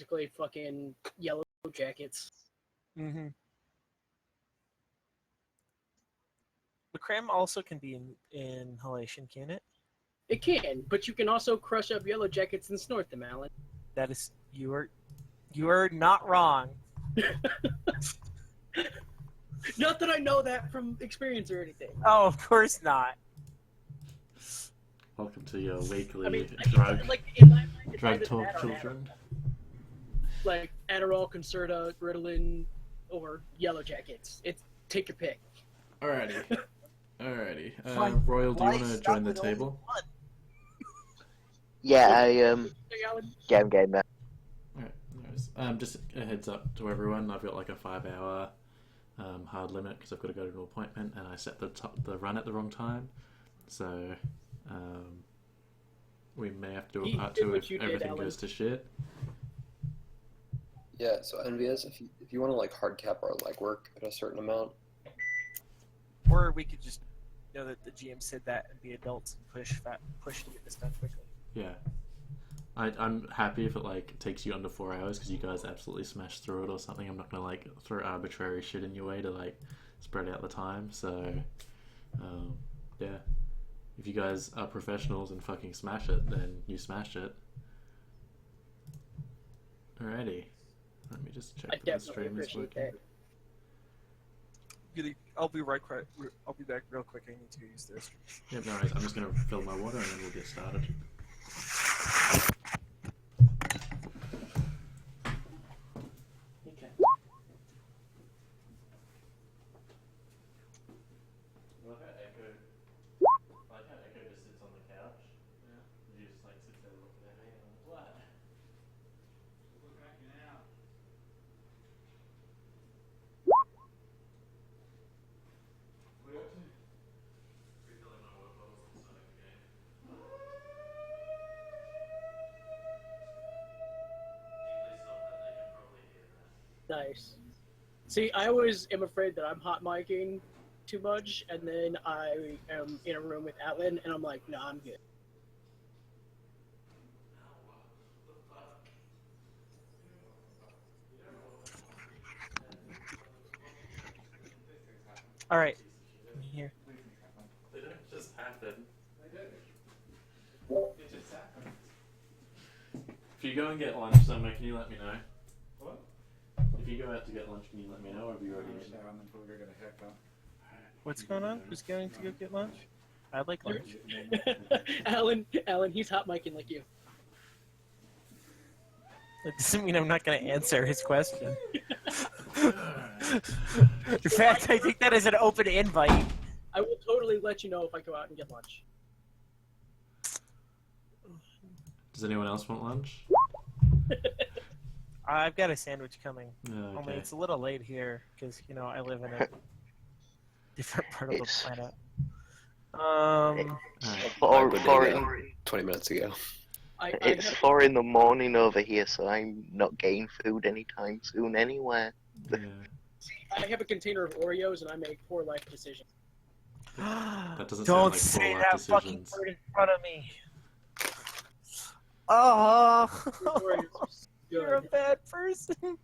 basically fucking yellow jackets. Mm-hmm. The cram also can be inhalation, can it? It can, but you can also crush up yellow jackets and snort them, Alan. That is, you are not wrong. Not that I know that from experience or anything. Oh, of course not. Welcome to your weekly I mean, drug, like in my mind, it's drug either talk, that or children. like Adderall, Concerta, Ritalin, or yellow jackets. It's take your pick. Alrighty. Alrighty. Fine. Royal, do you Why want to stop join the with only table? one? Yeah, Hey, Alan. yeah, I'm game now. Alright, nice. Just a heads up to everyone, I've got like a 5-hour hard limit because I've got to go to an appointment and I set the run at the wrong time. So, we may have to do a part 2 if everything goes to shit. Yeah, so Envious, if you want to like hard cap our legwork at a certain amount, Or we could just know that the GM said that and be adults and push to get this done quickly. Yeah. I'm happy if it like takes you under 4 hours because you guys absolutely smash through it or something. I'm not gonna like throw arbitrary shit in your way to like spread out the time. So, yeah. If you guys are professionals and fucking smash it, then you smash it. Alrighty. Let me just check I that the definitely stream is appreciate working. that. I'll be right quick. I'll be back real quick. I need to use this. Yep, no worries. I'm just gonna fill my water and then we'll get started. Okay. Like how Echo just sits on the couch. Yeah. You just like sits there looking at me and I'm like, what? We're backing out. What are you up to? Refilling my water bottles and starting the game. Deeply soft that they can probably hear that. Nice. See, I always am afraid that I'm hot micing too much, and then I am in a room with Atlin, and I'm like, no, I'm good. All right. I'm here. They don't just happen. They do. It just happened. If you go and get lunch somewhere, can you let me know? What? If you go out to get lunch, can you let me know, or have you already I'm eaten? shower and then probably go get a haircut. What's going on? Who's going to go get lunch? I'd like lunch. Alan, he's hot micing like you. That doesn't mean I'm not going to answer his question. In fact, I think that is an open invite. I will totally let you know if I go out and get lunch. Does anyone else want lunch? I've got a sandwich coming. Oh, Only okay. it's a little late here because I live in a different part of the It's- planet. Alright. Four, Good four, day, 20 minutes ago. it's 4 in the morning over here, so I'm not getting food anytime soon anywhere. Yeah. I have a container of Oreos, and I make poor life decisions. That doesn't sound Don't like say full life that fucking decisions. word in front of me. Oh, Oreos are so you're a good. bad person.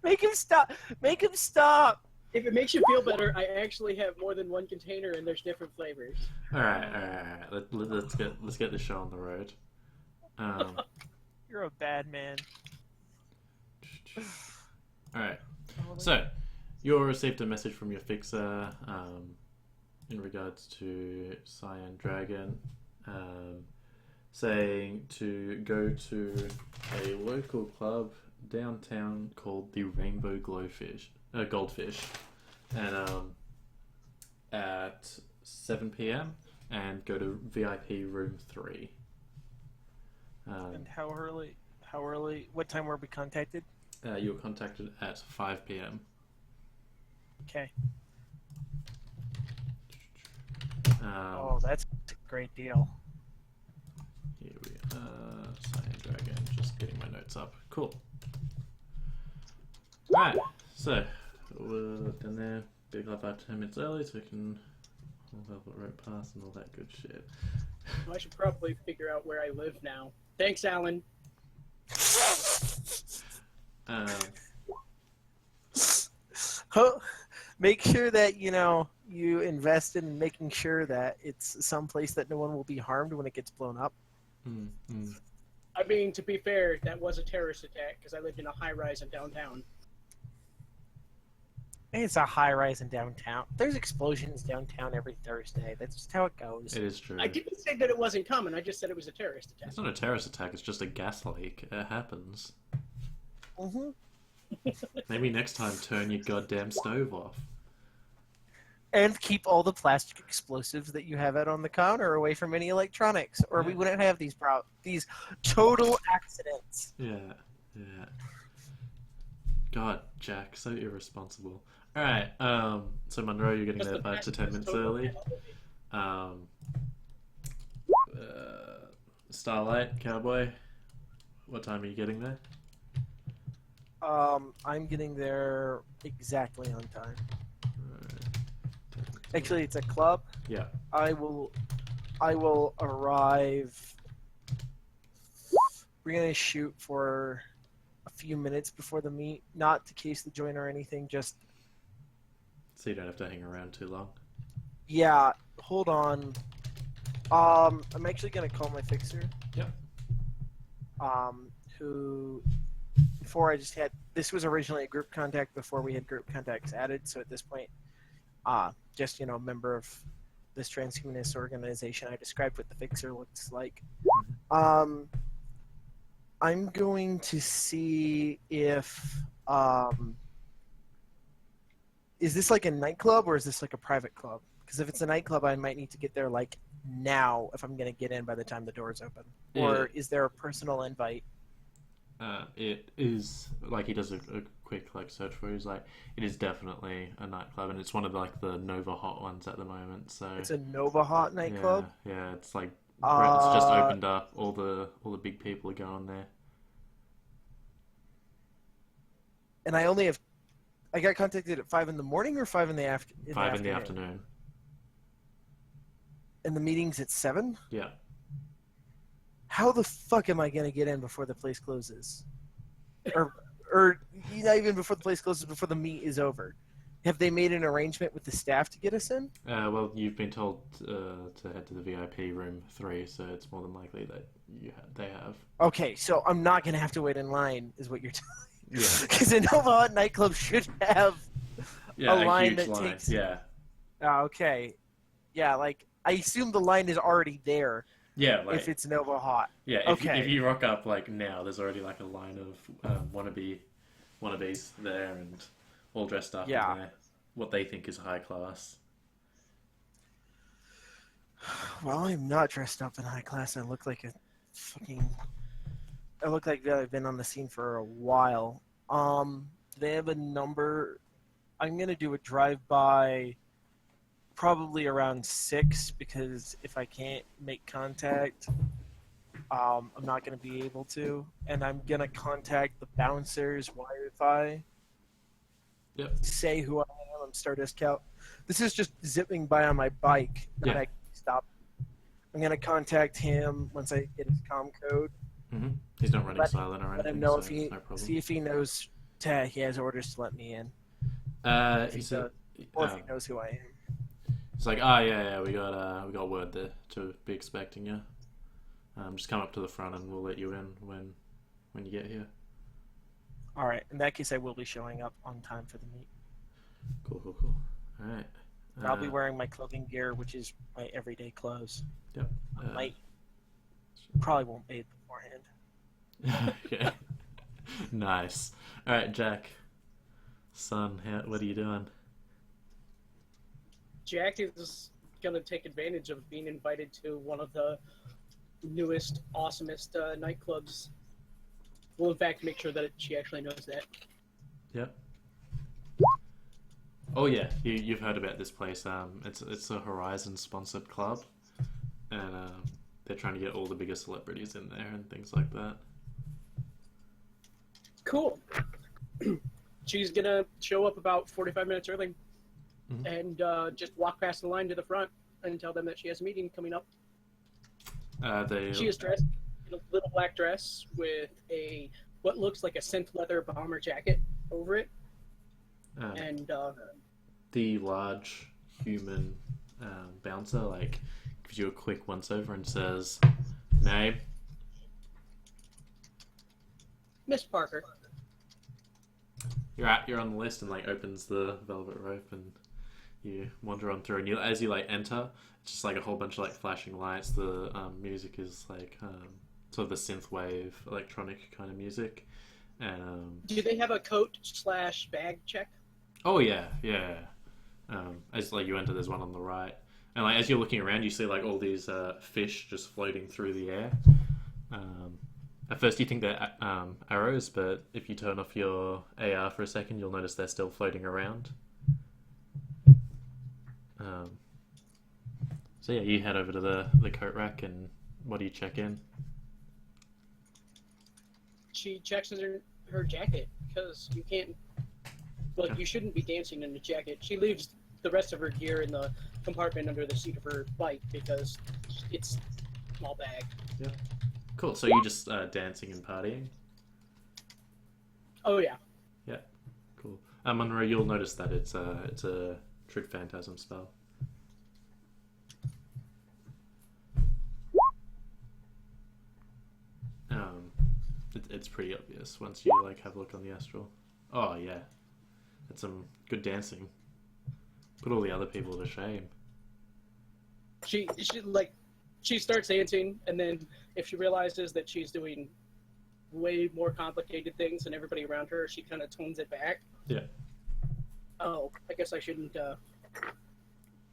Make him stop. Make him stop. If it makes you feel better, I actually have more than one container, and there's different flavors. Alright. Let's get this show on the road. You're a bad man. Alright. So, you all received a message from your fixer in regards to Cyan Dragon, saying to go to a local club downtown called the Rainbow Goldfish, and at 7 p.m. and go to VIP room 3. And how early? How early? What time were we contacted? You were contacted at 5 p.m. Okay. Um, Oh, that's a great deal. Here we are. Cyan Dragon. Just getting my notes up. Cool. Right. So we're done there. Be about 10 minutes early, so we can all have a road pass and all that good shit. I should probably figure out where I live now. Thanks, Alan. Make sure that you invest in making sure that it's someplace that no one will be harmed when it gets blown up. I mean, to be fair, that was a terrorist attack because I lived in a high-rise in downtown. It's a high rise in downtown. There's explosions downtown every Thursday. That's just how it goes. It is true. I didn't say that it wasn't common. I just said it was a terrorist attack. It's not a terrorist attack. It's just a gas leak. It happens. Mm-hmm. Maybe next time turn your goddamn stove off. And keep all the plastic explosives that you have out on the counter away from any electronics, or we wouldn't have these total accidents. Yeah. God, Jack, so irresponsible. All right. So Monroe, you're getting there 5 to 10 minutes early. Starlight, Cowboy, what time are you getting there? I'm getting there exactly on time. Actually, it's a club. Yeah. I will arrive. We're gonna shoot for a few minutes before the meet, not to case the joint or anything. Just so you don't have to hang around too long. Yeah. Hold on. I'm actually gonna call my fixer. Yep. Who before I just had this was originally a group contact before we had group contacts added. So at this point, just a member of this transhumanist organization. I described what the fixer looks like. I'm going to see if is this like a nightclub or is this like a private club? Because if it's a nightclub, I might need to get there like now if I'm going to get in by the time the doors open. Or is there a personal invite? It is like he does a quick search for. He's like, it is definitely a nightclub, and it's one of the Nova Hot ones at the moment. So it's a Nova Hot nightclub. Yeah, it's like Brett's just opened up. All the big people are going there. And I got contacted at 5 in the morning or 5 in the afternoon. 5 in the afternoon. And the meeting's at 7? Yeah. How the fuck am I gonna get in before the place closes? Or not even before the place closes, before the meet is over? Have they made an arrangement with the staff to get us in? Well, you've been told to head to the VIP room 3, so it's more than likely that they have. Okay, so I'm not gonna have to wait in line, is what you're telling me. Yeah. Because a Nova Hot nightclub should have a line that takes. Yeah. Okay. Yeah, I assume the line is already there. Yeah, if it's Nova Hot. Yeah, okay. If you rock up now, there's already a line of wannabes there and all dressed up in what they think is high class. Well, I'm not dressed up in high class. I look like I've been on the scene for a while. They have a number. I'm gonna do a drive-by. Probably around 6 because if I can't make contact, I'm not going to be able to. And I'm going to contact the bouncers Wi-Fi. Yep. Say who I am. I'm Stardust Cal. This is just zipping by on my bike. Not actually stop. I'm going to contact him once I get his comm code. Mm-hmm. He's not running silent or anything. Let him know no see if he knows. He has orders to let me in. He said, or if he knows who I am. It's like, we got word there to be expecting you. Just come up to the front and we'll let you in when you get here. All right. In that case, I will be showing up on time for the meet. Cool. All right. I'll be wearing my clothing gear, which is my everyday clothes. Yep. Probably won't bathe beforehand. Okay. Nice. All right, Jack. Son, what are you doing? Jack is going to take advantage of being invited to one of the newest, awesomest nightclubs. We'll, in fact, make sure that she actually knows that. Yep. Oh, yeah. You've heard about this place. It's a Horizon-sponsored club. And they're trying to get all the biggest celebrities in there and things like that. Cool. She's going to show up about 45 minutes early. Mm-hmm. And just walk past the line to the front and tell them that she has a meeting coming up. She is dressed in a little black dress with what looks like a synth leather bomber jacket over it. And The large human bouncer like gives you a quick once over and says, "Name." Miss Parker. You're on the list, and like opens the velvet rope, and you wander on through. And as you like enter, it's just like a whole bunch of like flashing lights. The music is like sort of the synth wave electronic kind of music. And Do they have a coat/bag check? oh yeah. As like you enter, there's one on the right, and like as you're looking around, you see like all these fish just floating through the air. At first, you think they're arrows, but if you turn off your AR for a second, you'll notice they're still floating around. So yeah, you head over to the coat rack, and what do you check in? She checks her jacket because you can't. Well, you shouldn't be dancing in a jacket. She leaves the rest of her gear in the compartment under the seat of her bike because it's a small bag. Yeah. Cool. So you're just dancing and partying? Oh yeah. Yeah. Cool. Monroe, you'll notice that it's a Trick Phantasm spell. It's pretty obvious once you like have a look on the astral. Oh yeah, that's some good dancing. Put all the other people to shame. She starts dancing, and then if she realizes that she's doing way more complicated things than everybody around her, she kind of tones it back. Yeah. Oh, I guess I shouldn't.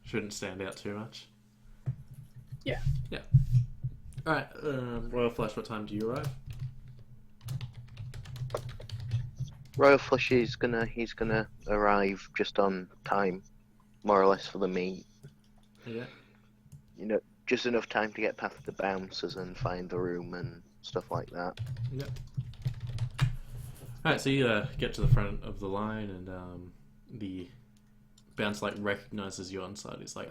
Shouldn't stand out too much. Yeah. Yeah. All right, Royal Flush. What time do you arrive? Royal Flush he's gonna arrive just on time, more or less, for the meet. Yeah. You know, just enough time to get past the bouncers and find the room and stuff like that. Yep. Alright, so you get to the front of the line, and the bouncer like recognizes you on side. He's like,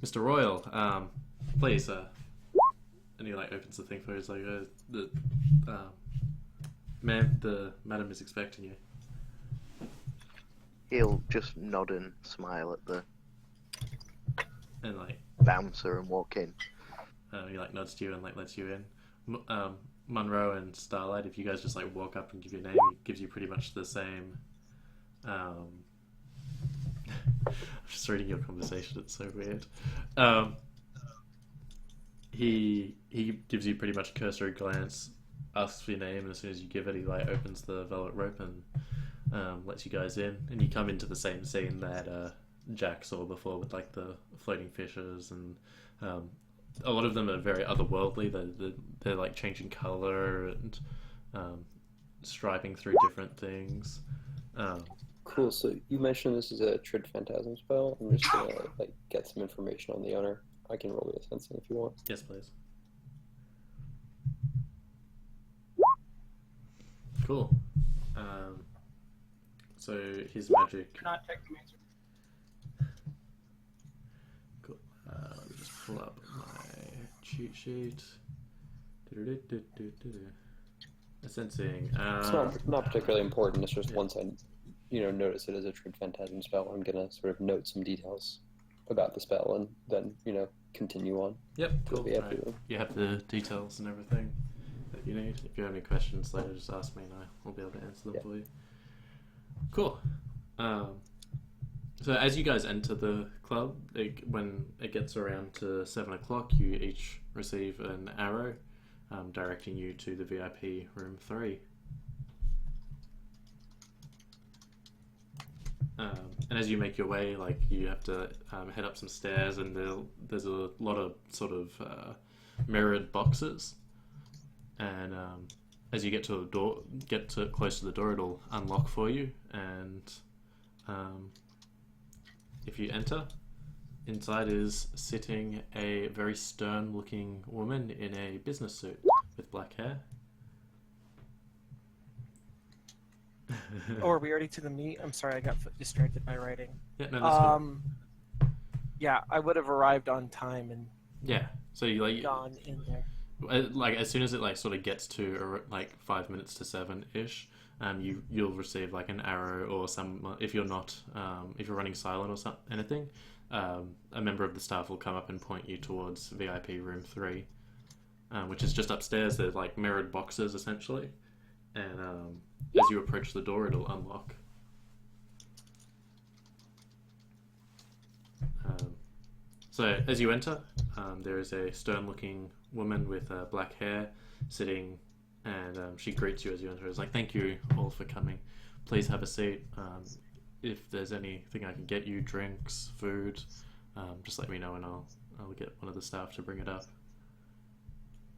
Mr. Royal, please, and he like opens the thing for you. He's like, the madam is expecting you. He'll just nod and smile at the And like bouncer and walk in. he like nods to you and like lets you in. Monroe and Starlight, if you guys just like walk up and give your name, he gives you pretty much the same. I'm just reading your conversation. It's so weird. He gives you pretty much a cursory glance, asks for your name, and as soon as you give it, he like opens the velvet rope and lets you guys in, and you come into the same scene that Jack saw before with like the floating fishes, and a lot of them are very otherworldly. They're like changing color and striping through different things. Cool. So you mentioned this is a Trid Phantasm spell. I'm just gonna like get some information on the owner. I can roll the sensing if you want. Yes, please. Cool. So his magic. Not technomancer. Cool. Let me just pull up my cheat sheet. Sensing. It's not particularly important. It's just once I, notice it as a Trid Phantasm spell, I'm gonna sort of note some details about the spell and then continue on. Yep. Cool. We have Right. to- You have the details and everything that you need. If you have any questions later, just ask me and I'll be able to answer them Yeah. for you. Cool. So as you guys enter the club, when it gets around to 7 o'clock, you each receive an arrow directing you to the VIP room 3. And as you make your way, you have to head up some stairs, and there's a lot of sort of mirrored boxes. And as you get to the door, close to the door, it'll unlock for you. And if you enter, inside is sitting a very stern-looking woman in a business suit with black hair. Oh, are we already to the meet? I'm sorry, I got distracted by writing. Yeah, no, that's good. Yeah, I would have arrived on time and Yeah, so you gone in there. like as soon as it like sort of gets to like 5 minutes to 7 ish, you'll receive like an arrow or some if you're not if you're running silent or something anything, a member of the staff will come up and point you towards VIP room 3, which is just upstairs. They're like mirrored boxes essentially, and as you approach the door, it'll unlock. So as you enter, there is a stern-looking woman with black hair sitting, and she greets you as you enter. It's like, "Thank you all for coming. Please have a seat. If there's anything I can get you, drinks, food, just let me know, and I'll get one of the staff to bring it up.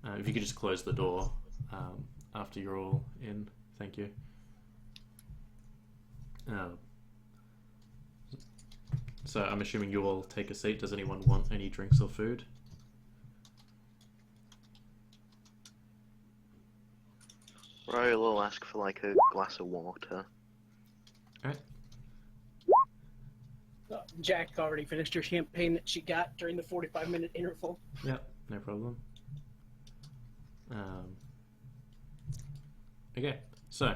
If you could just close the door after you're all in, thank you." So I'm assuming you all take a seat. Does anyone want any drinks or food? Royal will ask for like a glass of water. Alright. Jack already finished her champagne that she got during the 45-minute interval. Yeah, no problem. Okay, so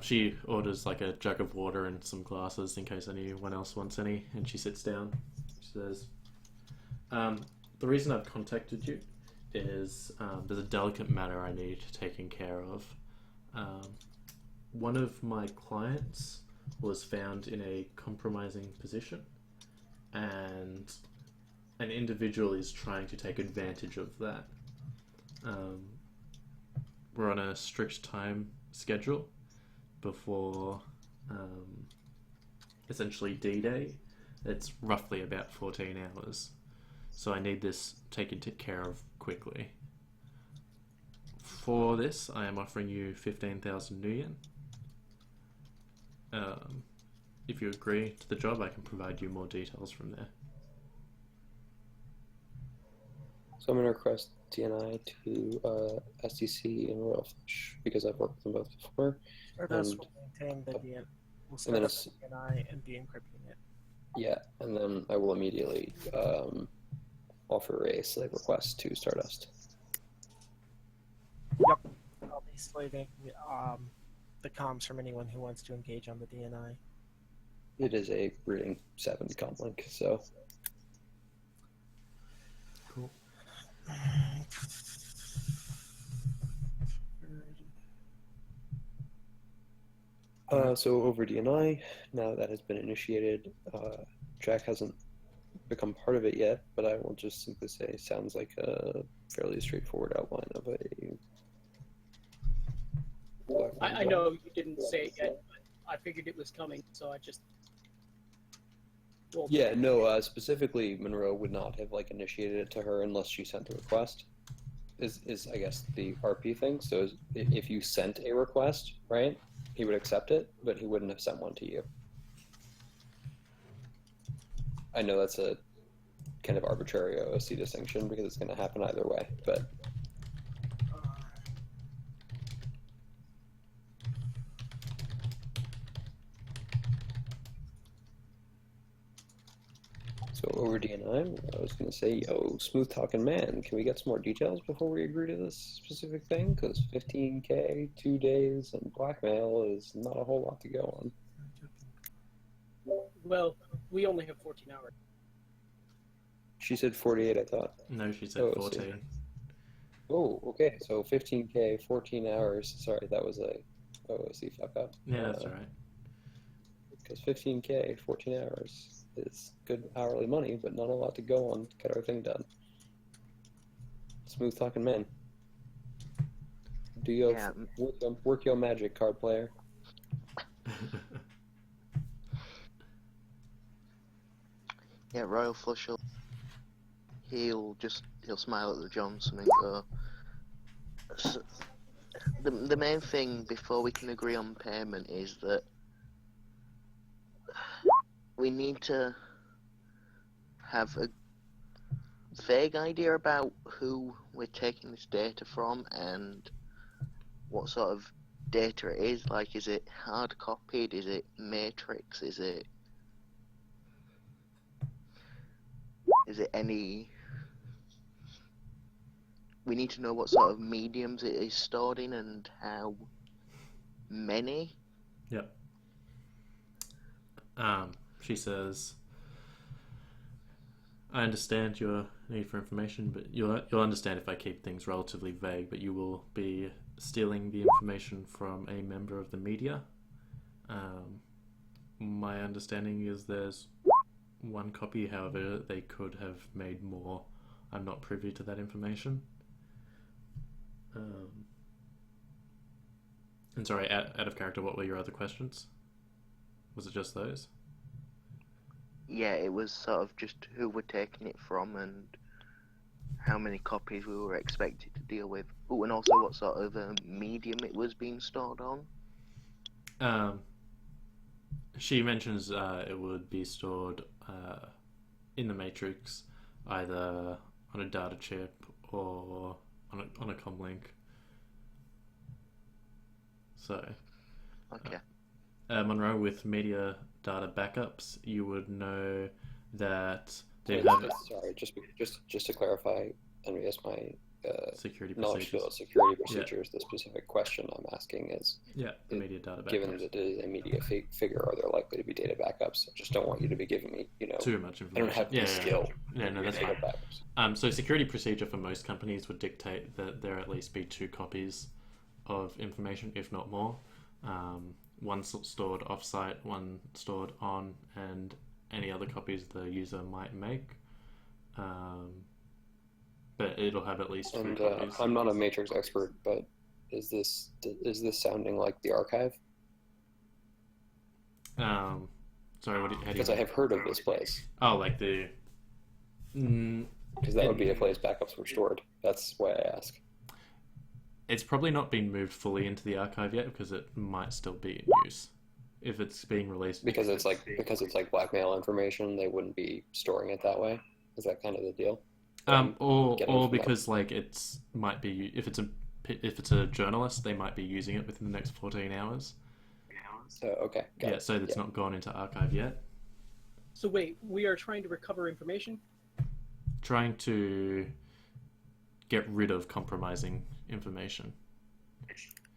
she orders like a jug of water and some glasses in case anyone else wants any, and she sits down. She says, "The reason I've contacted you is there's a delicate matter I need taken care of. One of my clients was found in a compromising position, and an individual is trying to take advantage of that. We're on a strict time schedule before essentially D-Day. It's roughly about 14 hours. So I need this taken care of quickly. For this, I am offering you 15,000 New Yen. If you agree to the job, I can provide you more details from there." So I'm going to request TNI to STC and Royal Flush because I've worked with them both before. Stardust will maintain the DN. We'll set then up it's- the DNI and be encrypting it. Yeah, and then I will immediately offer a slave request to Stardust. I'll be slaving the comms from anyone who wants to engage on the DNI. It is a breeding 7 comlink, so Cool. so over DNI, now that has been initiated, Jack hasn't become part of it yet, but I will just simply say sounds like a fairly straightforward outline of a... I know you didn't say it yet, but I figured it was coming, so I just... Well, Yeah, no, specifically Monroe would not have like initiated it to her unless she sent the request. Is I guess the RP thing. So if you sent a request, right, he would accept it, but he wouldn't have sent one to you. I know that's a kind of arbitrary OOC distinction because it's going to happen either way, but so over DNI, I was going to say, yo, smooth talking man, can we get some more details before we agree to this specific thing? Because 15K, 2 days, and blackmail is not a whole lot to go on. well, we only have 14 hours. She said 48, I thought. No, she said Oh, 14. Oh, okay, so 15K, 14 hours. Sorry, that was a OOC fuck up. Yeah, that's alright. Because 15K, 14 hours is good hourly money, but not a lot to go on to get our thing done. Smooth talking man. Do you Yeah. work your magic, card player? Yeah, Royal Flush he'll smile at the Johnson and go, so, the main thing before we can agree on payment is that we need to have a vague idea about who we're taking this data from and what sort of data it is. Like, is it hard copied? Is it matrix? Is it any... we need to know what sort of mediums it is stored in and how many. Yep. She says, I understand your need for information, but you'll understand if I keep things relatively vague, but you will be stealing the information from a member of the media. My understanding is there's one copy, however, they could have made more. I'm not privy to that information. And sorry, out of character, what were your other questions? Was it just those? Yeah, it was sort of just who we're taking it from and how many copies we were expected to deal with. Oh, and also what sort of medium it was being stored on. She mentions it would be stored in the Matrix, either on a data chip or on a comlink. So, Okay. Monroe, with media data backups, you would know that they Wait, have sorry, just to clarify, and I guess my security knowledge procedures. of security procedures. The specific question I'm asking is, Yeah, the media data backups. given that it is a media figure, are there likely to be data backups? I just don't want you to be giving me, Too much I information. don't have the skill. Yeah, no, that's data fine. backups. So security procedure for most companies would dictate that there at least be 2 copies of information, if not more. One stored off-site, one stored on, and any other copies the user might make. But it'll have at least 3 And copies. I'm not a Matrix expert, but is this sounding like the archive? Sorry, how do you Because I have heard of this place. Oh, like the... Because that would be a place backups were stored. That's why I ask. It's probably not been moved fully into the archive yet because it might still be in use. If it's being released... Because it's like blackmail information, they wouldn't be storing it that way. Is that kind of the deal? Or because like it's might be if it's a journalist, they might be using it within the next 14 hours. So okay. Got it. So it's not gone into archive yet. So wait, we are trying to recover information? Trying to get rid of compromising information.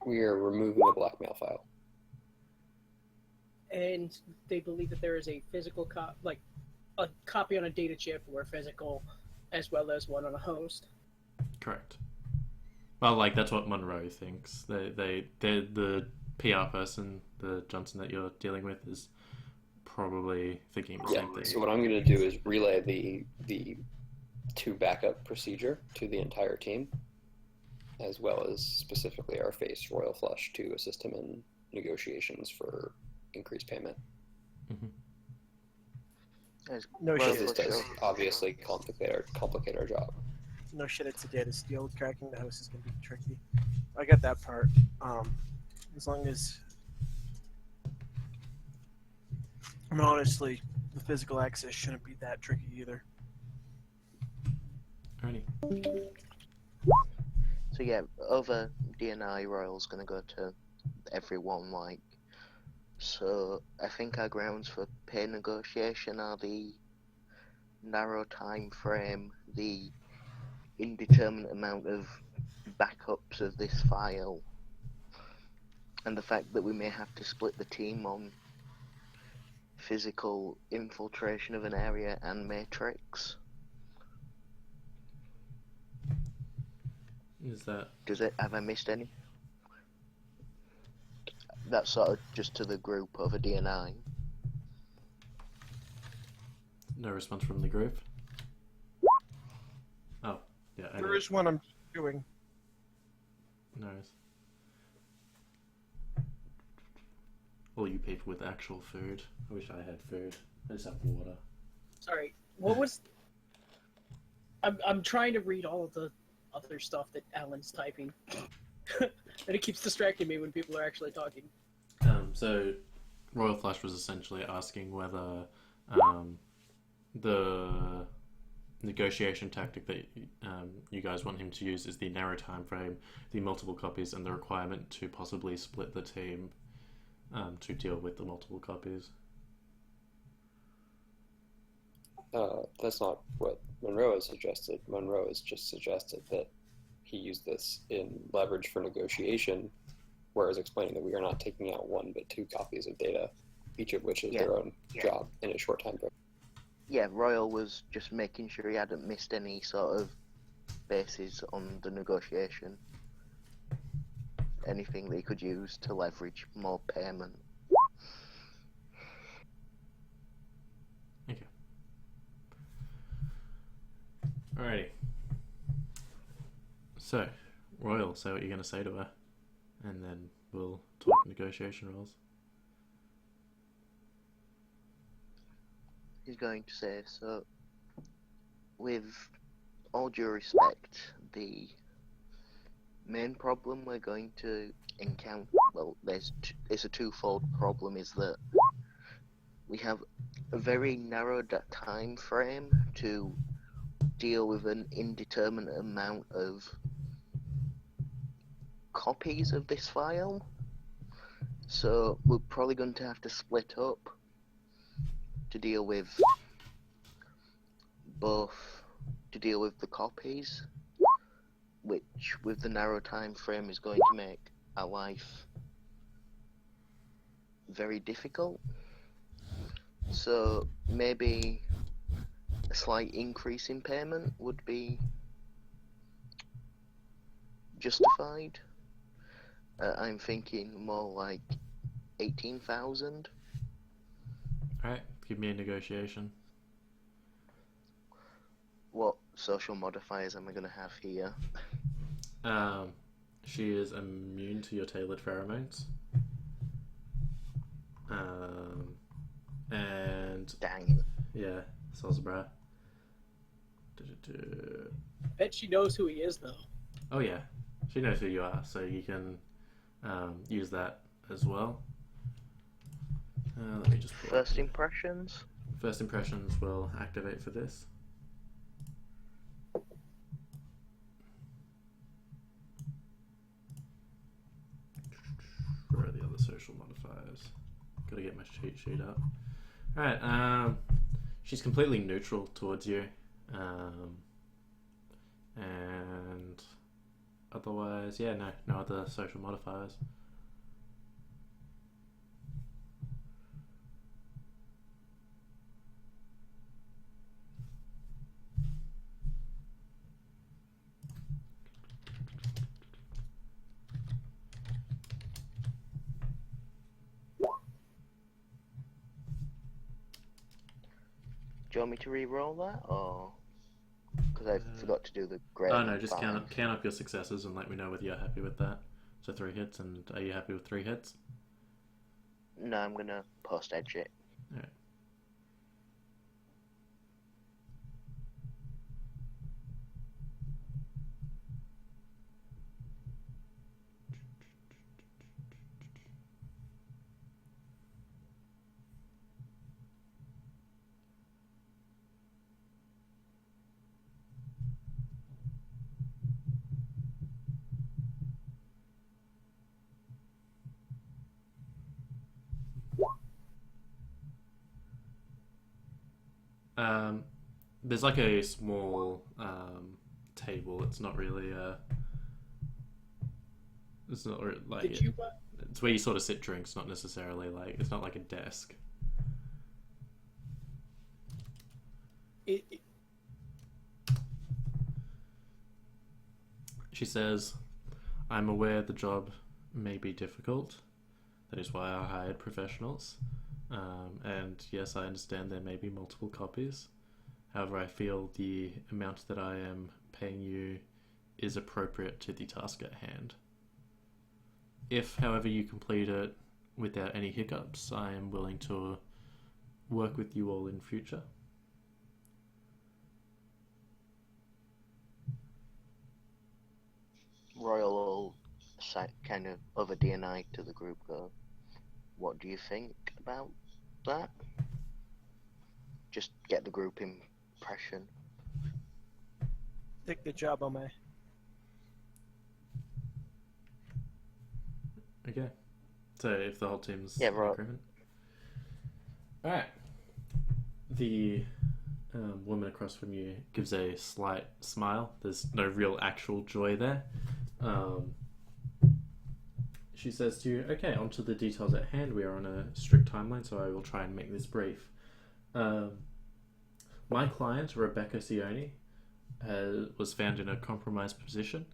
We are removing the blackmail file. And they believe that there is a physical a copy on a data chip or physical, as well as one on a host. Correct. Well, like that's what Monroe thinks. They're the PR person, the Johnson that you're dealing with, is probably thinking the same thing. So what I'm going to do is relay the 2 backup procedure to the entire team, as well as specifically our face, Royal Flush, to assist him in negotiations for increased payment. Mm-hmm. No Because shit. this does obviously complicate our job. No shit, it's a data steal. Cracking the house is gonna be tricky. I got that part. As long as, I mean, honestly, the physical access shouldn't be that tricky either. Alrighty. So yeah, over DNI, Royal's gonna go to everyone, like, so I think our grounds for pay negotiation are the narrow time frame, the indeterminate amount of backups of this file, and the fact that we may have to split the team on physical infiltration of an area and Matrix. Is that... Have I missed any? That's sort of just to the group over DNI. No response from the group? Oh, yeah. There is one I'm doing. No. All you people with actual food. I wish I had food. I just have water. Sorry, what was... I'm trying to read all of the other stuff that Alan's typing. And it keeps distracting me when people are actually talking. So, Royal Flush was essentially asking whether the negotiation tactic that you guys want him to use is the narrow time frame, the multiple copies, and the requirement to possibly split the team to deal with the multiple copies. That's not what Monroe has suggested. Monroe has just suggested that he used this in leverage for negotiation, whereas explaining that we are not taking out one but two copies of data, each of which is their own job in a short time frame. Yeah, Royal was just making sure he hadn't missed any sort of bases on the negotiation. Anything that he could use to leverage more payment. Okay. Alrighty. So, Royal, say what you're going to say to her, and then we'll talk negotiation rules. He's going to say, so, with all due respect, the main problem we're going to encounter, well, it's a twofold problem, is that we have a very narrow time frame to deal with an indeterminate amount of copies of this file. So we're probably going to have to split up to deal with the copies, which with the narrow time frame is going to make our life very difficult. So maybe a slight increase in payment would be justified. I'm thinking more like 18,000. Alright, give me a negotiation. What social modifiers am I going to have here? She is immune to your tailored pheromones. And Dang. yeah, Salisbury. Bet she knows who he is, though. Oh yeah, she knows who you are, so you can use that as well. Let me just pull First impressions? First impressions will activate for this. Where are the other social modifiers? Gotta get my cheat sheet up. Alright, she's completely neutral towards you. And otherwise, yeah, no other social modifiers. Do you want me to re-roll that, or because I forgot to do the grade? Oh no, just count up your successes and let me know whether you're happy with that. So 3 hits, and are you happy with 3 hits? No, I'm gonna post edge it. Alright. There's like a small table. It's not really it's not like Did you? it's where you sort of sit drinks, not necessarily like it's not like a desk. She says, "I'm aware the job may be difficult. That is why I hired professionals. And yes, I understand there may be multiple copies. However, I feel the amount that I am paying you is appropriate to the task at hand. If, however, you complete it without any hiccups, I am willing to work with you all in future." Royal will kind of over DNI to the group go, what do you think about that? Just get the group impression. Good job, Ome. Okay. So if the whole team's Yeah, right. in agreement. Alright. The woman across from you gives a slight smile. There's no real actual joy there. She says to you, okay, on to the details at hand. We are on a strict timeline, so I will try and make this brief. My client, Rebecca Cioni, was found in a compromised position.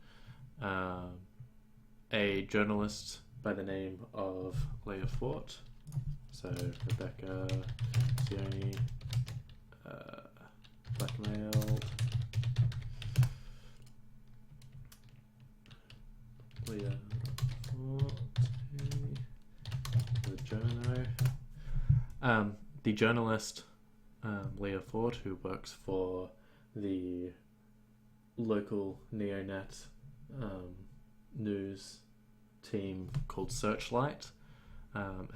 A journalist by the name of Leah Fort. So, Rebecca Cioni, blackmailed Leah Fort, the journo. The journalist Leah Ford, who works for the local neonat news team called Searchlight,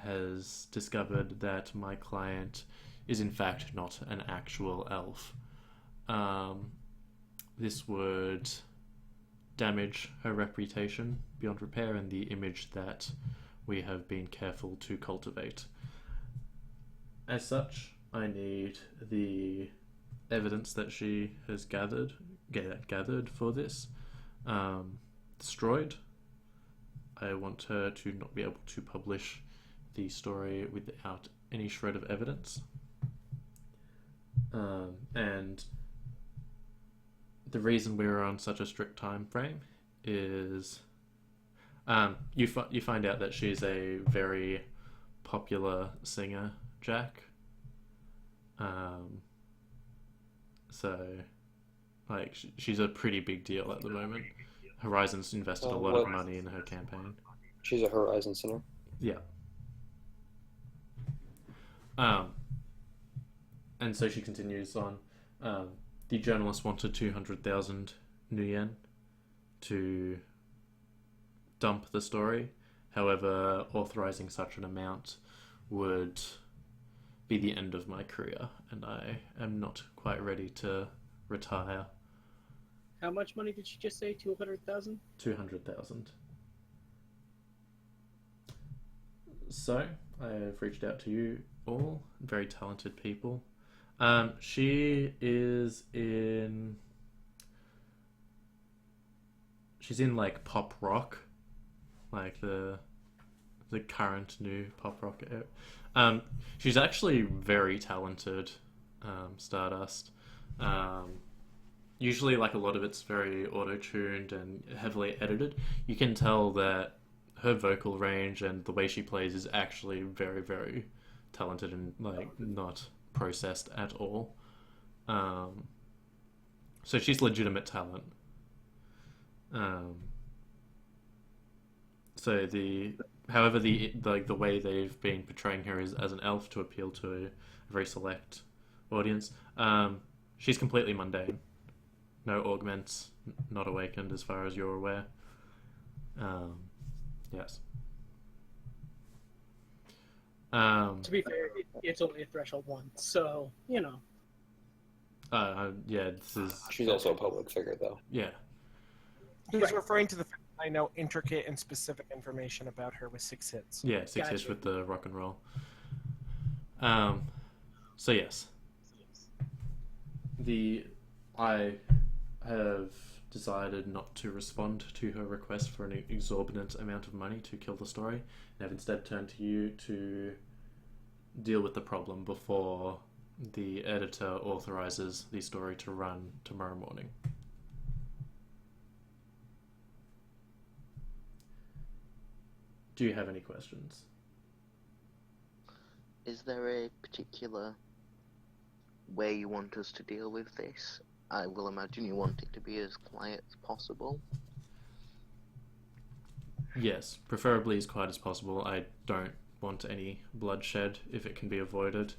has discovered that my client is in fact not an actual elf. This would damage her reputation beyond repair and the image that we have been careful to cultivate. As such, I need the evidence that she has gathered for this destroyed. I want her to not be able to publish the story without any shred of evidence. And the reason we're on such a strict time frame is you find out that she's a very popular singer, Jack. So, like, she's a pretty big deal at the moment. Horizon's invested a lot of money in her campaign. She's a Horizon center. Yeah. And so she continues on. The journalist wanted 200,000 new yen to dump the story. However, authorizing such an amount would be the end of my career, and I am not quite ready to retire. How much money did she just say? 200,000? 200,000. So, I have reached out to you all, very talented people. She's in like pop rock, like the current new pop rock. She's actually very talented, Stardust. Usually, like, a lot of it's very auto-tuned and heavily edited. You can tell that her vocal range and the way she plays is actually very, very talented and, like, not processed at all. So she's legitimate talent. However, the way they've been portraying her is as an elf to appeal to a very select audience. She's completely mundane. No augments, not awakened as far as you're aware. Yes. To be fair, it's only a threshold 1, so, you know. Yeah, this is... She's also a public figure, though. Yeah. He's referring to the fact that I know intricate and specific information about her with 6 hits. Yeah, 6 hits with the rock and roll. So yes. I have decided not to respond to her request for an exorbitant amount of money to kill the story, and have instead turned to you to deal with the problem before the editor authorizes the story to run tomorrow morning. Do you have any questions? Is there a particular way you want us to deal with this? I will imagine you want it to be as quiet as possible. Yes, preferably as quiet as possible. I don't want any bloodshed if it can be avoided.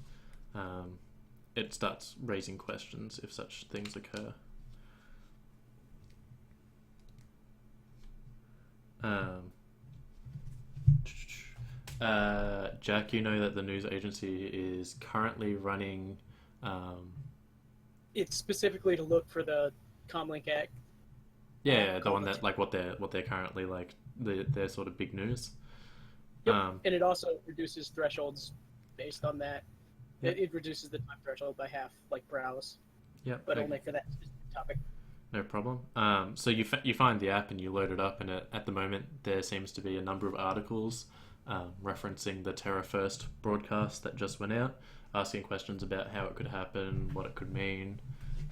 It starts raising questions if such things occur. Jack, you know that the news agency is currently running... It's specifically to look for the Comlink Act. Yeah, the one that, like, what they're currently, like, their sort of big news. Yep. And it also reduces thresholds based on that. It reduces the time threshold by half, like browse, Yep. but okay. only for that specific topic. No problem. So you find the app and you load it up, and at the moment there seems to be a number of articles referencing the Terra First broadcast that just went out, asking questions about how it could happen, what it could mean,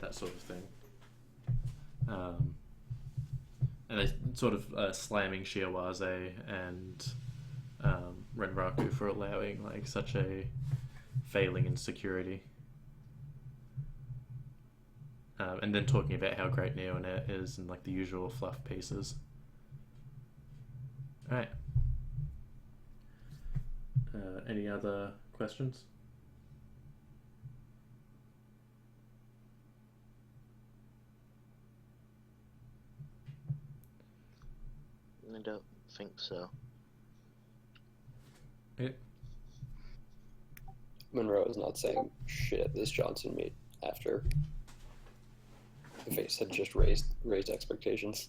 that sort of thing. And they sort of slamming Shiawaze and Renraku for allowing like such a failing in security. And then talking about how great NeoNet is and like the usual fluff pieces. Alright. Any other questions? I don't think so. Monroe is not saying shit at this Johnson meet after the face had just raised expectations.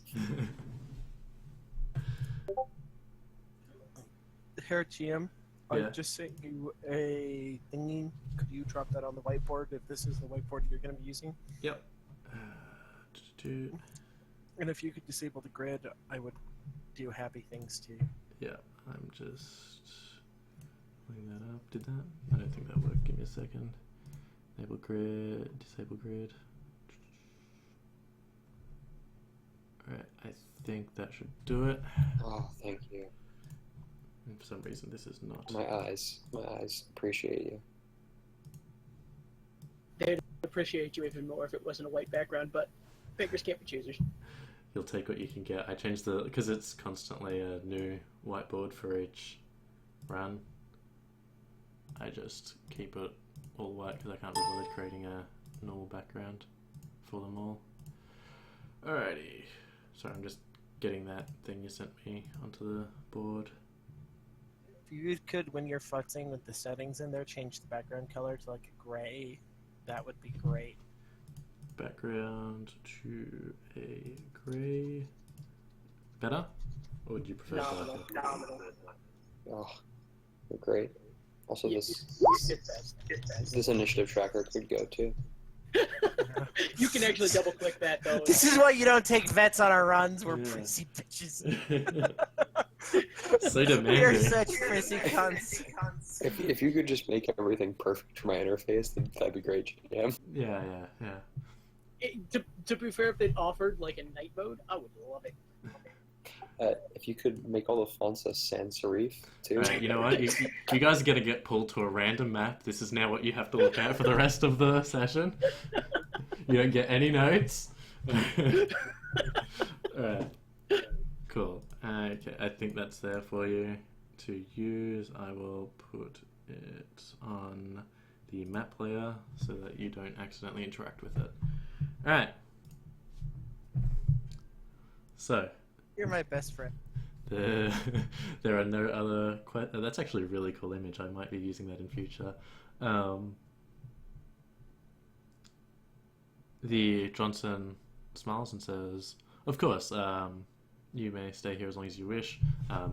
Herr GM, Yeah. I just sent you a thingy. Could you drop that on the whiteboard if this is the whiteboard you're going to be using? Yep. And if you could disable the grid, I would do happy things too. Yeah, I'm just pulling that up. Did that? I don't think that worked. Give me a second. Enable grid, disable grid. Alright, I think that should do it. Oh, thank you. And for some reason this is not. My eyes appreciate you. They'd appreciate you even more if it wasn't a white background, but beggars can't be choosers. You'll take what you can get. I changed because it's constantly a new whiteboard for each run. I just keep it all white because I can't be bothered creating a normal background for them all. Alrighty. Sorry, I'm just getting that thing you sent me onto the board. If you could, when you're futzing with the settings in there, change the background color to like a gray, that would be great. Background to a grey. Better? Or would you prefer Nominal. darker? Oh, you're great. Also, It's best. this initiative tracker could go too. You can actually double click that though. This is why you don't take vets on our runs. We're Yeah. prissy bitches. So We are demanding. such prissy cunts. If you could just make everything perfect for my interface, then that'd be great, GM. Yeah. To be fair, if they'd offered like a night mode, I would love it. If you could make all the fonts as sans serif too. Alright, you know what? You guys are going to get pulled to a random map. This is now what you have to look at for the rest of the session. You don't get any notes. Alright. Cool. Okay, I think that's there for you to use. I will put it on the map layer so that you don't accidentally interact with it. Alright. So, You're my best friend. there are no other that's actually a really cool image. I might be using that in future. The Johnson smiles and says, of course, you may stay here as long as you wish.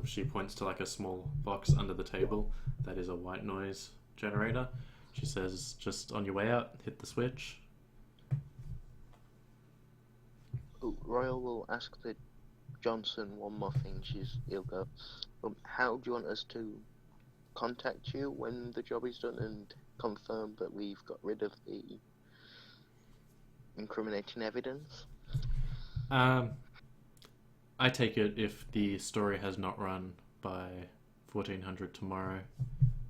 She points to like a small box under the table that is a white noise generator. She says, just on your way out, hit the switch. Oh, Royal will ask the Johnson one more thing. He'll go, how do you want us to contact you when the job is done and confirm that we've got rid of the incriminating evidence? I take it if the story has not run by 1400 tomorrow,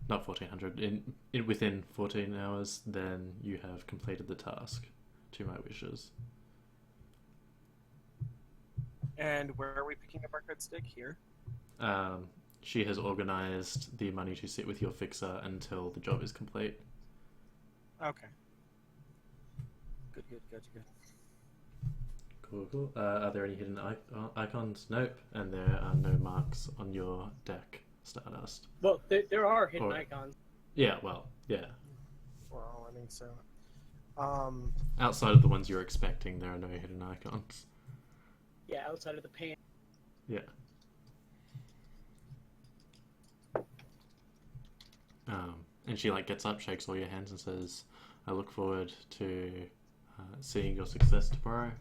not 1400, within 14 hours, then you have completed the task to my wishes. And where are we picking up our good stick? Here? She has organized the money to sit with your fixer until the job is complete. Okay. Good. Cool. Are there any hidden icons? Nope. And there are no marks on your deck, Stardust. Well, there are hidden Or- icons. Yeah, well, yeah. Well, I mean, so. Outside of the ones you're expecting, there are no hidden icons. Yeah, outside of the pan. Yeah. And she like gets up, shakes all your hands, and says, "I look forward to seeing your success tomorrow.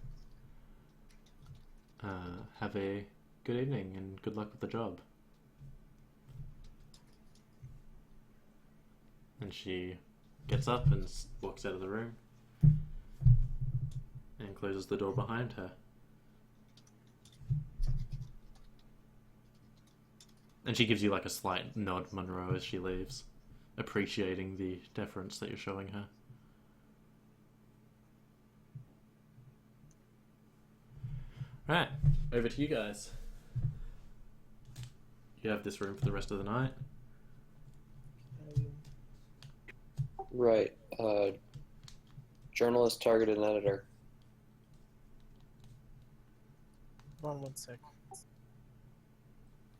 Have a good evening and good luck with the job." And she gets up and walks out of the room and closes the door behind her. And she gives you like a slight nod, Monroe, as she leaves, appreciating the deference that you're showing her. Right, over to you guys. You have this room for the rest of the night. Right. Journalist, target, and editor. Hold on one sec.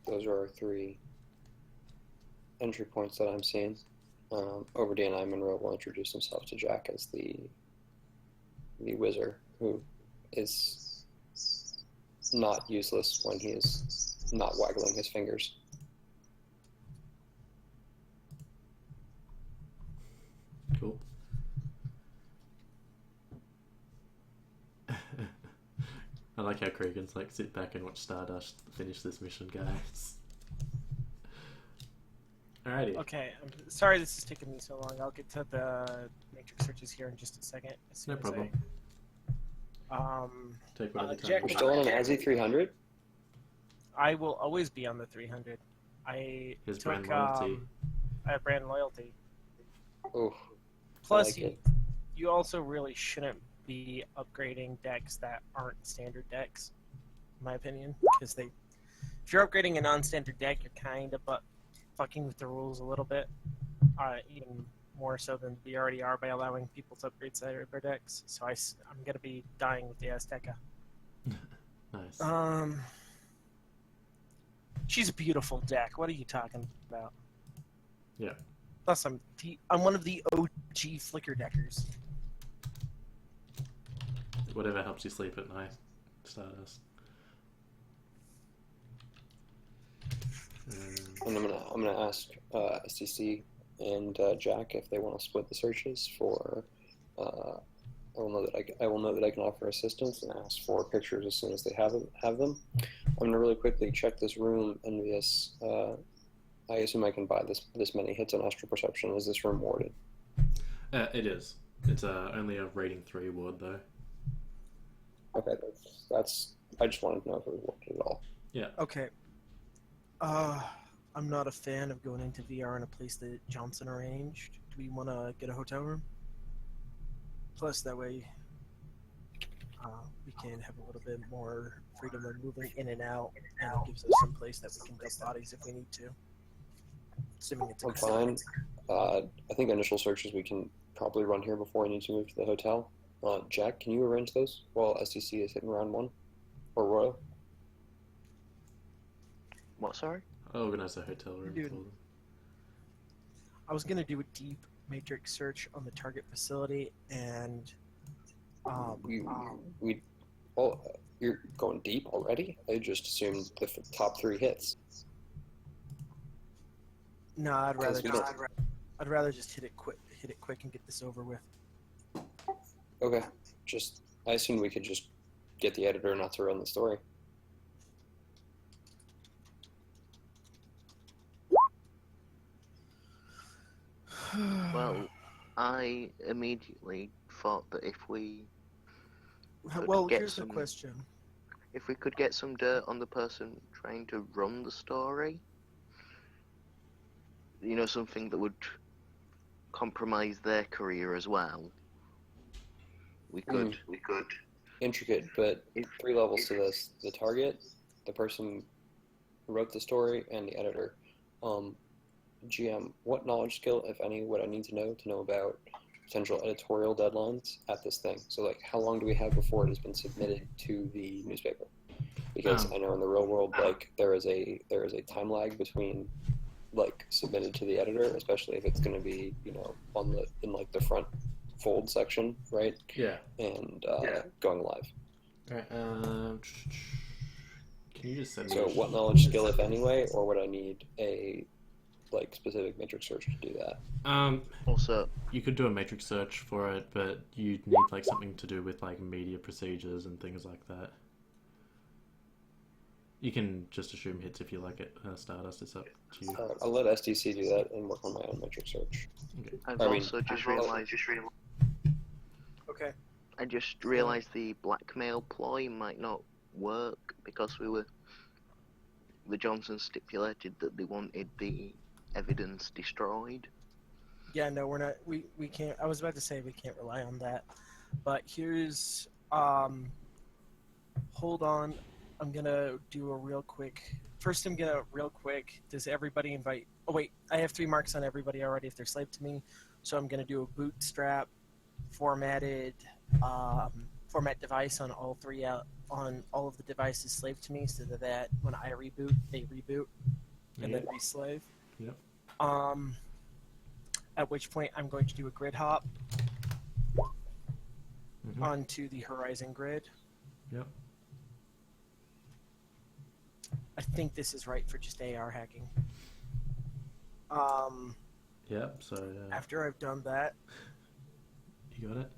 Those are our 3 entry points that I'm seeing. Over D&I, Monroe will introduce himself to Jack as the wizard, who is not useless when he is not waggling his fingers. Cool. I like how Cregan's like, sit back and watch Stardust finish this mission, guys. Alrighty. Okay, I'm sorry this is taking me so long. I'll get to the matrix searches here in just a second. As soon No as problem. Take whatever time. Jack- We're still on an ASI 300? I will always be on the 300. I His took, brand loyalty. I have brand loyalty. Oof. Plus, like it. you also really shouldn't be upgrading decks that aren't standard decks, in my opinion. Because if you're upgrading a non-standard deck, you're kind of fucking with the rules a little bit. Even more so than we already are by allowing people to upgrade their decks. So I'm going to be dying with the Azteca. Nice. She's a beautiful deck. What are you talking about? Yeah. Plus, I'm one of the OG Flicker deckers. Whatever helps you sleep at night, Stardust. And I'm gonna ask STC and Jack if they want to split the searches for. I will note that I can offer assistance and ask for pictures as soon as they have them. I'm gonna really quickly check this room, Envious. I assume I can buy this many hits on astral perception. Is this room warded? It is. It's only a rating 3 ward though. Okay, that's. I just wanted to know if it was warded at all. Yeah. Okay. I'm not a fan of going into VR in a place that Johnson arranged. Do we want to get a hotel room? Plus, that way, we can have a little bit more freedom of moving in and out, and it gives us some place that we can dump bodies if we need to. Assuming it's I'm fine. I think initial searches we can probably run here before I need to move to the hotel. Jack, can you arrange those while STC is hitting round 1? Or Royal? What, sorry? I'll organize a hotel room Dude. for them. I was gonna do a deep matrix search on the target facility, and You're going deep already? I just assumed the top 3 hits. no, I'd rather we just, don't- I'd rather just hit it quick and get this over with. Okay, I assumed we could just get the editor not to run the story. Well, I immediately thought that if we Well, get here's the some- question. if we could get some dirt on the person trying to run the story, you know, something that would compromise their career as well, we could. Intricate, but 3 levels to this. The target, the person who wrote the story, and the editor. GM, what knowledge skill, if any, would I need to know about potential editorial deadlines at this thing? So, like, how long do we have before it has been submitted to the newspaper? Because I know in the real world, like, there is a time lag between, like, submitted to the editor, especially if it's going to be, you know, in like the front fold section, right? Yeah. And going live. Alright, can you just send me So, a what knowledge skill, if any, way, or would I need a like specific matrix search to do that. Also, You could do a matrix search for it, but you'd need like something to do with like media procedures and things like that. You can just assume hits if you like it. Stardust, it's up to you. I'll let SDC do that and work on my own matrix search. Okay. I've I mean, also just realised. Okay. I just realised the blackmail ploy might not work because the Johnsons stipulated that they wanted the evidence destroyed. Yeah, no, we're not. We can't. I was about to say we can't rely on that, but here's. Hold on. I'm gonna do a real quick. First, I'm gonna real quick. Does everybody invite? Oh wait, I have 3 marks on everybody already if they're slave to me. So I'm gonna do a bootstrap formatted format device on all 3 on all of the devices slave to me, so that when I reboot, they reboot and then reslave. Yep. At which point I'm going to do a grid hop Mhm. onto the horizon grid. Yep. I think this is right for just AR hacking. Yep. So After I've done that, you got it.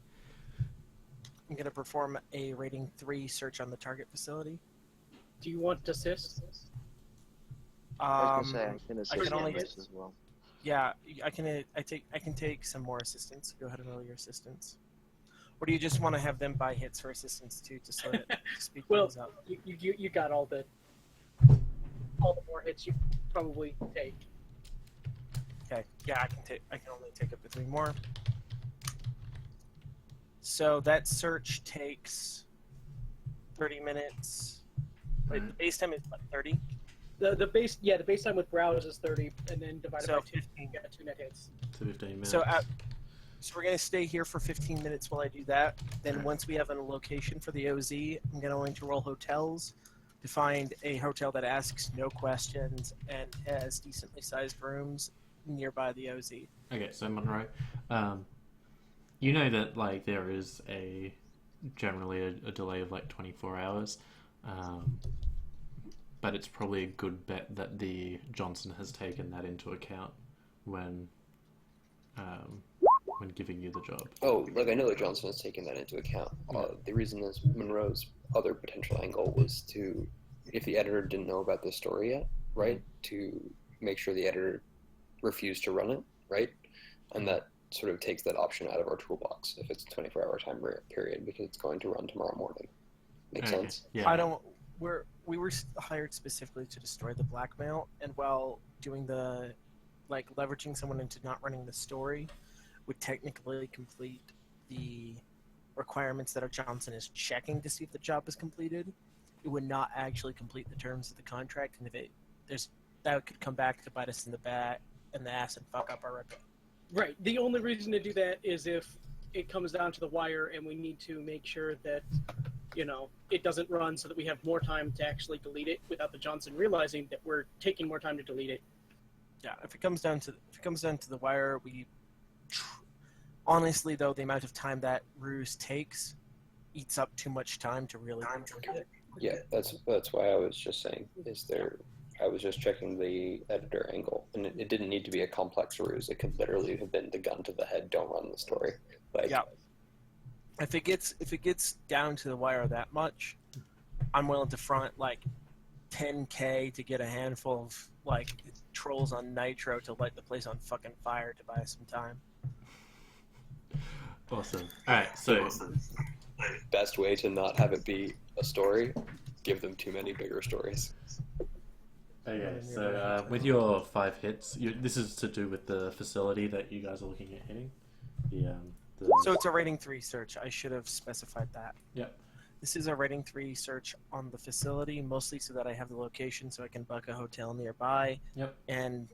I'm going to perform a rating 3 search on the target facility. Do you want to assist? I was gonna say I can I assist can only on this get- as well. Yeah, I can take some more assistance. Go ahead and roll your assistance. Or do you just want to have them buy hits for assistance too, to sort of speed Well, things up? You got all the more hits you probably take. Okay. Yeah, I can only take up to 3 more. So that search takes 30 minutes. Wait, the Right. base time is what, 30? The base time with browse is 30, and then divided So by 2, 15. you got 2 net hits. To 15 minutes. So we're going to stay here for 15 minutes while I do that. Then once we have a location for the OZ, I'm going to roll hotels to find a hotel that asks no questions and has decently sized rooms nearby the OZ. Okay, so Monroe, you know that like there is generally a delay of like 24 hours, but it's probably a good bet that the Johnson has taken that into account when giving you the job. Oh, like I know that Johnson has taken that into account. The reason is Monroe's other potential angle was to, if the editor didn't know about the story yet, right, to make sure the editor refused to run it, right, and that sort of takes that option out of our toolbox if it's a 24-hour time period because it's going to run tomorrow morning. Make Okay, sense? Yeah. We were hired specifically to destroy the blackmail, and while doing the leveraging someone into not running the story would technically complete the requirements that our Johnson is checking to see if the job is completed, it would not actually complete the terms of the contract, and that could come back to bite us in the ass and fuck up our reputation. Right. The only reason to do that is if it comes down to the wire and we need to make sure that, it doesn't run so that we have more time to actually delete it without the Johnson realizing that we're taking more time to delete it. Yeah, if it comes down to the wire, honestly though, the amount of time that ruse takes eats up too much time to really complete it. Yeah, that's why I was just saying, I was just checking the editor angle, and it didn't need to be a complex ruse. It could literally have been the gun to the head, don't run the story. Yeah. If it gets down to the wire that much, I'm willing to front like $10K to get a handful of trolls on nitro to light the place on fucking fire to buy us some time. Awesome. All right, so Best way to not have it be a story, give them too many bigger stories. okay, so with your 5 hits, this is to do with the facility that you guys are looking at hitting. So it's a rating 3 search. I should have specified that. Yep. This is a rating 3 search on the facility, mostly so that I have the location so I can book a hotel nearby. Yep. And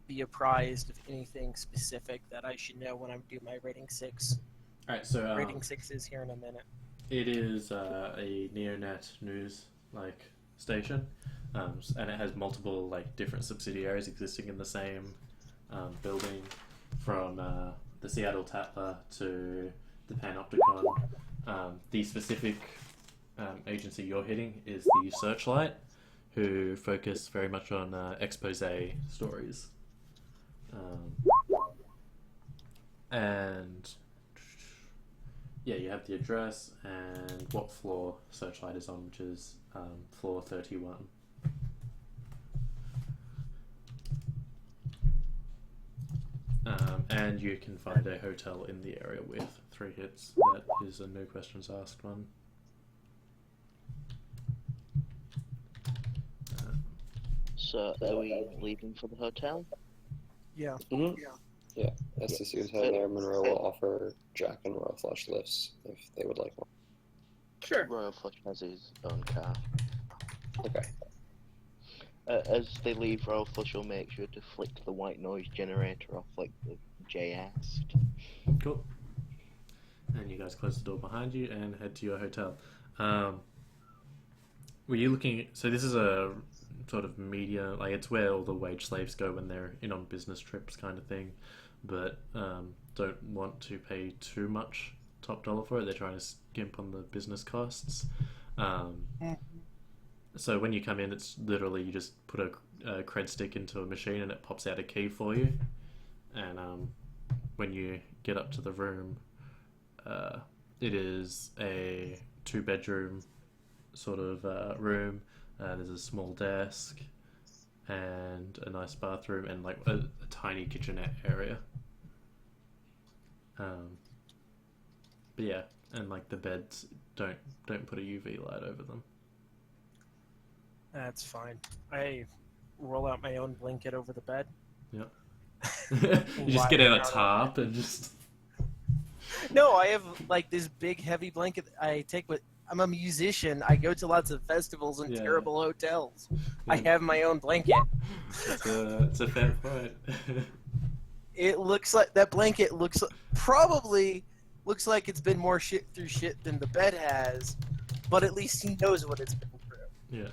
be apprised of anything specific that I should know when I do my rating 6. All right, so Rating 6 is here in a minute. it is a neonet news station, and it has multiple different subsidiaries existing in the same building, from the Seattle Tatler to the Panopticon. The specific agency you're hitting is the Searchlight, who focus very much on expose stories. And yeah, you have the address and what floor Searchlight is on, which is floor 31. And you can find a hotel in the area with 3 hits. That is a no questions asked one. So, are we leaving for the hotel? Yeah. Mm-hmm. Yeah, as is heading there, Monroe will offer Jack and Royal Flush lifts if they would like one. Sure. Royal Flush has his own car. Okay. As they leave, Royal Flush will make sure to flick the white noise generator off like the Jay asked. Cool. And you guys close the door behind you and head to your hotel. Were you looking... So this is a sort of media... Like, it's where all the wage slaves go when they're in on business trips kind of thing. But don't want to pay too much top dollar for it. They're trying to skimp on the business costs. So when you come in, it's literally you just put a cred stick into a machine and it pops out a key for you. And when you get up to the room, it is a 2-bedroom sort of room. There's a small desk and a nice bathroom and like a tiny kitchenette area. But yeah, and like the beds don't put a UV light over them. That's fine. I roll out my own blanket over the bed. Yep. You just get out a tarp and just... No, I have like this big heavy blanket I take with... I'm a musician. I go to lots of festivals and terrible hotels. I have my own blanket. It's a fair point. It looks like... That blanket probably looks like it's been more shit through shit than the bed has, but at least he knows what it's been through. Yeah.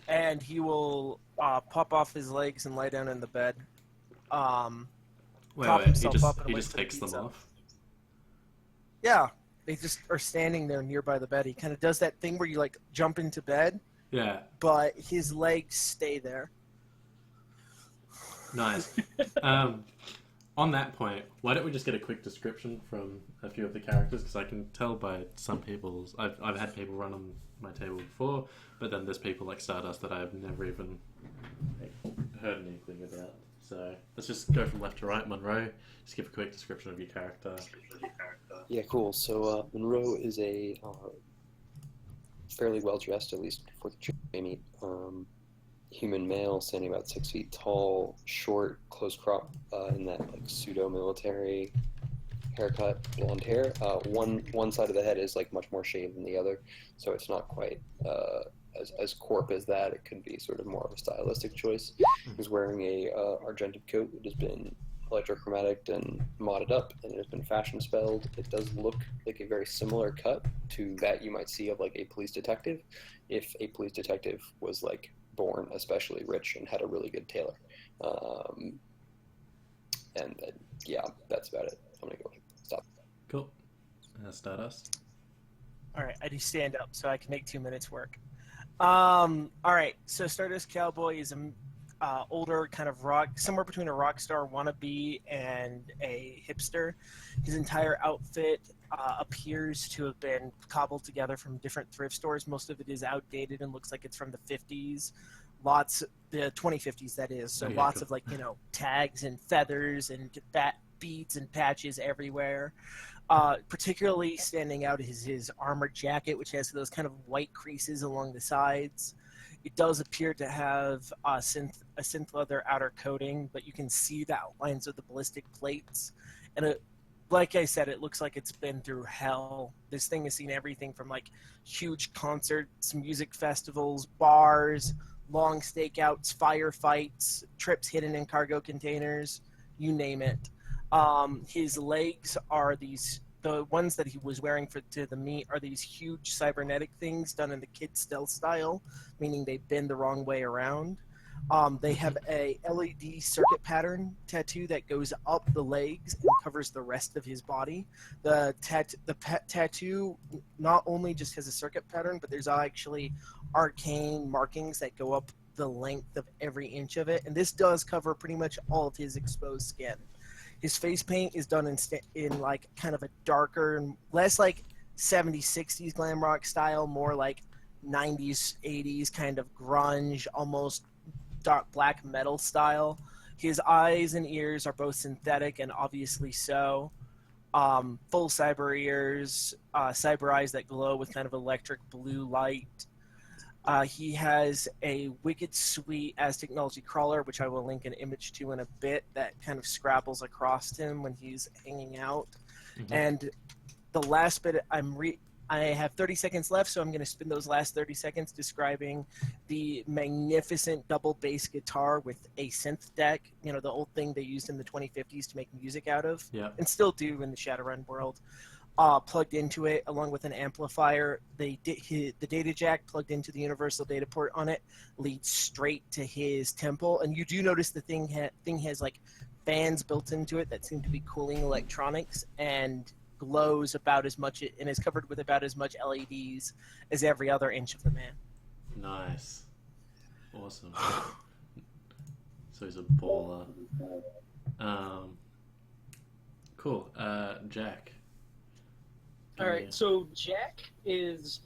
And he will pop off his legs and lie down in the bed. Prop himself up and he wait just for the takes them pizza. off. Yeah, they just are standing there nearby the bed. He kind of does that thing where you like jump into bed, Yeah, but his legs stay there. nice. On that point, why don't we just get a quick description from a few of the characters? Because I can tell by some people's... I've had people run on my table before, but then there's people like Stardust that I've never even heard anything about. So let's just go from left to right. Monroe, just give a quick description of your character. Yeah, cool. So Monroe is a fairly well dressed, at least for the Jamie. Human male, standing about 6 feet tall, short, close crop, in that like pseudo-military haircut, blonde hair. One side of the head is like much more shaved than the other, so it's not quite as corp as that. It could be sort of more of a stylistic choice. He's wearing a argented coat that has been electrochromatic and modded up, and it has been fashion spelled. It does look like a very similar cut to that you might see of like a police detective, if a police detective was like born especially rich and had a really good tailor. And yeah, that's about it. I'm gonna go stop. Cool. Stardust. All right, I do stand up so I can make 2 minutes work. All right, so Stardust Cowboy is an older kind of rock, somewhere between a rock star wannabe and a hipster. His entire outfit appears to have been cobbled together from different thrift stores. Most of it is outdated and looks like it's from the 50s. The 2050s, that is. So lots of, like, you know, tags and feathers and beads and patches everywhere. Particularly standing out is his armored jacket, which has those kind of white creases along the sides. It does appear to have a synth leather outer coating, but you can see the outlines of the ballistic plates. And like I said, it looks like it's been through hell. This thing has seen everything from like huge concerts, music festivals, bars, long stakeouts, firefights, trips hidden in cargo containers, you name it. His legs are the ones that he was wearing to the meet are these huge cybernetic things done in the kid stealth style, meaning they bend the wrong way around. They have a LED circuit pattern tattoo that goes up the legs and covers the rest of his body. The tattoo not only just has a circuit pattern, but there's actually arcane markings that go up the length of every inch of it, and this does cover pretty much all of his exposed skin. His face paint is done in like kind of a darker and less like 70s 60s glam rock style, more like 90s 80s kind of grunge, almost dark black metal style. His eyes and ears are both synthetic and obviously so. Full cyber ears, cyber eyes that glow with kind of electric blue light. He has a wicked sweet Aztec technology crawler, which I will link an image to in a bit, that kind of scrabbles across him when he's hanging out. Mhm. And the last bit, I have 30 seconds left, so I'm going to spend those last 30 seconds describing the magnificent double bass guitar with a synth deck, you know, the old thing they used in the 2050s to make music out of, Yeah. and still do in the Shadowrun world. Plugged into it along with an amplifier. The data jack plugged into the universal data port on it leads straight to his temple, and you do notice the thing has like fans built into it that seem to be cooling electronics, and glows about as much and is covered with about as much LEDs as every other inch of the man. Nice. Awesome. So he's a baller. Cool. Jack. All right, so Jack is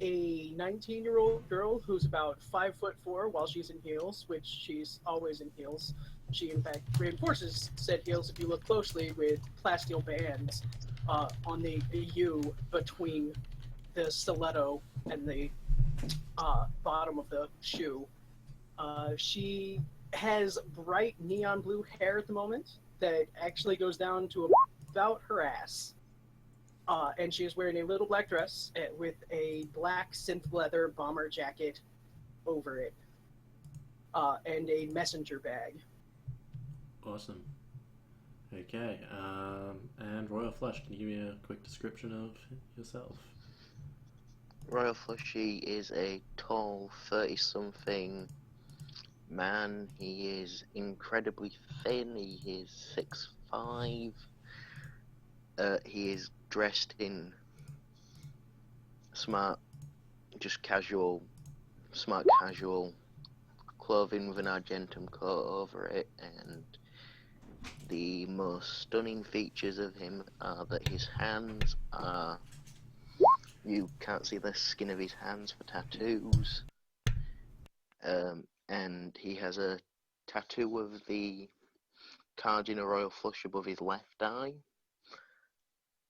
a 19-year-old girl who's about 5'4" while she's in heels, which she's always in heels. She, in fact, reinforces said heels if you look closely with plasteel bands on the U between the stiletto and the bottom of the shoe. She has bright neon blue hair at the moment that actually goes down to about her ass. And she is wearing a little black dress with a black synth leather bomber jacket over it, and a messenger bag. Awesome. Okay. And Royal Flush, can you give me a quick description of yourself? Royal Flushy is a tall 30-something man. He is incredibly thin. He is 6'5". He is dressed in smart casual clothing with an argentum coat over it, and the most stunning features of him are that his hands are... You can't see the skin of his hands for tattoos. And he has a tattoo of the Cardinal Royal Flush above his left eye.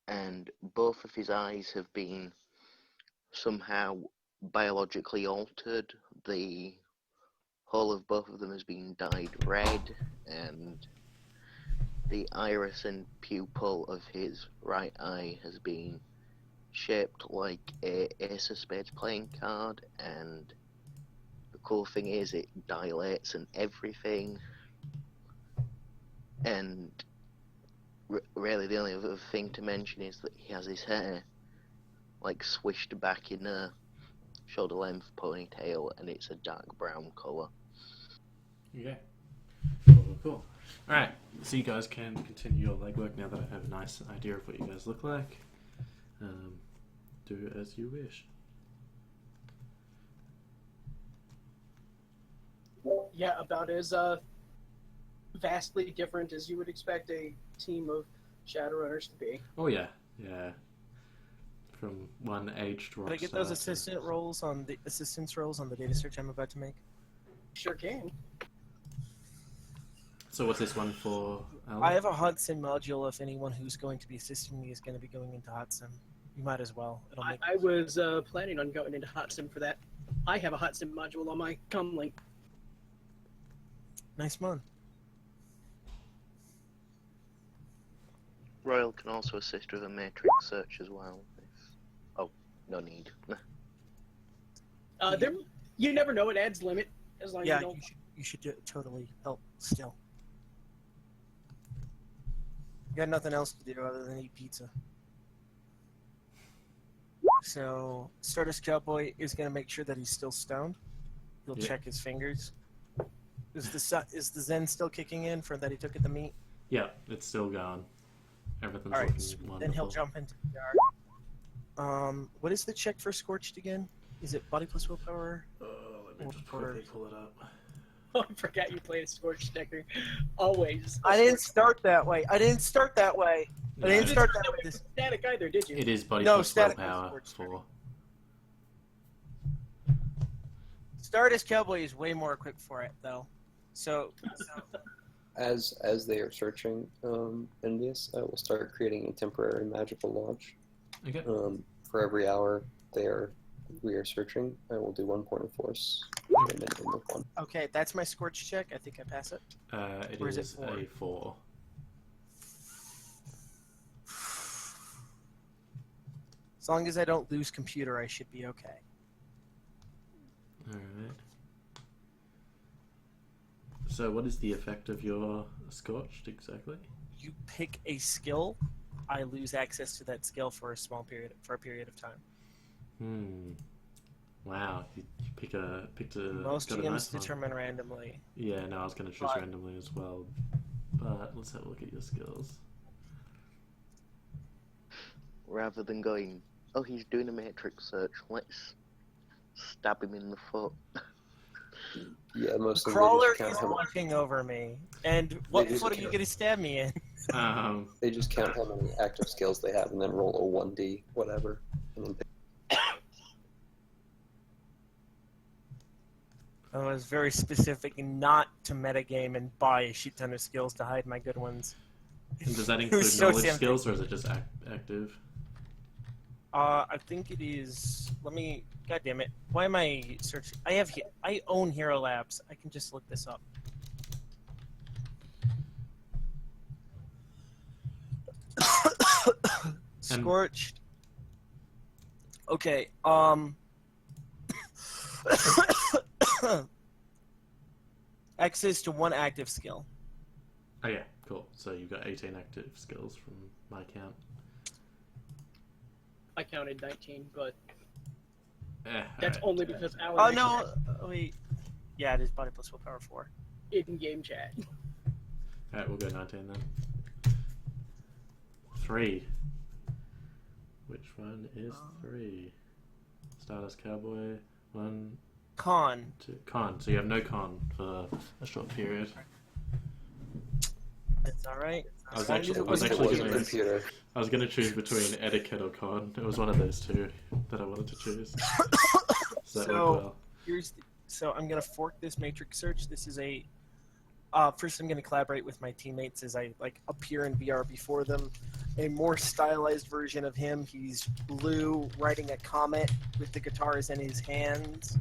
And both of his eyes have been somehow biologically altered. The whole of both of them has been dyed red, and the iris and pupil of his right eye has been shaped like a Ace of Spades playing card, and the cool thing is it dilates and everything. And really the only other thing to mention is that he has his hair like swished back in a shoulder length ponytail, and it's a dark brown colour. Okay. Cool. Alright, so you guys can continue your legwork now that I have a nice idea of what you guys look like. Do as you wish. Yeah, about as vastly different as you would expect a team of Shadowrunners to be. Oh yeah, yeah. From one aged rockstar. Can I get those assistance roles on the data search I'm about to make? Sure can. So what's this one for, Alan? I have a Hudson module. If anyone who's going to be assisting me is going to be going into Hudson, you might as well. It'll make I was planning on going into Hotsim for that. I have a Hotsim module on my comlink. nice one. Royal can also assist with a matrix search as well. Oh, no need. You never know, it adds limit as long as Yeah, you don't. you should totally help still. You got nothing else to do other than eat pizza. So, Stardust Cowboy is going to make sure that he's still stoned. He'll Yeah. check his fingers. Is the Zen still kicking in for that he took at the meet? Yeah, it's still going. Everything's All right, looking sweet. wonderful. Then he'll jump into the yard. What is the check for Scorched again? Is it body plus willpower? Let me just Or- quickly pull it up. Oh, I forgot you played a Scorch Decker. Always. I didn't start that way. I didn't start that way. I didn't No, start that way. Static either, did you? It is body No, plus static willpower was for. Stardust Cowboy is way more equipped for it, though. So As they are searching Envious, I will start creating a temporary magical lodge. Okay. For every hour we are searching, I will do 1 point of force. And a minimum of 1. okay, that's my Scorch check. I think I pass it. It Or is it is 4? a 4. As long as I don't lose computer, I should be okay. Alright. So, what is the effect of your Scorched exactly? You pick a skill, I lose access to that skill for a period of time. Wow, you picked a. Most got a GMs nice one. determine randomly. Yeah, no, I was going to choose But- randomly as well. But let's have a look at your skills. Rather than going, oh, he's doing a matrix search, let's stab him in the foot. Yeah, most of them Crawler they just is count how watching over me. And what just foot are you can't. going to stab me in? they just count how many active skills they have and then roll a 1d whatever, and then pick. I was very specific not to metagame and buy a shit ton of skills to hide my good ones. And does that It include was so knowledge tempting. skills, or is it just active? I think it is. Let me. God damn it! Why am I searching? I own Hero Labs. I can just look this up. Scorched. Okay. Access to 1 active skill. Oh yeah, cool. So you've got 18 active skills from my count. I counted 19, but alright. that's only because Alan Oh mentioned no! Wait. Yeah, it is body plus willpower 4. that in game chat. Alright, we'll go 19 then. 3. Which one is 3? Stardust Cowboy. 1, Con. 2. Con. So you have no con for a short period. That's all right. I was As long as actually- it I was wasn't actually It was a doing- computers. computer. I was going to choose between etiquette or con. It was one of those two that I wanted to choose. So that So- worked well. So I'm gonna fork this matrix search. This is a. First, I'm gonna collaborate with my teammates as I appear in VR before them. A more stylized version of him. He's blue, riding a comet with the guitars in his hands,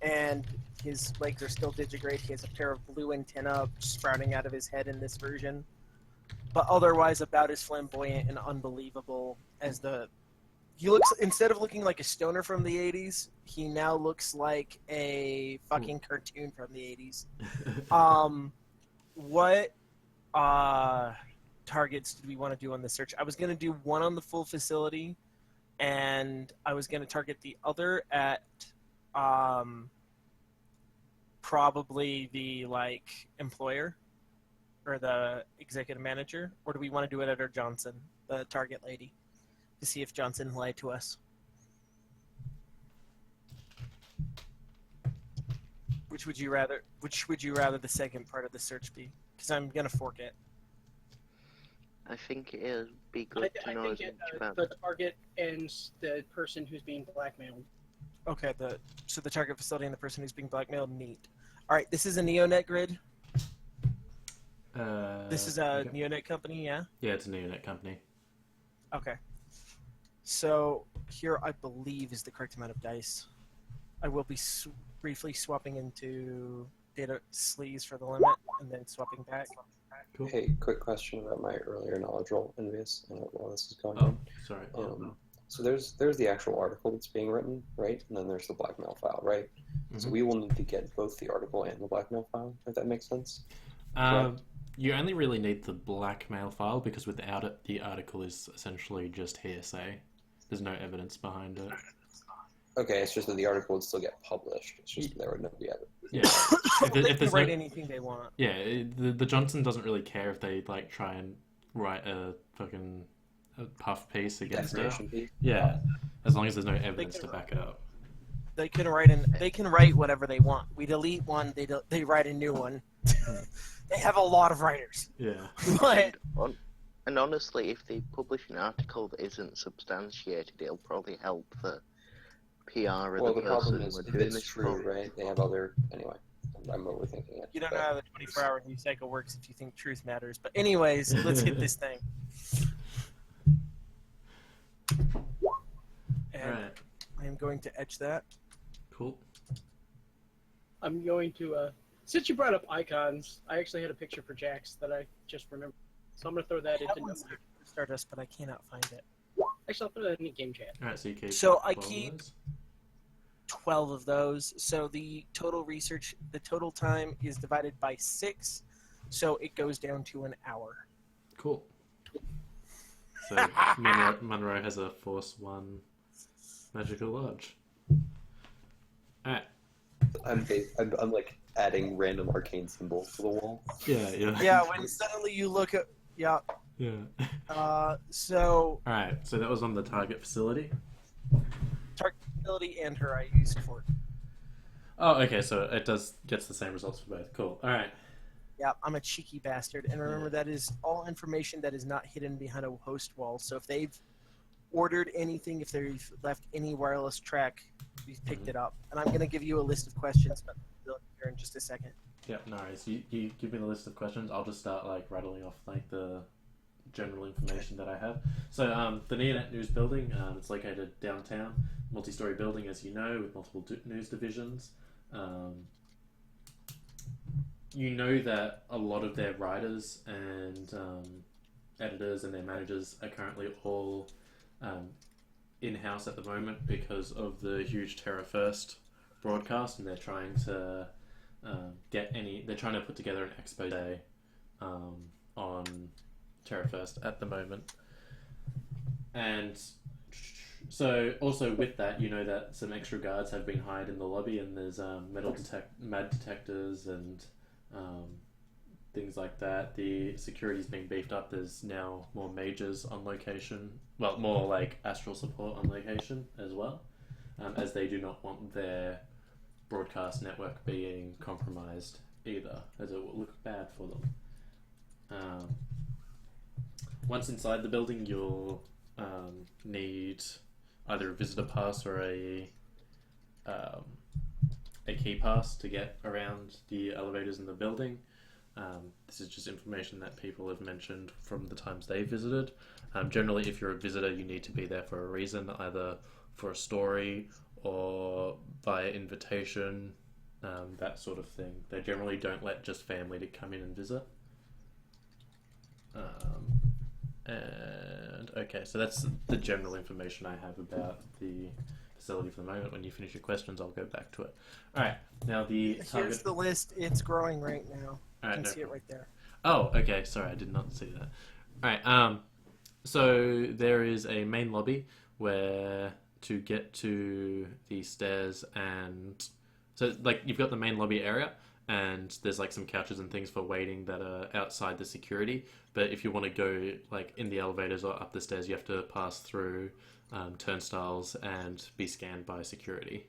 and his legs are still digigrade. He has a pair of blue antennae sprouting out of his head in this version, but otherwise about as flamboyant and unbelievable as the. He looks, instead of looking like a stoner from the 80s, he now looks like a fucking cartoon from the 80s. What targets did we want to do on the search? I was going to do one on the full facility, and I was going to target the other at probably the employer or the executive manager, or do we want to do it at our Johnson, the target lady, to see if Johnson lied to us? Which would you rather the second part of the search be? Because I'm gonna fork it. I think it'd be good to I know as think much about. the target and the person who's being blackmailed. Okay, so the target facility and the person who's being blackmailed. Neat. All right, this is a Neonet grid. This is a okay. Neonet company, yeah. Yeah, it's a Neonet company. Okay. So here, I believe, is the correct amount of dice. I will be briefly swapping into data sleeves for the limit, and then swapping back. Cool. Hey, quick question about my earlier knowledge roll, Envious, and while this is going Oh, on. sorry. So there's the actual article that's being written, right? And then there's the blackmail file, right? So Mhm. we will need to get both the article and the blackmail file, if that makes sense. You only really need the blackmail file because without it, the article is essentially just hearsay. There's no evidence behind it. Okay, it's just that the article would still get published. It's just that there would never be ever. Yeah. If, They if can there's write no, anything they want. yeah, the Johnson doesn't really care if they like try and write a fucking puff piece against it. Defamation piece. Yeah, as long as there's no evidence to back it up. They can write whatever they want. We delete one, they write a new one. They have a lot of writers. Yeah. But And honestly, if they publish an article that isn't substantiated, it'll probably help the PR of Well, the the problem person is, we're if doing it's this true, for. right? They have other. Anyway, I'm overthinking it. you don't but- know how the 24-hour news cycle works if you think truth matters. But anyways, let's hit this thing. And Alright. I am going to etch that. Cool. I'm going to, since you brought up icons, I actually had a picture for Jax that I just remembered. So I'm going to throw that That into one's Stardust, but I cannot find it. Actually, I'll throw that in the game chat. Alright, so you keep. So I 12 keep- of those? 12 of those. So the total time is divided by 6. So it goes down to an hour. Cool. So Monroe has a Force 1 magical lodge. Alright. I'm like adding random arcane symbols to the wall. Yeah, yeah. Yeah, when suddenly you look at Yeah. so Alright, so that was on the target facility. target ability and her I used for. Oh, okay, so it gets the same results for both. Cool. Alright. Yeah, I'm a cheeky bastard, and remember that is all information that is not hidden behind a host wall. So if they've ordered anything, if they've left any wireless track, we've picked it up. And I'm gonna give you a list of questions, but here in just a second. Yeah, no worries. You give me the list of questions. I'll just start like rattling off like the general information that I have. So the Neonet News Building, it's located downtown, multi-story building, as you know, with multiple news divisions. You know that a lot of their writers and editors and their managers are currently all in-house at the moment because of the huge Terra First broadcast, and they're trying to they're trying to put together an expose on Terra First at the moment. And so also with that, you know that some extra guards have been hired in the lobby, and there's mad detectors and things like that. The security's been beefed up. There's now more majors on location. Well, more like astral support on location as well, as they do not want their broadcast network being compromised either, as it will look bad for them. Once inside the building, you'll need either a visitor pass or a key pass to get around the elevators in the building. This is just information that people have mentioned from the times they visited. Generally, if you're a visitor, you need to be there for a reason, either for a story or via invitation, that sort of thing. They generally don't let just family to come in and visit. And okay, so that's the general information I have about the facility for the moment. When you finish your questions, I'll go back to it. All right, now the target. Here's the list. It's growing right now. All You right, can no see it problem. right there. Oh, okay. Sorry, I did not see that. All right. So there is a main lobby where to get to the stairs, and so like you've got the main lobby area, and there's like some couches and things for waiting that are outside the security. But if you want to go like in the elevators or up the stairs, you have to pass through turnstiles and be scanned by security.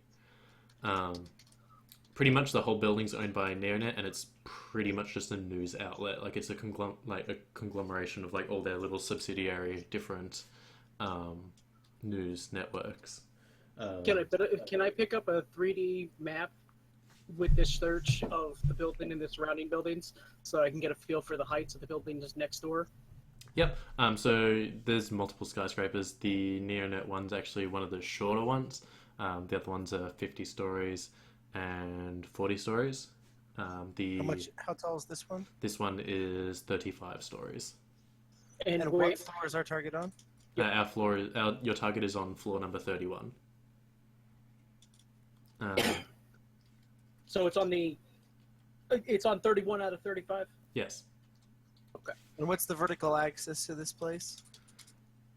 Pretty much the whole building's owned by Neonet, and it's pretty much just a news outlet. Like it's a conglomeration of like all their little subsidiary different news networks. Can I pick up a 3D map with this search of the building and the surrounding buildings so I can get a feel for the heights of the buildings next door? Yep. So there's multiple skyscrapers. The Neonet one's actually one of the shorter ones. The other ones are 50 stories and 40 stories. How tall is this one? This one is 35 stories. And And wait, what floor is our target on? Your target is on floor number 31. so it's on 31 out of 35? Yes. And what's the vertical axis to this place?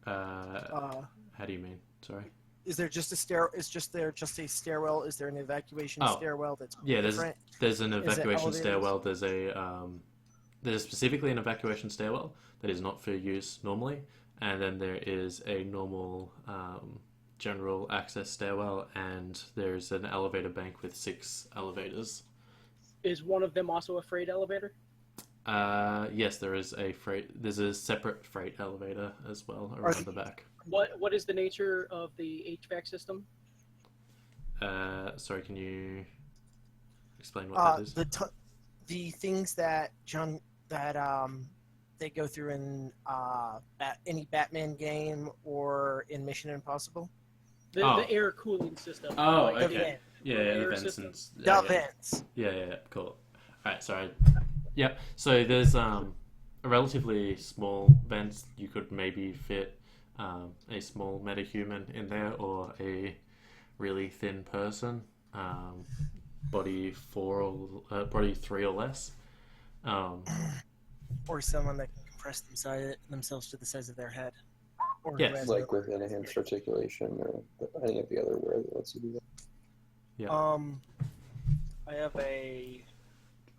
How do you mean? Sorry. Is there just a stair? Is just there just a stairwell? Is there an evacuation Oh, stairwell that's Yeah, different? there's an Is it evacuation elevators? stairwell. There's specifically an evacuation stairwell that is not for use normally, and then there is a normal general access stairwell, and there's an elevator bank with 6 elevators. Is one of them also a freight elevator? Yes, there's a separate freight elevator as well Are around the back. What is the nature of the HVAC system? Sorry, can you explain what that is? The things that they go through in any Batman game or in Mission Impossible. The air cooling system. Oh, like okay. vent. Yeah, air the vents system. and The yeah. vents. Yeah, cool. Alright, sorry. Yeah, so there's a relatively small vent. You could maybe fit a small metahuman in there, or a really thin person, body 3 or less. Or someone that can compress themselves to the size of their head. Or who Yes. has Like with enhanced articulation or any of the other wear that lets you do that. Yeah. I have a.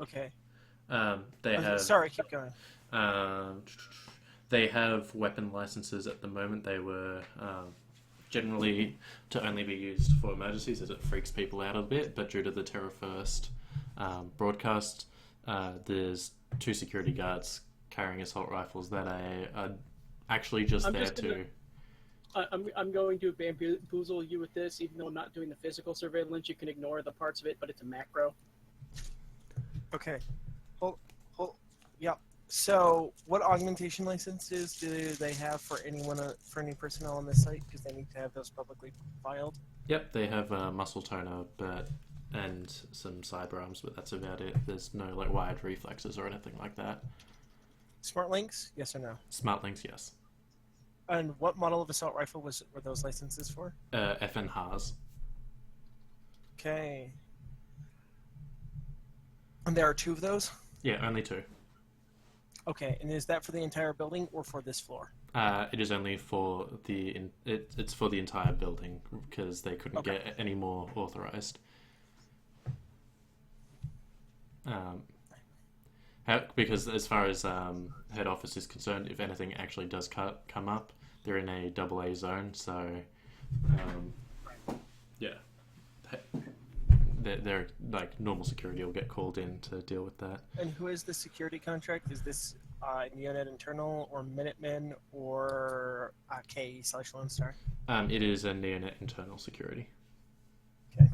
Okay. They have. Sorry, keep going. They have weapon licenses at the moment. They were generally to only be used for emergencies, as it freaks people out a bit. But due to the Terror First broadcast, there's 2 security guards carrying assault rifles that are actually just I'm there just gonna- to. I'm going to bamboozle you with this, even though I'm not doing the physical surveillance. You can ignore the parts of it, but it's a macro. Okay. Yeah. So, what augmentation licenses do they have for for any personnel on this site? Because they need to have those publicly filed. Yep, they have a muscle toner, and some cyber arms, but that's about it. There's no like wired reflexes or anything like that. Smart links? Yes or no? Smart links, yes. And what model of assault rifle were those licenses for? FN Haas. Okay. And there are 2 of those? Yeah, only 2. Okay, and is that for the entire building or for this floor? It is only for it's for the entire building, because they couldn't Okay. get any more authorized. Because as far as head office is concerned, if anything actually does come up, they're in a AA zone, so yeah, they're like normal security will get called in to deal with that. And who is the security contract? Is this Neonet Internal or Minutemen or KE/Lone Star? It is a Neonet internal security. Okay.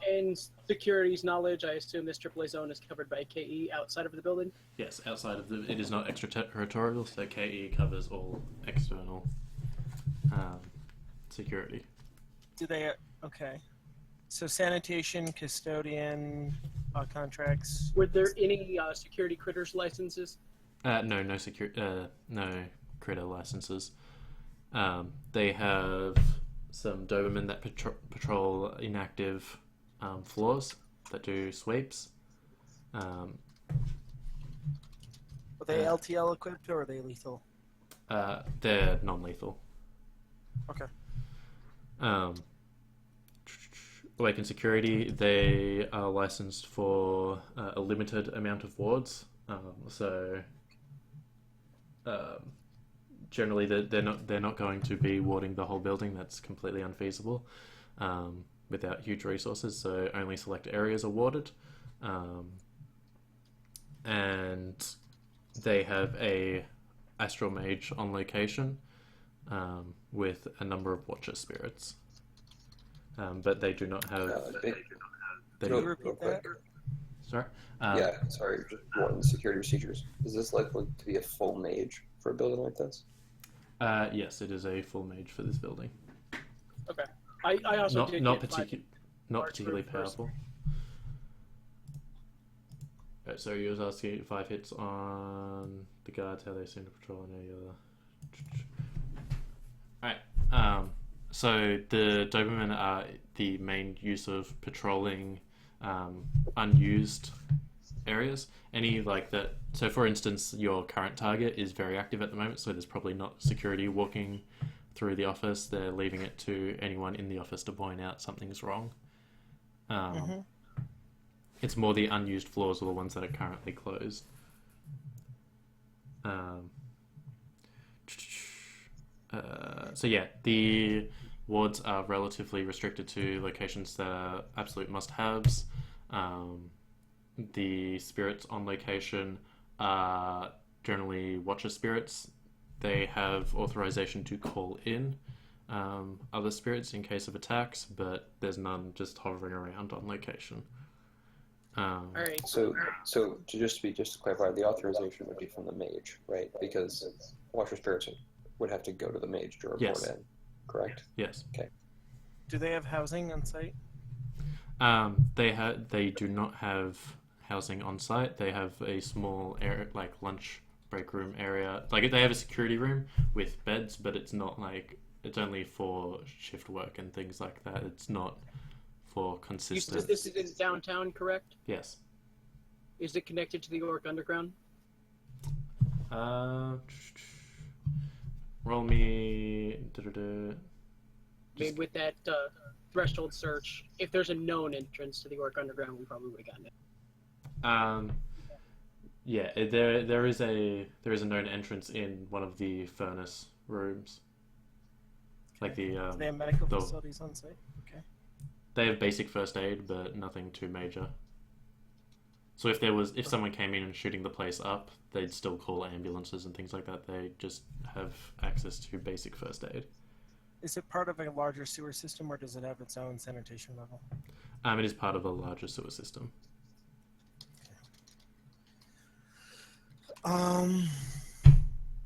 And security's knowledge, I assume this AAA zone is covered by KE outside of the building. Yes, outside of it is not extraterritorial, so KE covers all external security. Do they? Okay. So sanitation, custodian contracts. Were there any security critters licenses? No critter licenses. They have some Doberman that patrol inactive floors that do sweeps. Are they LTL equipped or are they lethal? They're non-lethal. Okay. Awaken Security, they are licensed for a limited amount of wards. Generally, they're not going to be warding the whole building. That's completely unfeasible without huge resources. So only select areas are warded, and they have a Astral Mage on location with a number of Watcher spirits. But they do not have. They Can you do, repeat that? sorry. Yeah, sorry, just one security procedures. Is this likely to be a full mage for a building like this? Yes, it is a full mage for this building. Okay. I also did Not get particularly first. powerful. Right, so you was asking 5 hits on the guards, how they seem to patrol any other. Alright. So the Doberman are the main use of patrolling unused areas. Any like that. So, for instance, your current target is very active at the moment, so there's probably not security walking through the office. They're leaving it to anyone in the office to point out something's wrong. It's more the unused floors are the ones that are currently closed. So yeah, the wards are relatively restricted to locations that are absolute must-haves. The spirits on location are generally watcher spirits. They have authorization to call in other spirits in case of attacks, but there's none just hovering around on location. All right. So to just to clarify, the authorization would be from the mage, right? Because watcher spirits would have to go to the mage to report Yes. in, correct? Yes. Do they have housing on site? They do not have housing on site. They have a small area, like lunch break room area. Like they have a security room with beds, but it's not like it's only for shift work and things like that. It's not for consistent. This is in downtown, correct? Yes. Is it connected to the Orc Underground? Roll me. Maybe with that threshold search, if there's a known entrance to the Orc Underground, we probably would have gotten it. Yeah, there is a known entrance in one of the furnace rooms. Like the Do they have medical facilities on site? Okay. they have basic first aid, but nothing too major. So if someone came in and shooting the place up, they'd still call ambulances and things like that. They just have access to basic first aid. Is it part of a larger sewer system, or does it have its own sanitation level? It is part of a larger sewer system.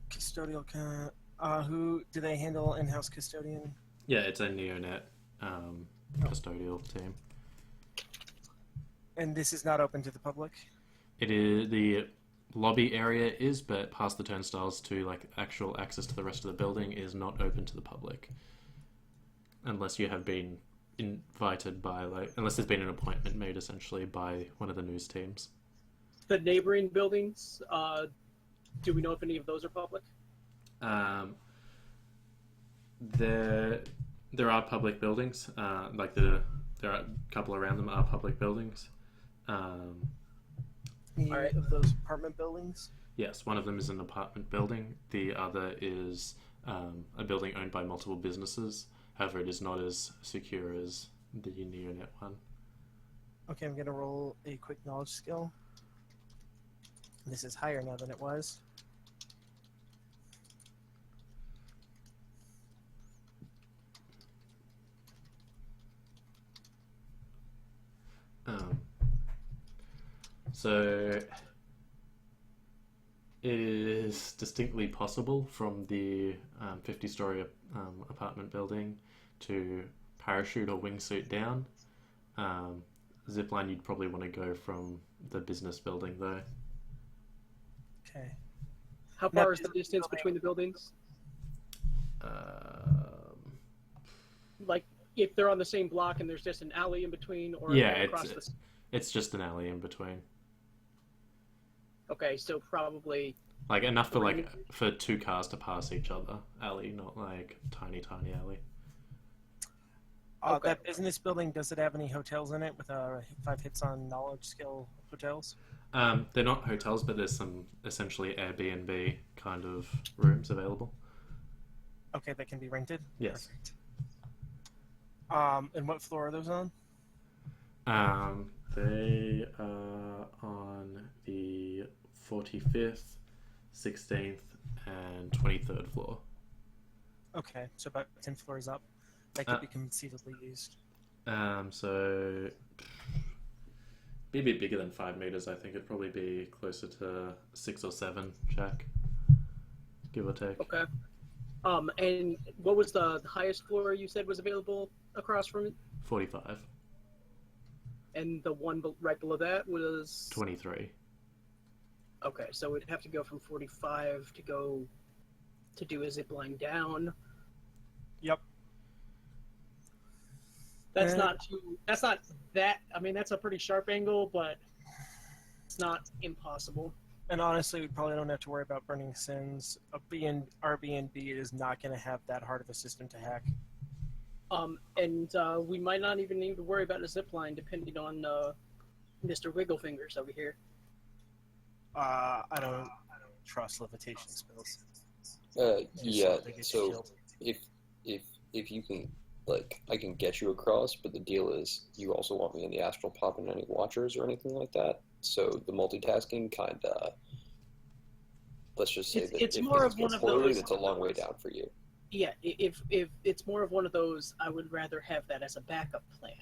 Custodial. Who do they handle? In-house custodian. Yeah, it's a neonet custodial team. And this is not open to the public. It is the lobby area is, but past the turnstiles to like actual access to the rest of the building is not open to the public, unless you have been invited by unless there's been an appointment made essentially by one of the news teams. The neighboring buildings, do we know if any of those are public? There are public buildings. There are a couple around them are public buildings. Any Alright. of those apartment buildings? Yes, one of them is an apartment building. The other is a building owned by multiple businesses. However, it is not as secure as the neonet one. Okay, I'm gonna roll a quick knowledge skill. This is higher now than it was. So it is distinctly possible from the 50-story apartment building to parachute or wingsuit down. Zipline, you'd probably want to go from the business building though. Okay. How far is the distance between the buildings? Like, if they're on the same block and there's just an alley in between, or Yeah, across it's just an alley in between. Okay, so probably Like enough for two cars to pass each other. Alley, not like tiny alley. Okay. That business building, does it have any hotels in it with 5 hits on knowledge skill hotels? They're not hotels, but there's some essentially Airbnb kind of rooms available. Okay, that can be rented? Yes. Perfect. And what floor are those on? They are on the 45th, 16th, and 23rd floor. Okay, so about 10 floors up. That could be conceivably used. So be a bit bigger than 5 meters. I think it'd probably be closer to 6 or 7, Jack, give or take. okay. And what was the highest floor you said was available across from it? 45, And the one right below that was 23. Okay, so we'd have to go from 45 to go to do a zip line down. Yep. That's not too. That's not that. I mean, that's a pretty sharp angle, but it's not impossible. And honestly, we probably don't have to worry about burning sins. Airbnb is not going to have that hard of a system to hack. We might not even need to worry about a zip line, depending on Mr. Wigglefingers over here. I don't trust levitation spells. Yeah. They get So killed. if you can, like, I can get you across, but the deal is you also want me in the astral pop and any watchers or anything like that. So the multitasking kind of, let's just say that It's if more things of get one of poorly, those. it's a long way down for you. Yeah, if it's more of one of those, I would rather have that as a backup plan.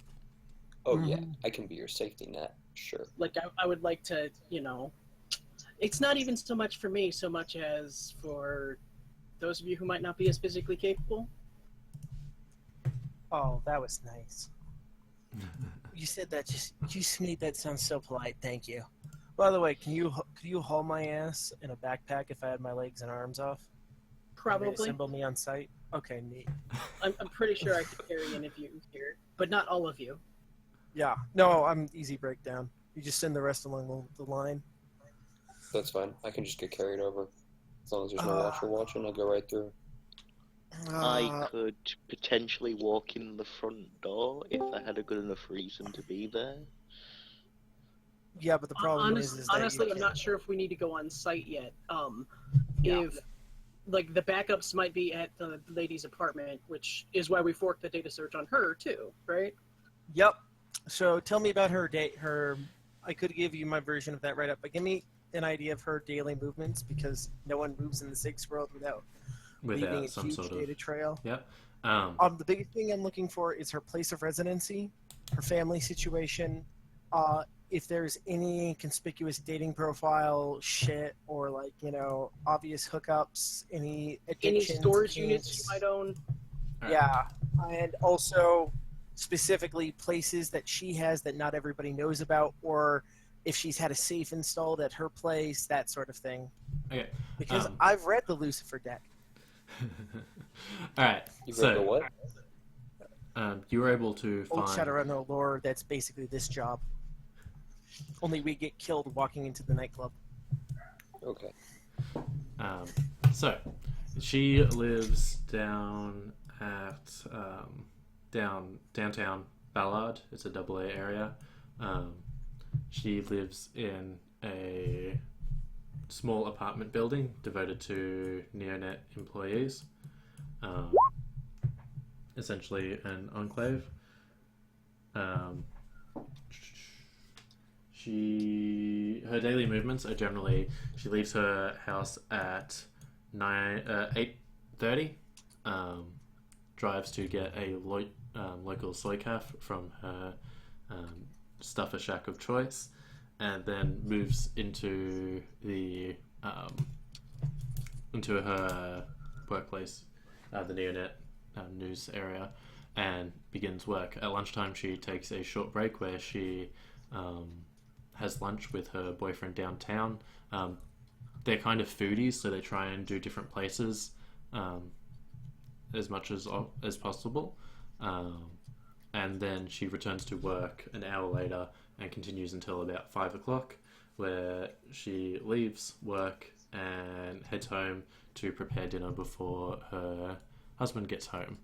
Oh yeah, Mhm. I can be your safety net. Sure. Like I would like to, it's not even so much for me, so much as for those of you who might not be as physically capable. Oh, that was nice. You said that just made that sound so polite. Thank you. By the way, could you haul my ass in a backpack if I had my legs and arms off? Probably. Assemble me on site. Okay, neat. I'm pretty sure I could carry any of you here, but not all of you. Yeah. No, I'm easy breakdown. You just send the rest along the line. That's fine. I can just get carried over. As long as there's no watcher watching, I'll go right through. I could potentially walk in the front door if I had a good enough reason to be there. Yeah, but the problem is that Honestly, you I'm can't- not sure if we need to go on site yet. Yeah. If like the backups might be at the lady's apartment, which is why we forked the data search on her too, right? Yep. So tell me about her day. I could give you my version of that right up, but give me an idea of her daily movements because no one moves in the Six world without leaving a some huge sort of data trail. Yep. The biggest thing I'm looking for is her place of residency, her family situation, if there's any conspicuous dating profile shit or obvious hookups, any addictions, Storage units you kinks. might own. Alright. Yeah, and also specifically places that she has that not everybody knows about, or if she's had a safe installed at her place, that sort of thing. Okay. Because I've read the Lucifer deck. All right. You've So read the what? you were able to Old find. Shadowrun lore, that's basically this job. Only we get killed walking into the nightclub. Okay. So she lives down at downtown Ballard. It's a AA area. She lives in a small apartment building devoted to neonet employees. Essentially an enclave. Her daily movements are generally she leaves her house at 8:30, drives to get a local soy calf from her stuffer shack of choice, and then moves into her workplace, the neonet news area, and begins work. At lunchtime, she takes a short break where she has lunch with her boyfriend downtown. They're kind of foodies, so they try and do different places as much as possible. And then she returns to work an hour later and continues until about 5 o'clock, where she leaves work and heads home to prepare dinner before her husband gets home.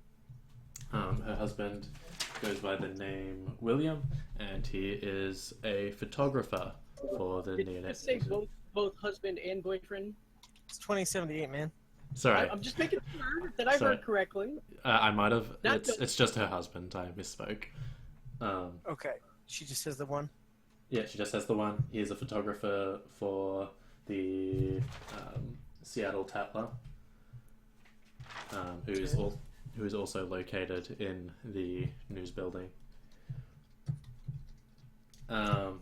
Her husband goes by the name William, and he is a photographer for the Did you neonet. say both husband and boyfriend? It's 2078, man. Sorry, I'm just making sure that I Sorry. heard correctly. I might have. Not It's just her husband. I misspoke. Okay. She just says the one. Yeah, she just has the one. He is a photographer for the Seattle Tatler, who is also located in the news building. I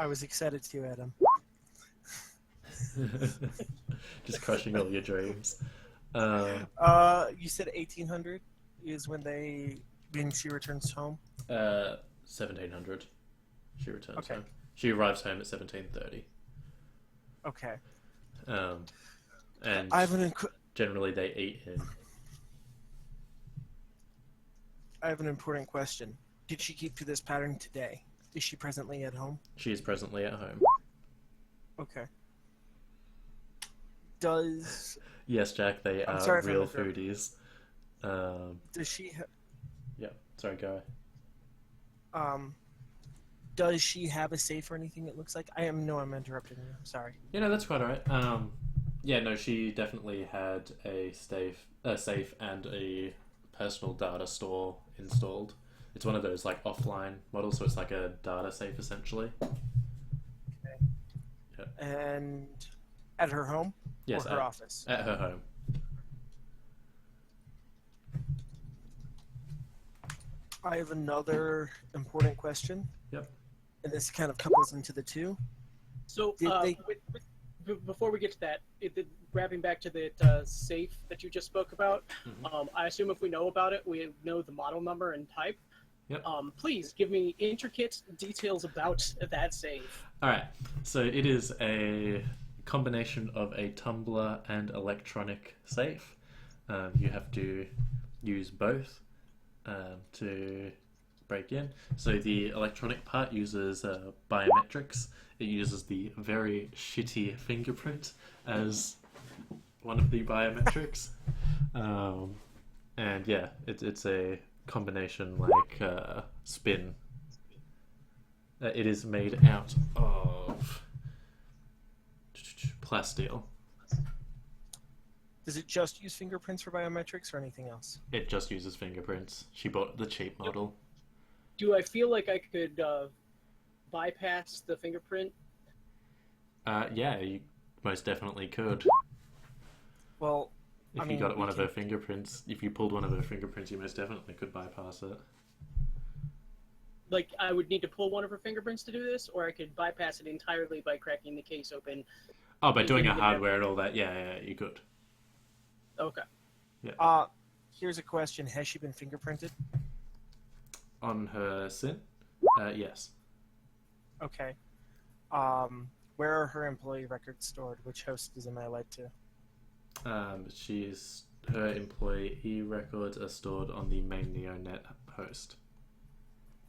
was excited too, Adam. Just crushing all your dreams. You said 1800 is when she returns home. 1700. She returns Okay. home. She arrives home at 17:30. Okay. And generally they eat in. I have an important question. Did she keep to this pattern today? Is she presently at home? She is presently at home. Okay. Does Yes, Jack, they I'm are sorry if I real interrupted. foodies. does she Yeah, sorry, go. um does she have a safe or anything? It looks like I'm interrupting you. Sorry. You know, that's quite alright. Yeah, no, she definitely had a safe and a personal data store installed. It's one of those like offline models, so it's like a data safe essentially. And at her home Yes, or her office? at her home. I have another important question. Yep. And this kind of couples into the two. So, Did they- before we get to that, wrapping back to the safe that you just spoke about, I assume if we know about it, we know the model number and type. Yep. Please give me intricate details about that safe. All right. So it is a combination of a tumbler and electronic safe. You have to use both to break in. So the electronic part uses biometrics. It uses the very shitty fingerprint as one of the biometrics. And yeah, it's a combination like spin. It is made out of plasteel. Does it just use fingerprints for biometrics or anything else? It just uses fingerprints. She bought the cheap model. Do I feel like I could bypass the fingerprint? Yeah, you most definitely could. Well, If you got one of her fingerprints, if you pulled one of her fingerprints, you most definitely could bypass it. Like, I would need to pull one of her fingerprints to do this, or I could bypass it entirely by cracking the case open. Oh, by doing a hardware and all that, yeah, you could. Okay. Here's a question. Has she been fingerprinted? On her SIN? Yes. Okay. Where are her employee records stored? Which host is am I led to? Her employee records are stored on the main NeoNet host.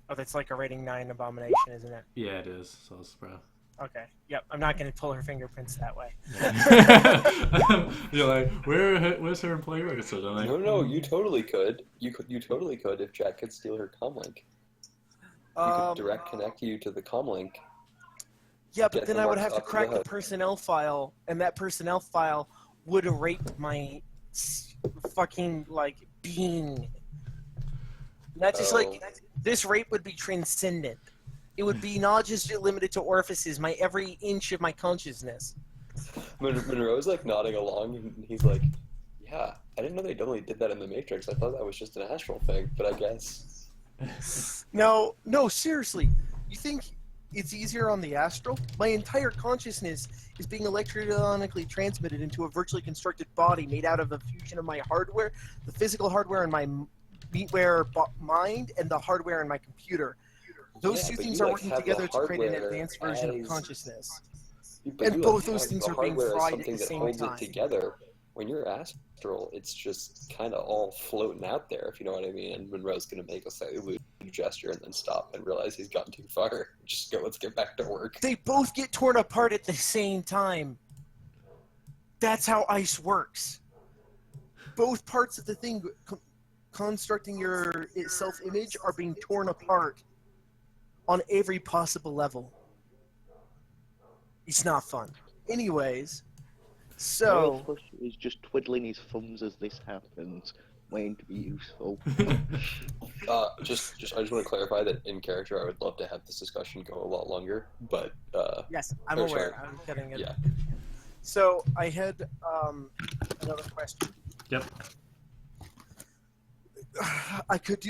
Oh, that's like a rating 9 abomination, isn't it? Yeah, it is. Soulspro. Okay. Yep. I'm not going to pull her fingerprints that way. You're like, where's her employee records stored? I'm like, No, you totally could. You totally could if Jack could steal her comlink. You could direct connect you to the comlink. Yeah, but Get then the I would marks have to off of crack the the hood. personnel file, and that personnel file would rape my fucking, like, being. Not just like, this rape would be transcendent. It would be not just limited to orifices, my every inch of my consciousness. Monroe's like nodding along, and he's like, "Yeah, I didn't know they only did that in the Matrix. I thought that was just an astral thing, but I guess." No, seriously. You think it's easier on the astral? My entire consciousness is being electronically transmitted into a virtually constructed body made out of a fusion of my hardware, the physical hardware in my meatware mind, and the hardware in my computer. Those Yeah, two but things you, are like, working have the together to create an hardware advanced version of as- consciousness. But And you, both like, those have things the are being hardware as fried at something the that same holds time. it together. When you're astral, it's just kind of all floating out there, if you know what I mean. And Monroe's gonna make a slightly lewd gesture and then stop and realize he's gone too far. Just go, let's get back to work. They both get torn apart at the same time. That's how ice works. Both parts of the thing constructing your self-image are being torn apart on every possible level. It's not fun. Anyways, so Royal Flush is just twiddling his thumbs as this happens, waiting to be useful. I just want to clarify that in character, I would love to have this discussion go a lot longer, but yes, I'm Oh, aware. sorry. I'm getting it. yeah. So I had another question. Yep. I could,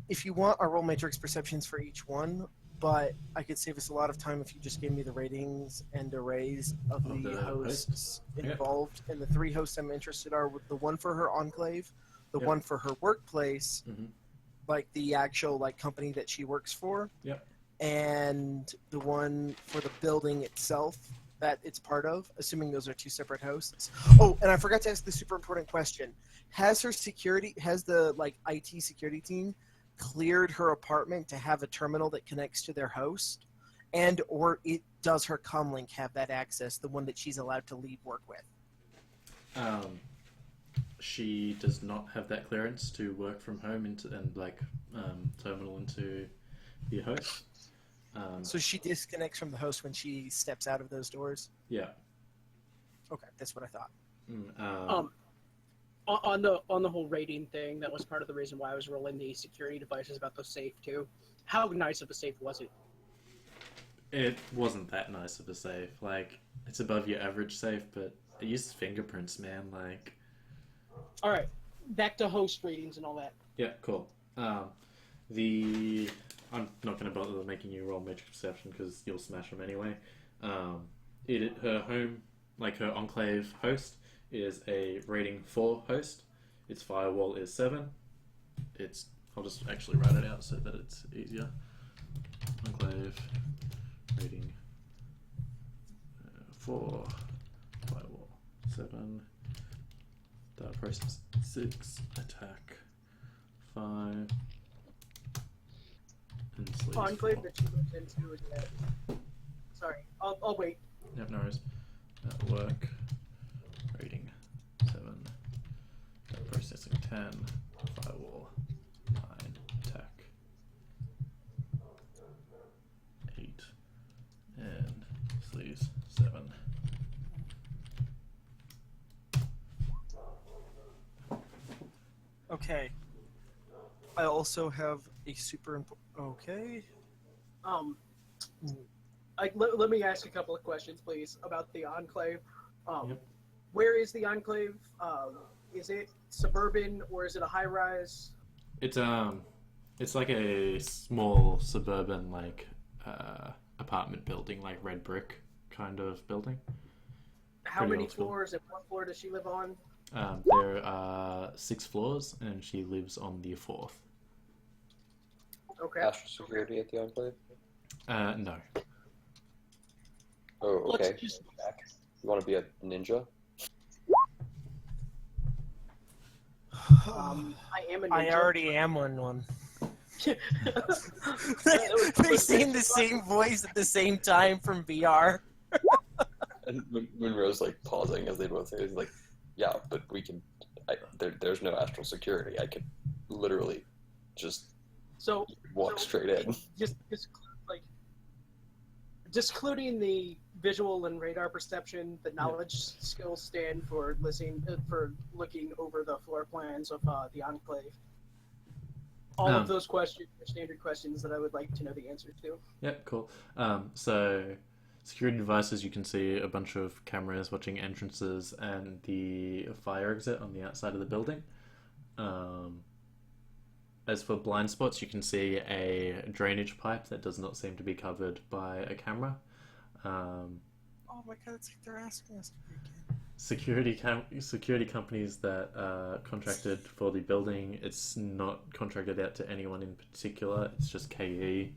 if you want, our roll matrix perceptions for each one, but I could save us a lot of time if you just gave me the ratings and arrays of Of the the hosts Yep. involved. And the 3 hosts I'm interested are the one for her enclave, the Yep. one for her workplace, Mhm. like the actual company that she works for, Yep. and the one for the building itself that it's part of, assuming those are 2 separate hosts. Oh, and I forgot to ask the super important question. Has the IT security team cleared her apartment to have a terminal that connects to their host? And or does her comlink have that access, the one that she's allowed to leave work with? She does not have that clearance to work from home terminal into the host. So she disconnects from the host when she steps out of those doors? Yeah. Okay, that's what I thought. On the whole rating thing, that was part of the reason why I was rolling the security devices about the safe too. How nice of a safe was it? It wasn't that nice of a safe. Like, it's above your average safe, but it uses fingerprints, man. Like, All right, back to host ratings and all that. yeah, cool. I'm not going to bother making you roll Magic Perception because you'll smash them anyway. Her home, like her enclave host, is a rating 4 host. Its firewall is 7. I'll just actually write it out so that it's easier. Enclave rating 4, firewall 7, data process 6, attack 5, and sleeves Enclave 4. that she moved into is that. Sorry, I'll wait. Yep, no worries. Work rating 7, data processing 10, firewall 9, attack 8, and sleeves 7. Okay. I also have a super important... Okay. Let me ask a couple of questions, please, about the Enclave. Yep. Where is the Enclave? Is it suburban or is it a high-rise? It's like a small suburban apartment building, like red brick kind of building. How Pretty many old school. floors and what floor does she live on? There are 6 floors, and she lives on the 4th. Okay. Astral security at the Enclave? No. Oh, okay. Let's just You want to be a ninja? I am a ninja. I already am one. That They sing the same voice at the same time from VR. And Monroe's like pausing as they both say, he's like, yeah, but we can, there's no astral security. I could literally just So walk straight in. just excluding the visual and radar perception, the knowledge skills stand for looking over the floor plans of the Enclave. All of those questions are standard questions that I would like to know the answer to. Yep, cool. So, security devices, you can see a bunch of cameras watching entrances and the fire exit on the outside of the building. As for blind spots, you can see a drainage pipe that does not seem to be covered by a camera. Oh my god, it's like they're asking us to break in. Security companies that are contracted for the building, it's not contracted out to anyone in particular. It's just KE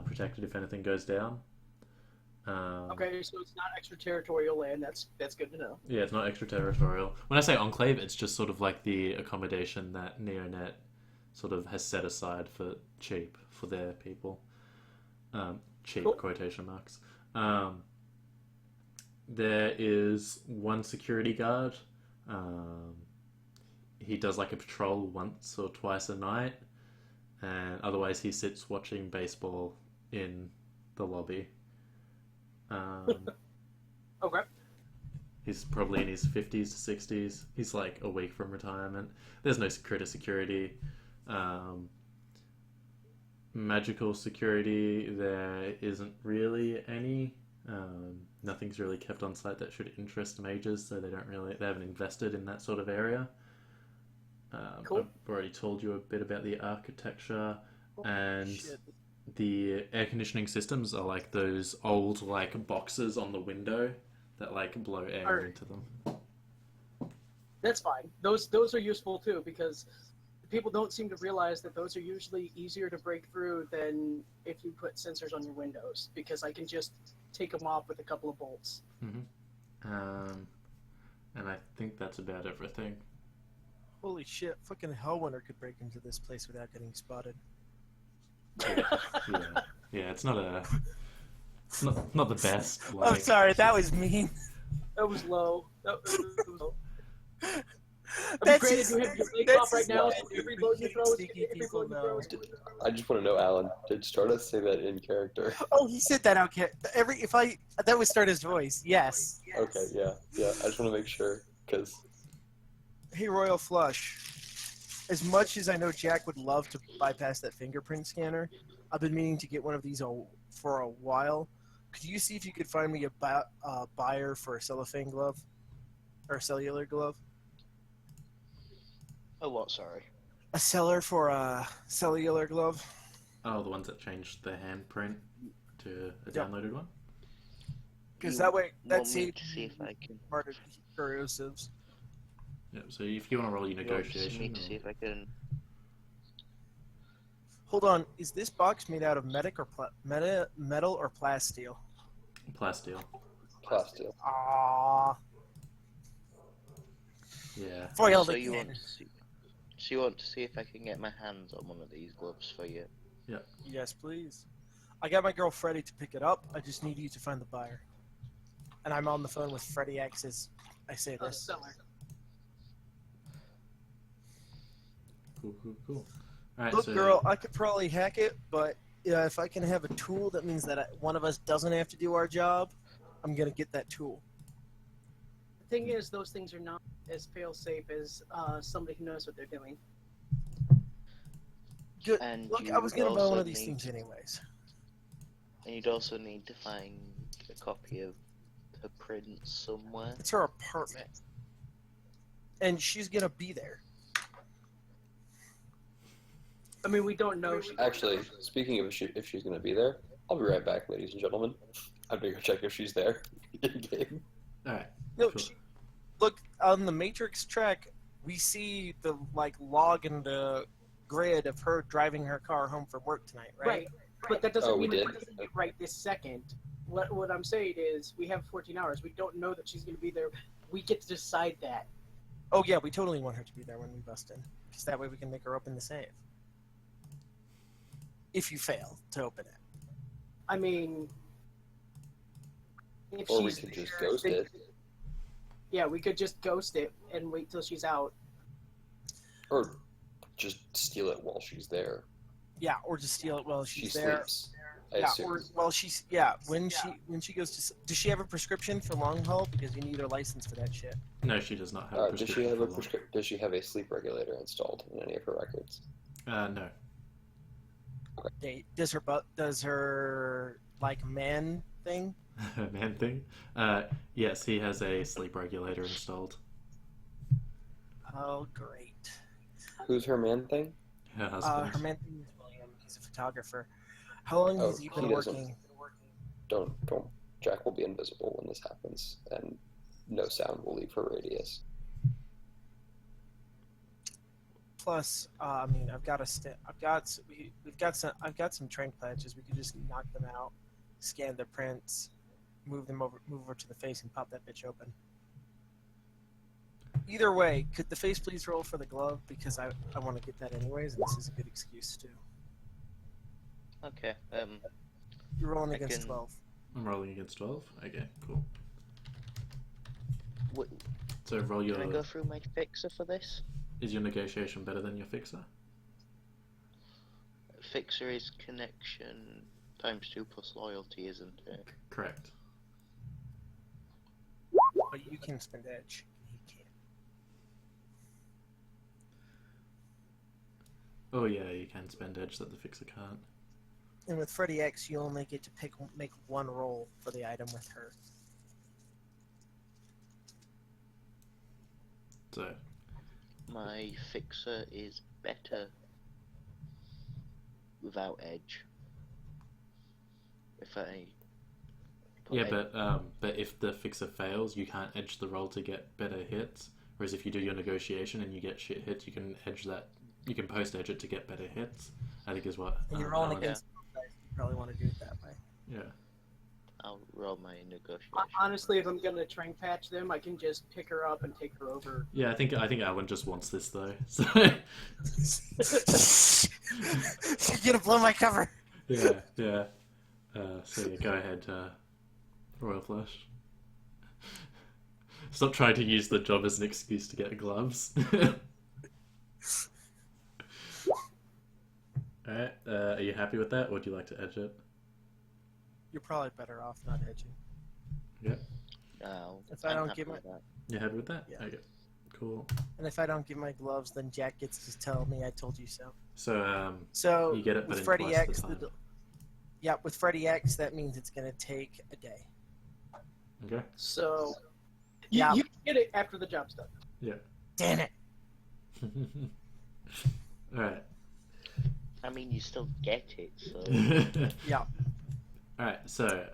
protected if anything goes down. Okay, so it's not extraterritorial land. That's good to know. Yeah, it's not extraterritorial. When I say enclave, it's just sort of like the accommodation that Neonet sort of has set aside for cheap for their people. Cheap, Cool. quotation marks. There is one security guard. He does like a patrol once or twice a night, and otherwise he sits watching baseball in the lobby. Okay. He's probably in his 50s to 60s. He's like a week from retirement. There's no critter security. Magical security, there isn't really any. Nothing's really kept on site that should interest mages, so they haven't invested in that sort of area. Cool. I've already told you a bit about the architecture, Oh, and shit. the air conditioning systems are like those old like boxes on the window that like blow air Alright. into them. That's fine. Those are useful too, because people don't seem to realize that those are usually easier to break through than if you put sensors on your windows, because I can just take them off with a couple of bolts. And I think that's about everything. Holy shit, fucking Hellwinter could break into this place without getting spotted. Yeah, it's not a Not the best. I'm Like, sorry, that was mean. That was low. That was low. That's granted, just- you have your leg that's off right just now, what so every load you throw is sneaky every people load you throw know. is I just want to know, Alan, did Stardust say that in character? Oh, he said that out. That would start his voice. Yes. Okay, yeah. I just want to make sure, because Hey, Royal Flush. As much as I know Jack would love to bypass that fingerprint scanner, I've been meaning to get one of these for a while. Could you see if you could find me a buyer for a cellophane glove? Or a cellular glove? Oh, what? Sorry. A seller for a cellular glove? oh, the ones that changed their handprint to a Yep. downloaded one. Because You that way, want that's me it. to see if I can. Martyred corrosives. Yeah. So if you want to roll your You want me negotiation, to see if I can. Hold on, is this box made out of metal or plasteel? plasteel. Plasteel. Aww. Yeah. Foiled So you again. want to see? So you want to see if I can get my hands on one of these gloves for you? Yes, please. I got my girl Freddie to pick it up. I just need you to find the buyer. And I'm on the phone with Freddie X as I say a this. seller. Cool. All right. Look, so girl, I could probably hack it, but if I can have a tool that means that one of us doesn't have to do our job, I'm going to get that tool. The thing is, those things are not as fail-safe as somebody who knows what they're doing. Good. And Look, you I was going to buy also one of these need- things anyways. And you'd also need to find a copy of her print somewhere. It's her apartment. And she's going to be there. I mean, we don't know. Actually, speaking of if she's going to be there, I'll be right back, ladies and gentlemen. I'm going to go check if she's there in-game. all right. No, Cool. look, on the Matrix track, we see the log in the grid of her driving her car home from work tonight, right? Right, but that doesn't Oh, we mean did? it doesn't get right this second. What I'm saying is, we have 14 hours. We don't know that she's going to be there. We get to decide that. Oh yeah, we totally want her to be there when we bust in, because that way we can make her open the safe. If you fail to open it. I mean, if Or we she's could just there, ghost they- it. Yeah, we could just ghost it and wait till she's out. Or just steal it while she's there. Yeah, or just steal it while She she's there. sleeps, I Yeah, assume. or when she goes to does she have a prescription for long haul? Because you need her license for that shit. No, she does not have a Does she prescription. have a for long. Does she have a sleep regulator installed in any of her records? No. Does her man thing? Man thing. Yes, he has a sleep regulator installed. Oh great. Who's her man thing? Her husband. Her man thing is William. He's a photographer. How long has he been he doesn't. working? Don't. Jack will be invisible when this happens, and no sound will leave her radius. Plus, I mean, I've got some train patches. We could just knock them out, scan their prints, move over to the face, and pop that bitch open. Either way, could the face please roll for the glove, because I want to get that anyways, and this is a good excuse too. Okay. You're rolling I against can- 12. I'm rolling against 12. Okay, cool. What, So roll can I go your. through my fixer for this? Is your negotiation better than your fixer? Fixer is connection times 2 plus loyalty, isn't it? Correct. But you can spend edge. He can't. Oh yeah, you can spend edge that the fixer can't. And with Freddy X, you only get to make one roll for the item with her. So My fixer is better without edge. If I put yeah, edge- but if the fixer fails, you can't edge the roll to get better hits. Whereas if you do your negotiation and you get shit hits, you can edge that. You can post edge it to get better hits. I think is what. And you're rolling Alan- against both guys. You probably want to do it that way. Yeah. I'll roll my negotiation. Honestly, if I'm gonna train patch them, I can just pick her up and take her over. Yeah, I think Alan just wants this though. So You're gonna blow my cover. yeah. So yeah, go ahead, Royal Flush. Stop trying to use the job as an excuse to get gloves. Alright, are you happy with that, or would you like to edge it? You're probably better off not edging. Yeah. No, If I I'm don't happy get my- with that. You happy with that? Yeah. Okay. Cool. And if I don't get my gloves, then Jack gets to tell me I told you so. So, So you get it, but with in Freddy twice X, the time. yeah, with Freddy X, that means it's gonna take a day. Okay. So Yeah. you can get it after the job's done. Damn it! Alright. I mean, you still get it, so. Yeah. Alright, so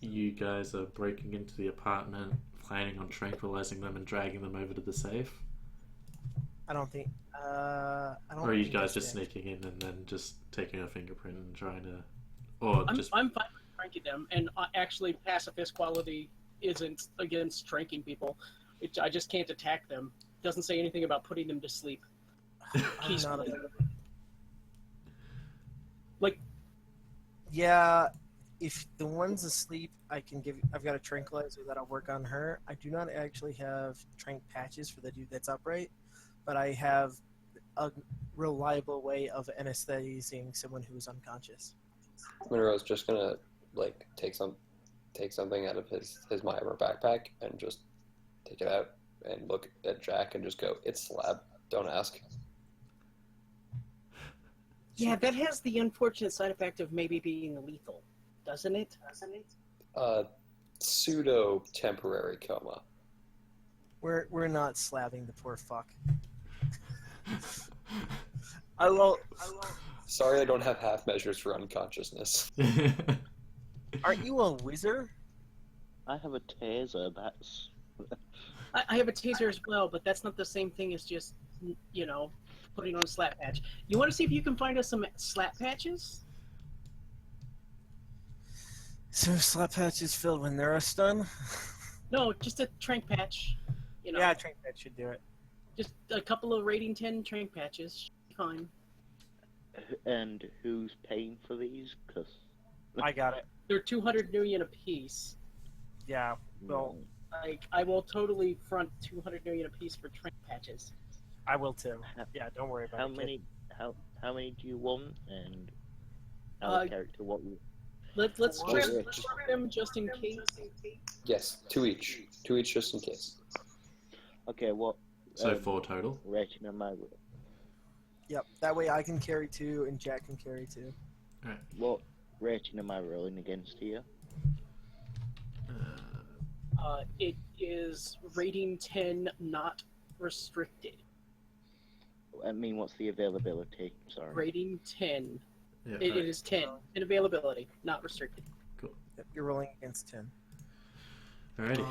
you guys are breaking into the apartment, planning on tranquilizing them and dragging them over to the safe? I don't think. I don't. Or are you think guys that's just it. sneaking in and then just taking a fingerprint and trying to. Or I'm just. fine with tranking them, and actually, pacifist quality isn't against tranking people. I just can't attack them. Doesn't say anything about putting them to sleep. I'm not Peacefully. a- Like, Yeah, if the one's asleep, I can give. I've got a tranquilizer that'll work on her. I do not actually have trank patches for the dude that's upright, but I have a reliable way of anesthetizing someone who's unconscious. Monroe's just gonna like take something out of his Myra backpack and just take it out and look at Jack and just go, "It's slab. Don't ask." yeah, that has the unfortunate side effect of maybe being lethal, doesn't it? Pseudo temporary coma. We're not slabbing the poor fuck. I love. Sorry, I don't have half measures for unconsciousness. Aren't you a wizard? I have a taser, that's. I have a taser as well, but that's not the same thing as just, putting on a slap patch. You want to see if you can find us some slap patches? So slap patches filled when they're stun? No, just a trank patch. Yeah, trank patch should do it. Just a couple of rating 10 trank patches. Should be fine. And who's paying for these? Because. I got it. They're 200 million apiece. Yeah. Well, Like, I will totally front 200 million apiece for trank patches. I will too. Yeah, don't worry about How it. kid. many? How many do you want? And how Uh, character? What you? Let's Just- trim just- them just in case. Yes, two each just in case. Okay, what? So 4 total. Rating am I? Yep. That way I can carry 2 and Jack can carry 2. What rating am I rolling against here? It is rating 10, not restricted. I mean, what's the availability? Sorry. Rating 10. Yeah. It is 10 in availability, not restricted. Yep, you're rolling against 10. Alrighty.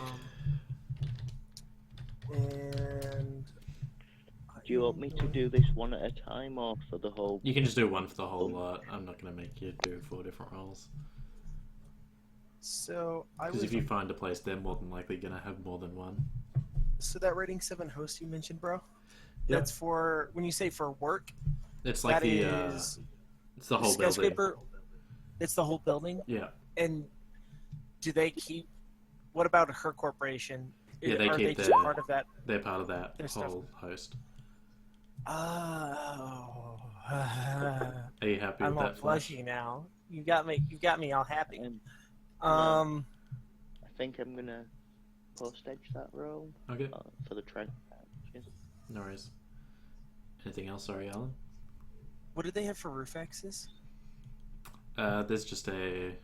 And Do you want me to do this one at a time or for the whole? You can just do one for the whole lot. I'm not going to make you do 4 different rolls. So I Because was. if you find a place, they're more than likely going to have more than one. So that rating 7 host you mentioned, bro. Yep. That's for when you say for work. It's like That the is it's the whole building. skyscraper. It's the whole building. Yeah. And do they keep? What about her corporation? Yeah, they Are keep they just their- part of that? They're part of that Their stuff. whole host. Oh. Are you happy I'm with all that, Flash? flushy now. You got me all happy. And Um, I think I'm gonna post edge that roll Okay, for the track. no worries. Anything else? Sorry, Alan. what did they have for roof access? There's just a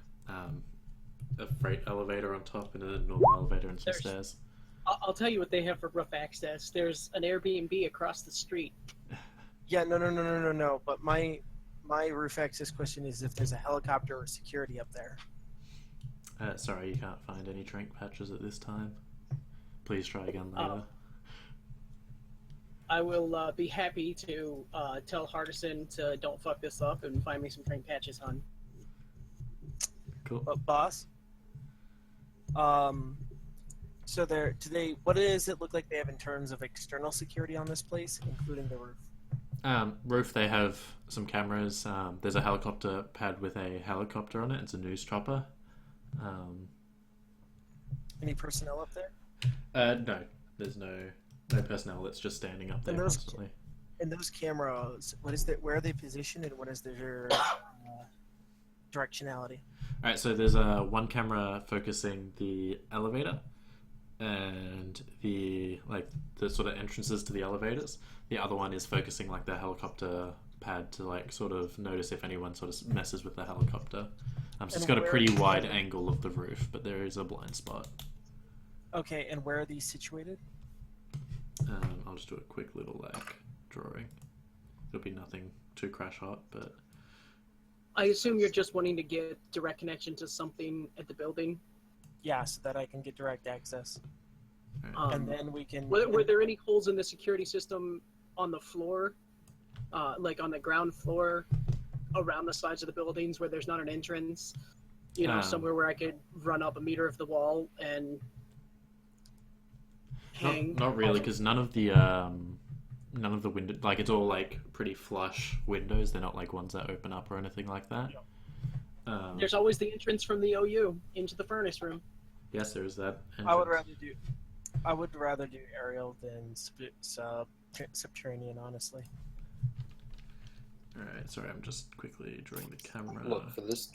freight elevator on top and a normal elevator and some There's- stairs. I'll tell you what they have for rough access. There's an Airbnb across the street. Yeah, no. But my roof access question is if there's a helicopter or security up there. Sorry, you can't find any trank patches at this time. Please try again Oh. later. I will be happy to tell Hardison to don't fuck this up and find me some train patches, hon. Cool. But boss, so what does it look like they have in terms of external security on this place, including the roof? Roof, they have some cameras. There's a helicopter pad with a helicopter on it. It's a news chopper. Any personnel up there? No, there's no personnel that's just standing up there And those- constantly. And those cameras, what is that? Where are they positioned, and what is their directionality? All right, so there's one camera focusing the elevator and the sort of entrances to the elevators. The other one is focusing like the helicopter pad to like sort of notice if anyone sort of messes with the helicopter. So it's And got a where- pretty wide angle of the roof, but there is a blind spot. Okay, and where are these situated? I'll just do a quick little drawing. It'll be nothing too crash hot, but I assume you're just wanting to get direct connection to something at the building. Yeah, so that I can get direct access, Um, and then we can. were there any holes in the security system on the floor, like on the ground floor, around the sides of the buildings where there's not an entrance? Somewhere where I could run up a meter of the wall and hang. not really, because none of the window, like it's all like pretty flush windows. They're not like ones that open up or anything like that. There's always the entrance from the OU into the furnace room. Yes, there is that. I would entrance. rather do aerial than subterranean, honestly. All right, sorry, I'm just quickly drawing the camera. Look, for this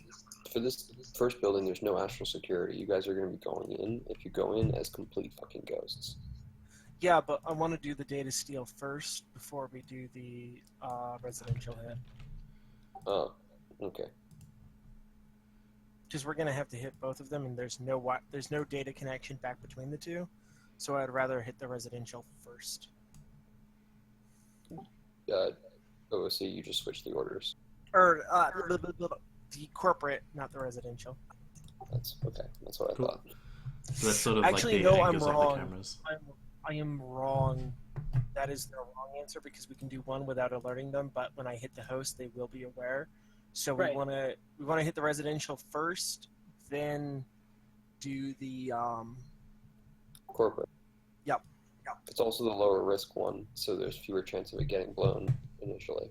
first building, there's no actual security. You guys are going to be going in. If you go in as complete fucking ghosts. Yeah, but I want to do the data steal first before we do the residential hit, Oh, okay. because we're gonna have to hit both of them, and there's no data connection back between the two, so I'd rather hit the residential first. OOC, you just switched the orders. Or the corporate, not the residential. That's okay. That's what I Cool. thought. So that's sort of Actually, like the no, I'm angles of the wrong. cameras. I am wrong. That is the wrong answer, because we can do one without alerting them, but when I hit the host, they will be aware. So we Right. want to hit the residential first, then do the Corporate. Yep. It's also the lower risk one, so there's fewer chance of it getting blown initially.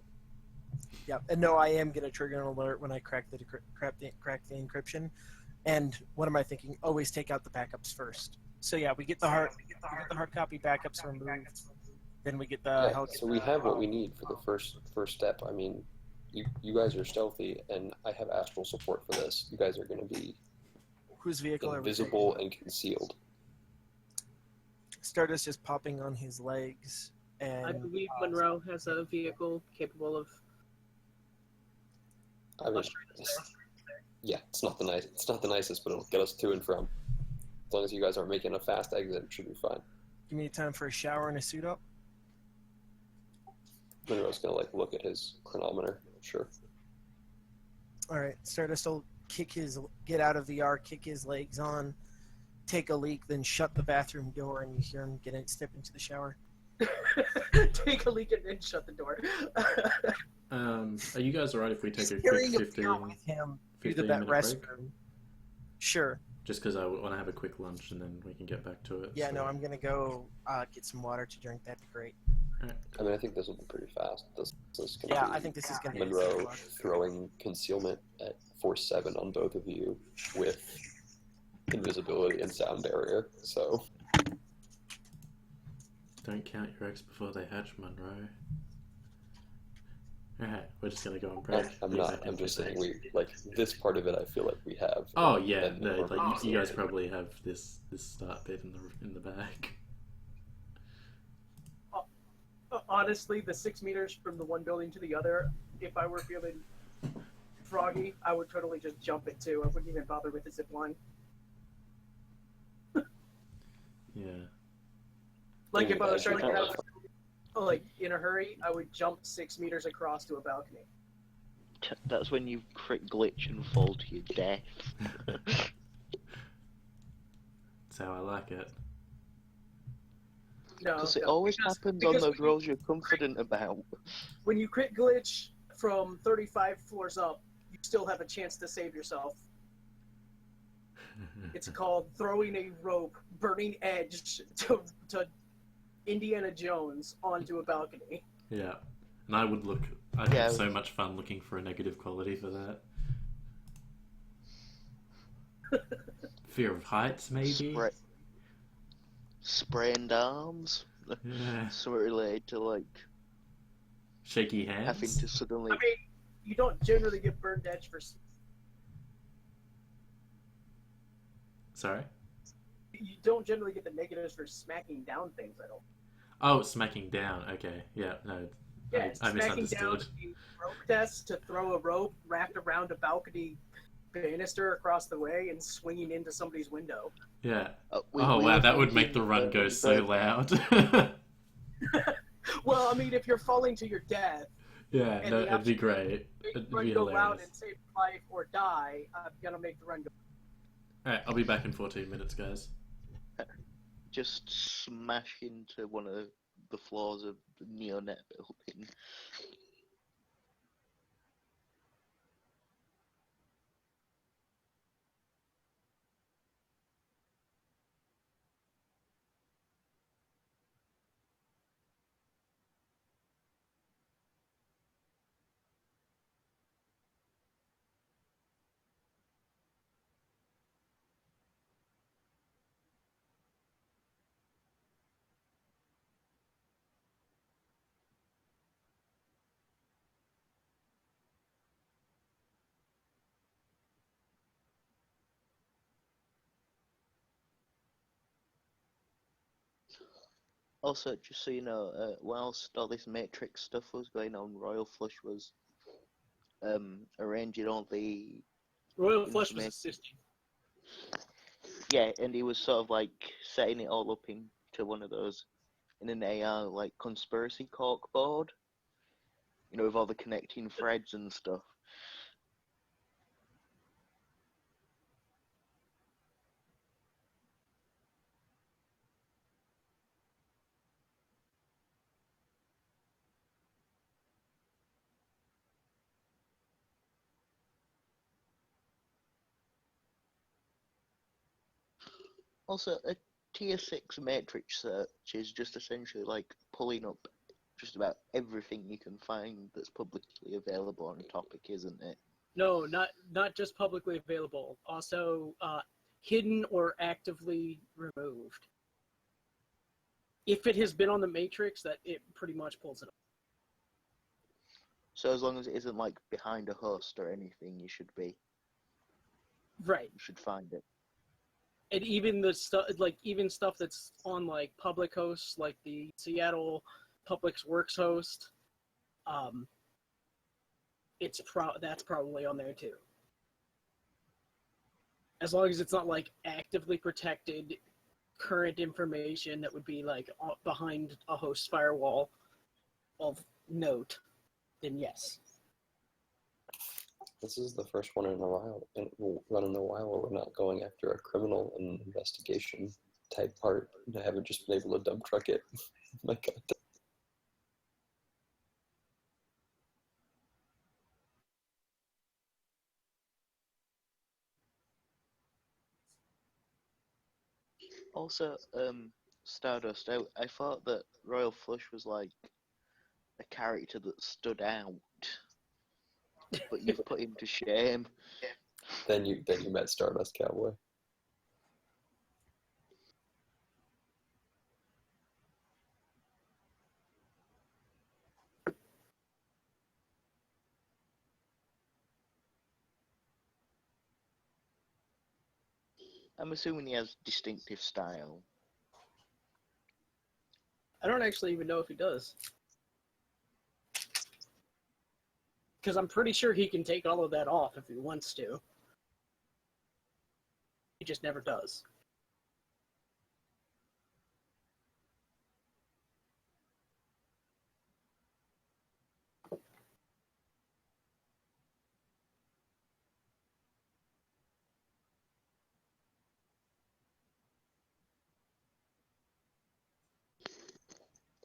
And no, I am gonna trigger an alert when I crack the encryption. And what am I thinking? Always take out the backups first. So yeah, we get the hard copy backups removed. Then we get the Yeah, so we have what we need for the first step. I mean, you guys are stealthy, and I have astral support for this. You guys are going to be whose vehicle are we invisible and concealed. taking? Stardust just popping on his legs, and I believe Monroe has a vehicle capable of. I mean, yeah, it's not the nicest, but it'll get us to and from. As long as you guys aren't making a fast exit, it should be fine. give me time for a shower and a suit up. Monroe's gonna look at his chronometer. Sure. All right, Stardust will get out of VR, kick his legs on, take a leak, then shut the bathroom door, and you hear him step into the shower. Take a leak and then shut the door. Are you guys alright if we take a quick Carrying a 15, beer with him through the 15-minute break? restroom. Sure. Just because I want to have a quick lunch and then we can get back to it. Yeah, so- no, I'm gonna go get some water to drink. That'd be great. I mean, I think this will be pretty fast. This is gonna Yeah, be I think this is gonna be Monroe throwing concealment at force 7 on both of you with invisibility and sound barrier. So Don't count your eggs before they hatch, Monroe. Alright, we're just gonna go on break. I'm Be not. back in I'm just 15. saying this part of it. I feel like we have. Oh yeah, and no, we're- like you guys probably have this start bit in the bag. Honestly, the 6 meters from the one building to the other, if I were feeling froggy, I would totally just jump it too. I wouldn't even bother with the zip line. Yeah. Like if I was trying to get Yeah. out, like in a hurry, I would jump 6 meters across to a balcony. That's when you crit glitch and fall to your death. That's how I like it. No, Because it no, always because- happens on because those rolls you're confident about. When you crit glitch from 35 floors up, you still have a chance to save yourself. It's called throwing a rope, burning edge to Indiana Jones onto a balcony. Yeah. And I'd Yeah. have so much fun looking for a negative quality for that. Fear of heights, maybe? Sprained arms. Yeah. Something related to like Shaky having hands? to suddenly. I mean, you don't generally get burned edge for. Sorry? You don't generally get the negatives for smacking down things. I don't. Oh, smacking down. Okay. Yeah, no. Yeah, I smacking down misunderstood. the rope test to throw a rope wrapped around a balcony banister across the way and swinging into somebody's window. Yeah. We Wow, were that would make thinking, the run go so but loud. Well, I mean, if you're falling to your death, Yeah, and no, the it'd be option great. make It'd the run be go loud hilarious. and save life or die, I'm gonna make the run go. Alright, I'll be back in 14 minutes, guys. just smash into one of the floors of the neonet building. Also, just so you know, whilst all this Matrix stuff was going on, Royal Flush was arranging all the Royal Flush was information. assisting. Yeah, and he was sort of like setting it all up into one of those in an AR like conspiracy cork board, you know, with all the connecting threads and stuff. Also, a tier 6 matrix search is just essentially like pulling up just about everything you can find that's publicly available on a topic, isn't it? No, not just publicly available. Also, hidden or actively removed. If it has been on the Matrix, that it pretty much pulls it up. So as long as it isn't like behind a host or anything, you should Right. find it. And even the stuff, like even stuff that's on like public hosts, like the Seattle Public Works host, that's probably on there too. As long as it's not like actively protected current information that would be like behind a host firewall of note, then yes. This is the first one in a while, and run in a while where we're not going after a criminal investigation type part. I haven't just been able to dump truck it. My God. Also, Stardust, I thought that Royal Flush was like a character that stood out, but you've put him to shame. Then you met Stardust Cowboy. I'm assuming he has distinctive style. I don't actually even know if he does. Because I'm pretty sure he can take all of that off if he wants to. He just never does.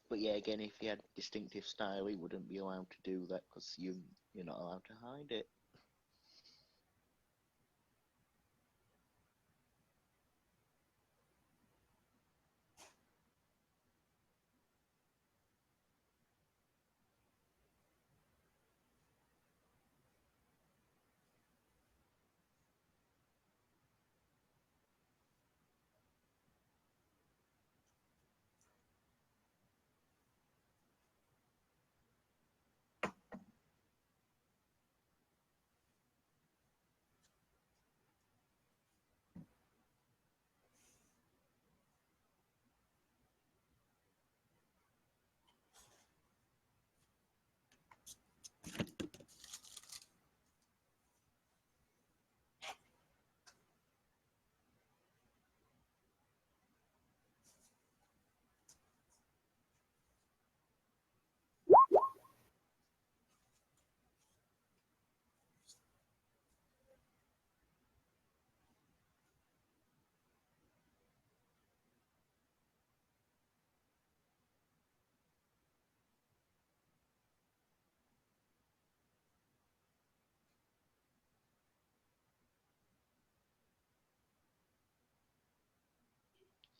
But yeah, again, if he had distinctive style, he wouldn't be allowed to do that because you're not allowed to hide it.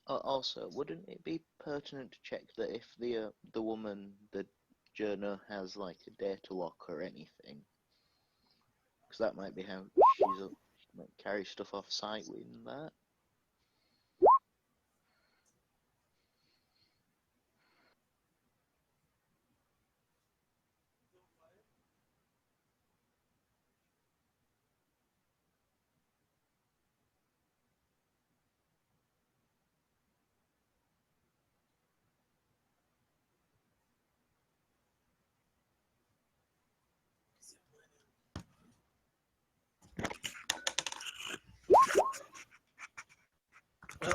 Also, wouldn't it be pertinent to check that if the woman, the journo, has like a data lock or anything? Because that might be how she might carry stuff off site with that.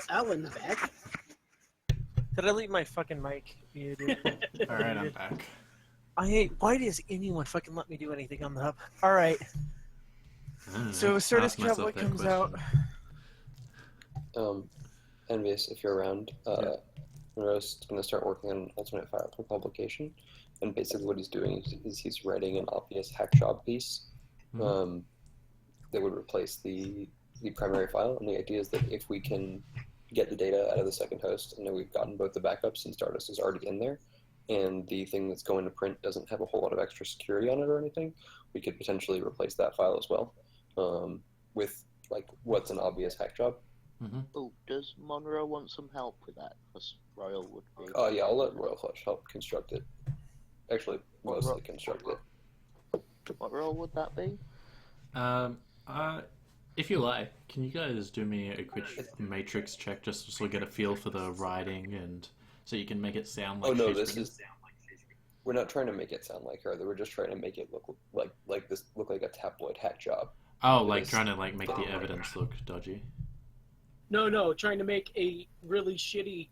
Alan's back. Did I leave my fucking mic muted? Alright, I'm back. I hate. Why does anyone fucking let me do anything on the hub? All right. I don't know. So Certus Ask myself Cowboy that comes question. out. Envious, if you're around, Yeah. Monroe's going to start working on an alternate file for publication, and basically what he's doing is he's writing an obvious hack job piece Mhm. that would replace the primary file, and the idea is that if we can get the data out of the second host, and then we've gotten both the backups and Stardust is already in there, and the thing that's going to print doesn't have a whole lot of extra security on it or anything, we could potentially replace that file as well with like what's an obvious hack job. Oh, does Monroe want some help with that? Because Royal would be. Oh yeah, I'll let Royal Flush help construct it. Actually, mostly construct it. What role would that be? If you like, can you guys do me a quick matrix check just so we get a feel for the writing and so you can make it sound like Oh no, she's this written? is. We're not trying to make it sound like her. We're just trying to make it look like this, look like a tabloid hack job. Oh, It like is- trying to like make the evidence look dodgy. No, trying to make a really shitty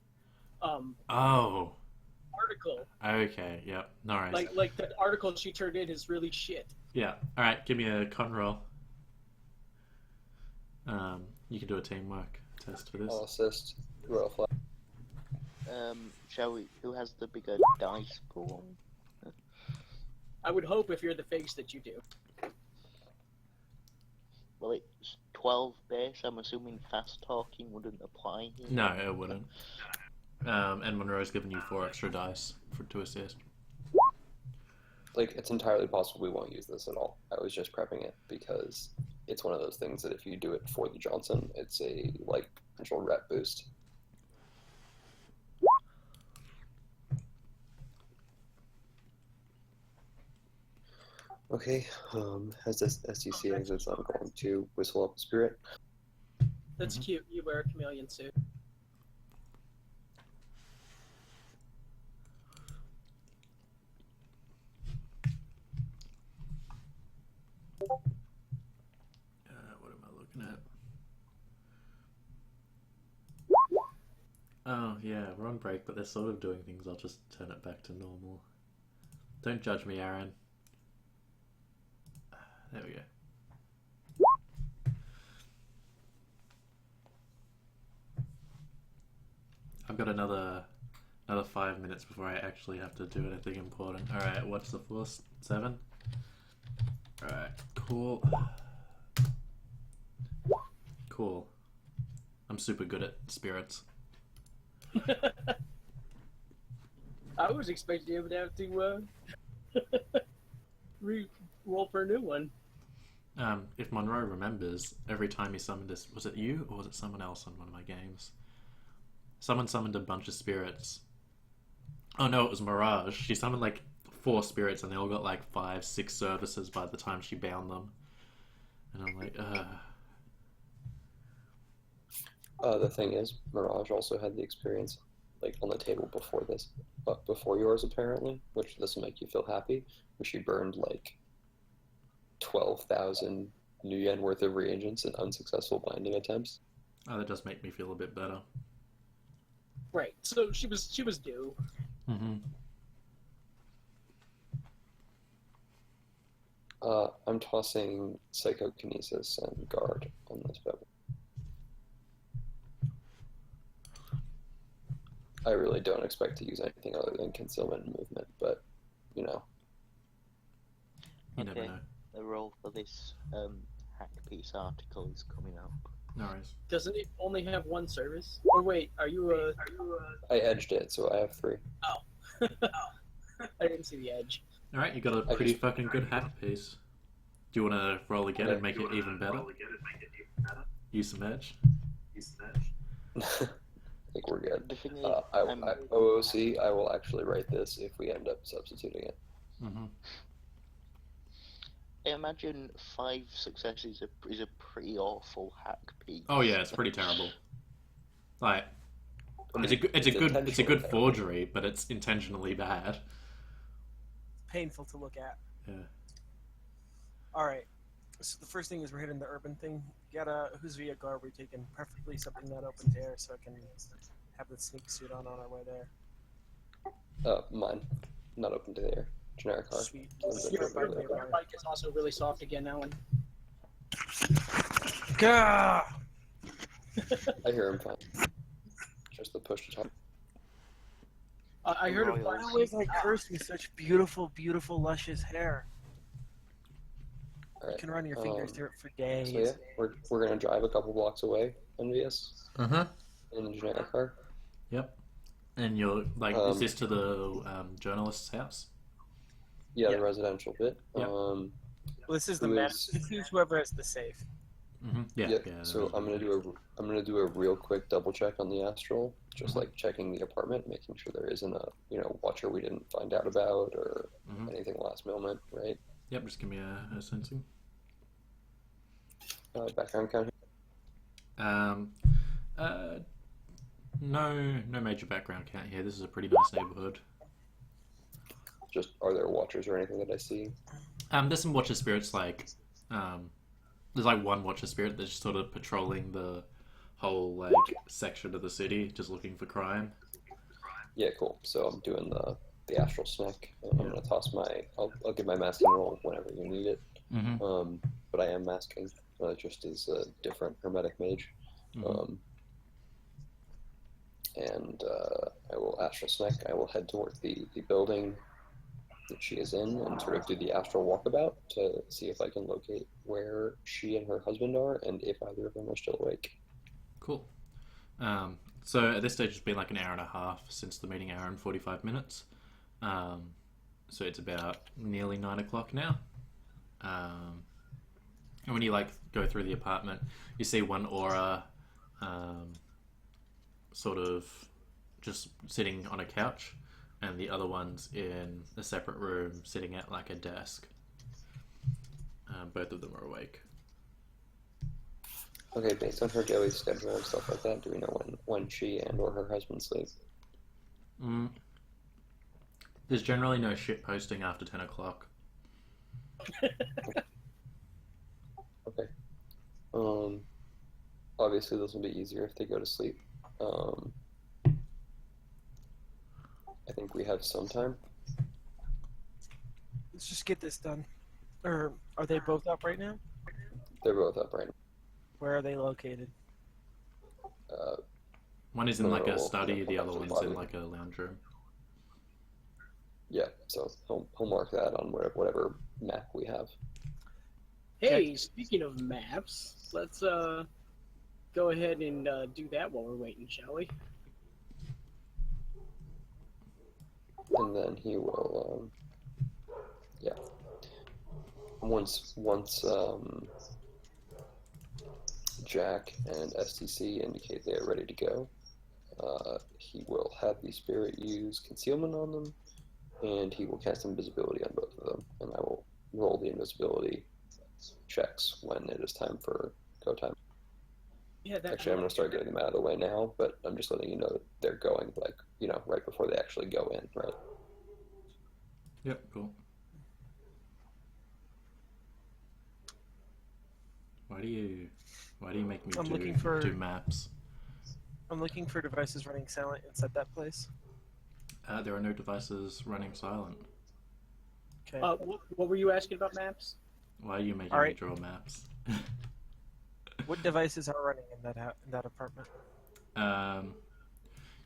Oh, article. okay, yep, no worries. Like the article she turned in is really shit. Yeah, all right, give me a con roll. You can do a teamwork test for this. I'll assist Royal Flush. Shall we? Who has the bigger dice pool? I would hope if you're the face that you do. Well, it's 12 base. I'm assuming fast talking wouldn't apply here. No, it wouldn't. And Monroe's given you 4 extra dice to assist. Like, it's entirely possible we won't use this at all. I was just prepping it because it's one of those things that if you do it for the Johnson, it's a like potential rep boost. Okay, as this STC exits, I'm going to whistle up a spirit. That's cute. You wear a chameleon suit. What am I looking at? Oh, yeah, we're on break, but they're sort of doing things. I'll just turn it back to normal. Don't judge me, Aaron. There we go. I've got another 5 minutes before I actually have to do anything important. Alright, what's the force? 7? Alright, cool. Cool. I'm super good at spirits. I was expecting him to have to re-roll for a new one. If Monroe remembers, every time he summoned this, was it you or was it someone else on one of my games? Someone summoned a bunch of spirits. Oh no, it was Mirage. She summoned like 4 spirits and they all got like 5, 6 services by the time she bound them. And I'm like, The thing is, Mirage also had the experience like on the table before this, but before yours apparently, which this will make you feel happy, where she burned like 12,000 new yen worth of reagents in unsuccessful binding attempts. oh, that does make me feel a bit better. Right. So she was due. Mm-hmm. I'm tossing psychokinesis and guard on this pebble. I really don't expect to use anything other than concealment and movement, but you know. You never Okay. know. The role for this hack piece article is coming up. No worries. Doesn't it only have one service? Or wait, are you a? I edged it, so I have 3. I didn't see the edge. All right, you got a I pretty just- fucking good hack piece. Do you want to roll again Yeah. and make it even better? Use some edge. I think we're good. The thing is, OOC, I will actually write this if we end up substituting it. Mm-hmm. I imagine 5 successes is a pretty awful hack piece. Oh yeah, it's pretty terrible. Like, I it's mean, a good intentionally terrible. forgery, but it's intentionally bad. Painful to look at. Yeah. All right. So the first thing is we're hitting the urban thing. You gotta whose vehicle are we taking? Preferably something that opens air, so I can have the sneak suit on our way there. Mine. Not open to the air. Generic car. Sweet. Your bike is also really soft again now. And Gah! I hear him fine. Just the push to talk. I heard of Why always like cursed with such beautiful, beautiful, luscious hair? All You right. can run your fingers through it for days. So yeah, we're gonna drive a couple blocks away, Envious, Uh-huh. in the generic car. Yep. And you're like, is this to the journalist's house? Yeah, Yeah. the residential bit. Yeah. Well, this is the Who man. is- This is whoever has the safe. Mm-hmm. Yeah. Yep. Yeah. So I'm gonna do a real quick double check on the Astral, just like checking the apartment, making sure there isn't a watcher we didn't find out about or Mhm. anything last moment, right? Yep. Just give me a sensing. Background count. Um. No major background count here. This is a pretty nice neighborhood. Just are there watchers or anything that I see? There's some Watcher spirits there's like one Watcher spirit that's just sort of patrolling the whole like section of the city, just looking for crime. Yeah, cool. So I'm doing the Astral snack. I'm gonna toss I'll give my masking roll whenever you need it. Mm-hmm. But I am masking, just as a different hermetic mage. Mhm. And I will astral snack. I will head towards the building that she is in and sort of do the astral walkabout to see if I can locate where she and her husband are and if either of them are still awake. Cool. So at this stage, it's been like an hour and a half since the meeting, hour and 45 minutes. So it's about nearly 9 o'clock now. And when you like go through the apartment, you see one aura, sort of just sitting on a couch, and the other one's in a separate room, sitting at like a desk. Both of them are awake. Okay, based on her daily schedule and stuff like that, do we know when she and or her husband sleep? There's generally no shit posting after 10 o'clock. Okay. Obviously this will be easier if they go to sleep. I think we have some time. Let's just get this done. Or are they both up right now? They're both up right Where are they located? now. One is in like a Well, study, yeah, the other that's one's in fine. like a lounge room. Yeah, so he'll mark that on whatever map we have. hey, speaking of maps, let's go ahead and do that while we're waiting, shall we? And then he will, yeah. Once Jack and STC indicate they are ready to go, he will have the spirit use concealment on them, and he will cast invisibility on both of them, and I will roll the invisibility checks when it is time for go time. Yeah, that. Actually, I'm going to start getting them out of the way now, but I'm just letting you know that they're going, like, right before they actually go in, right? Yep, cool. Why do you make me I'm do, looking for- do maps? I'm looking for devices running silent inside that place. There are no devices running silent. Okay. What were you asking about maps? Why are you making All me right. draw maps? What devices are running in that apartment?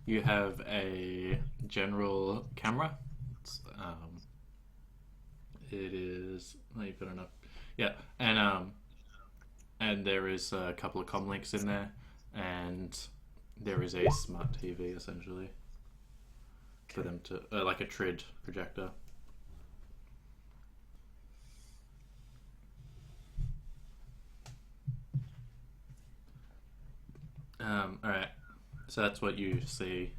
You have a general camera. It is. Oh, you've got enough. Yeah, and and there is a couple of comm links in there, and there is a smart TV essentially for them to like a TRID projector. All right, so that's what you see,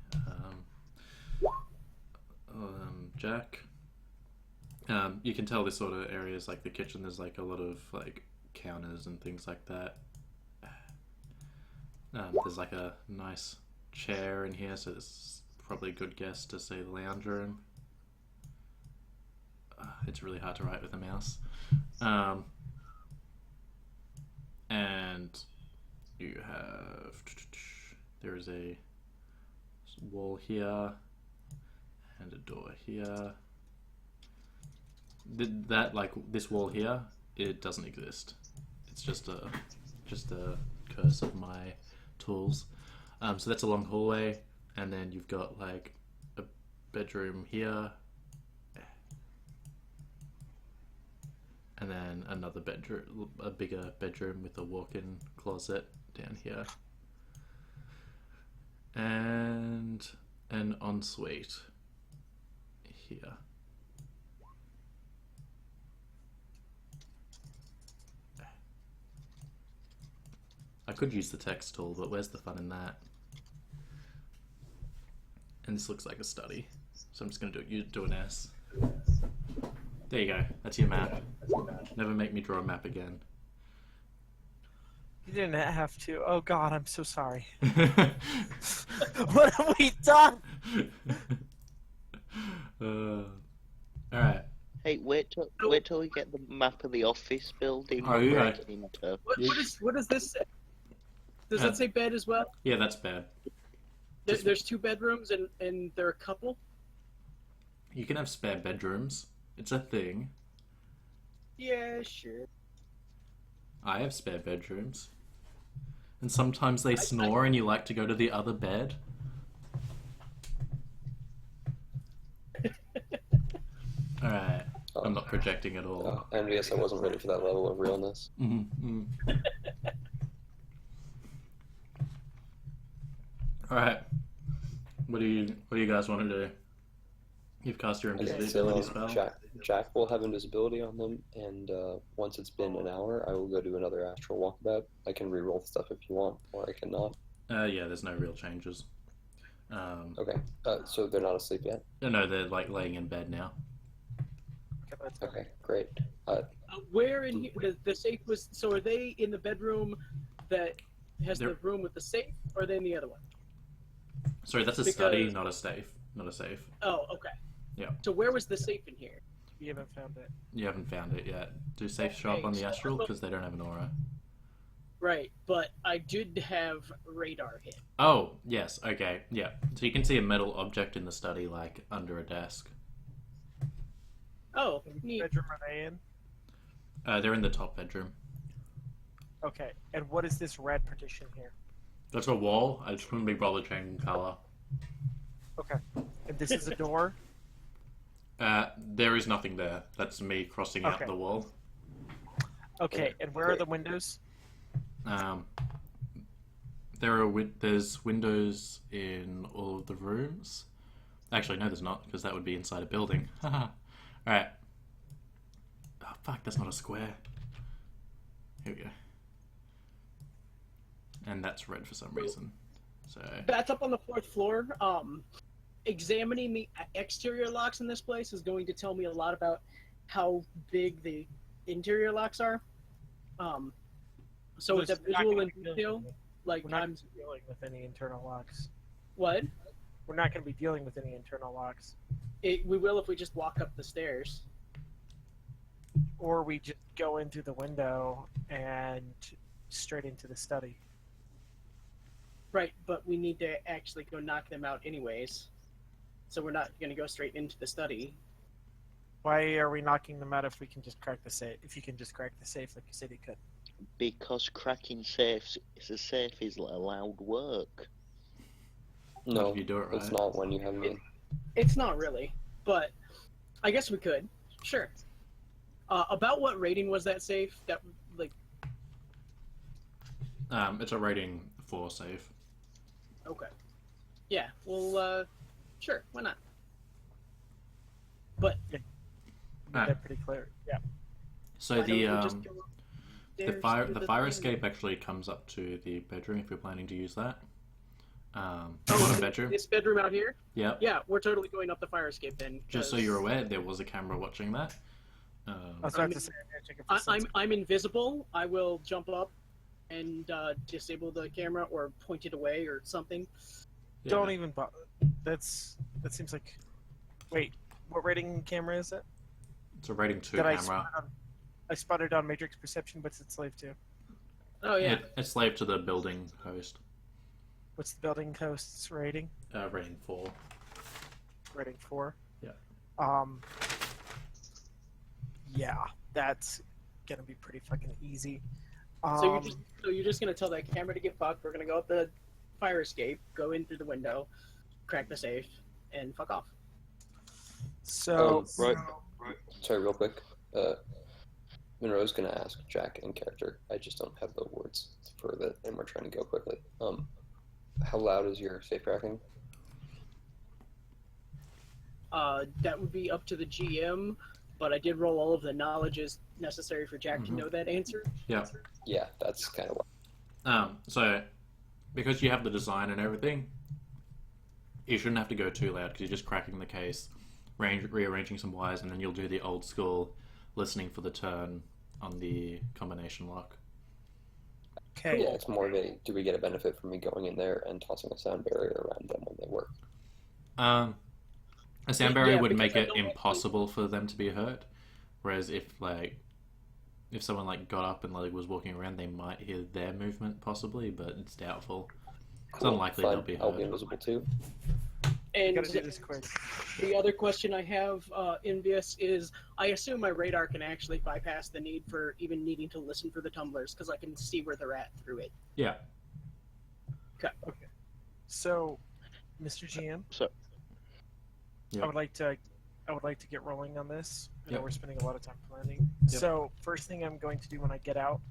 Jack. You can tell this sort of area is like the kitchen. There's like a lot of like counters and things like that. There's like a nice chair in here, so it's probably a good guess to say the lounge room. It's really hard to write with a mouse. And you have, there is a wall here and a door here. That, like this wall here, it doesn't exist. It's just a curse of my tools. So that's a long hallway, and then you've got like a bedroom here, and then another bedroom, a bigger bedroom with a walk-in closet down here, and an ensuite here. I could use the text tool, but where's the fun in that? And this looks like a study, so I'm just going to do an S. There you go. That's your map. Never make me draw a map again. You didn't have to. Oh God, I'm so sorry. What have we done? Alright. Hey, wait till we get the map of the office building. Oh, yeah. Breaking into. What does this say? Does that say bed as well? Yeah, that's bad. There's 2 bedrooms and they're a couple? You can have spare bedrooms. It's a thing. Yeah, sure. I have spare bedrooms. And sometimes they snore and you like to go to the other bed. Alright. I'm not projecting at all. Envious, I wasn't ready for that level of realness. Alright. What do you guys want to do? You've cast your invisibility spell. Jack will have invisibility on them, and once it's been an hour, I will go do another astral walkabout. I can re-roll the stuff if you want, or I cannot. Yeah, there's no real changes. Okay, so they're not asleep yet? No, they're like laying in bed now. Okay, great. Where in here, the safe was, so are they in the bedroom that has the room with the safe, or are they in the other one? Sorry, that's a study, not a safe. Not a safe. Oh, okay. Yeah. So where was the safe in here? You haven't found it. You haven't found it yet. Do safes show up on the astral? Because they don't have an aura. Right, but I did have radar hit. Oh, yes, okay, yeah. So you can see a metal object in the study, like, under a desk. Oh, Which neat. bedroom are they in? They're in the top bedroom. Okay, and what is this red partition here? That's a wall. I just couldn't be bothered changing color. Okay, and this is a door? There is nothing there. That's me crossing out Okay. the wall. Okay, and where are the windows? There's windows in all of the rooms. Actually, no, there's not, because that would be inside a building. Haha. Alright. Oh, fuck, that's not a square. Here we go. And that's red for some reason. So That's up on the 4th floor. Examining the exterior locks in this place is going to tell me a lot about how big the interior locks are. So with We're the not visual gonna and be dealing detail, with- like We're not I'm dealing with any internal locks. what? We're not going to be dealing with any internal locks. We will if we just walk up the stairs. Or we just go in through the window and straight into the study. Right, but we need to actually go knock them out anyways. So we're not going to go straight into the study. Why are we knocking them out if we can just crack the safe? If you can just crack the safe like you said you could. Because cracking safes is a safe is allowed work. No, if you do it right. it's not when you have me. It's not really, but I guess we could. Sure. About what rating was that safe? That like It's a rating 4 safe. Okay. Yeah. Well, sure. Why not? But Made Alright. that pretty clear. Yeah. So why don't the we just go the upstairs fire to the fire thing? escape actually comes up to the bedroom if you're planning to use that. Oh, What a bedroom. This bedroom out here? Yep. Yeah, we're totally going up the fire escape then. Just so 'cause you're aware, there was a camera watching that. I was about to say, I'm gonna check it for I'm invisible. I will jump up and disable the camera or point it away or something. Yeah. Don't even bother. That seems like. Wait, what rating camera is it? It's a rating 2 That camera. I spotted on Matrix Perception. What's it slave to? Oh yeah. It's slave to the building host. What's the building host's rating? Rating 4. Rating 4. Yeah. Yeah, that's gonna be pretty fucking easy. So you're just gonna tell that camera to get fucked. We're gonna go up the fire escape, go in through the window, crack the safe, and fuck off. So Right. Sorry, real quick. Monroe's gonna ask Jack in character. I just don't have the words for that, and we're trying to go quickly. How loud is your safe cracking? That would be up to the GM, but I did roll all of the knowledges necessary for Jack to know that answer. Yeah. Yeah, that's kind of what. So because you have the design and everything, you shouldn't have to go too loud because you're just cracking the case, rearranging some wires, and then you'll do the old school listening for the turn on the combination lock. okay. Yeah, it's more of a. Do we get a benefit from me going in there and tossing a sound barrier around them when they work? A sound barrier Yeah, would because make I it don't actually- impossible for them to be hurt. Whereas if someone got up and was walking around, they might hear their movement possibly, but it's doubtful. It's unlikely Fine. they'll be I'll be hurt. invisible too. You And gotta do this quick. the other question I have in this is, I assume my radar can actually bypass the need for even needing to listen for the tumblers because I can see where they're at through it. Yeah. Okay. So, Mr. GM, Yep. I would like to get rolling on this. I know Yep. we're spending a lot of time planning. Yep. So, first thing I'm going to do when I get out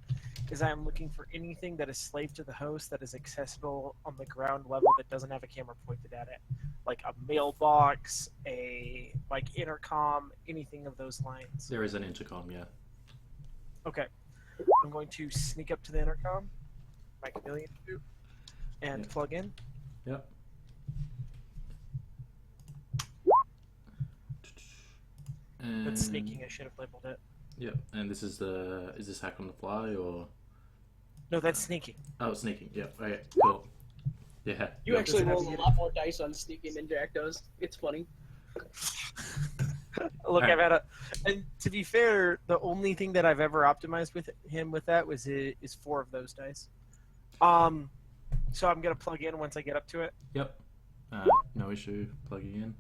is I am looking for anything that is slave to the host that is accessible on the ground level that doesn't have a camera pointed at it, like a mailbox, a intercom, anything of those lines. There is an intercom, yeah. Okay, I'm going to sneak up to the intercom, my chameleon suit, and Yep. plug in. Yep. And, That's sneaking. I should have labeled it. Yep. And this is this hack on the fly or No, that's sneaking. sneaking? Yep. Okay. Cool. Yeah. You Yep. actually Doesn't have roll to a get- lot more dice on sneaking than Jack does. It's funny. Look, Alright. I've had and to be fair, the only thing that I've ever optimized with him with that is 4 of those dice. So I'm gonna plug in once I get up to it. Yep. No issue plugging in.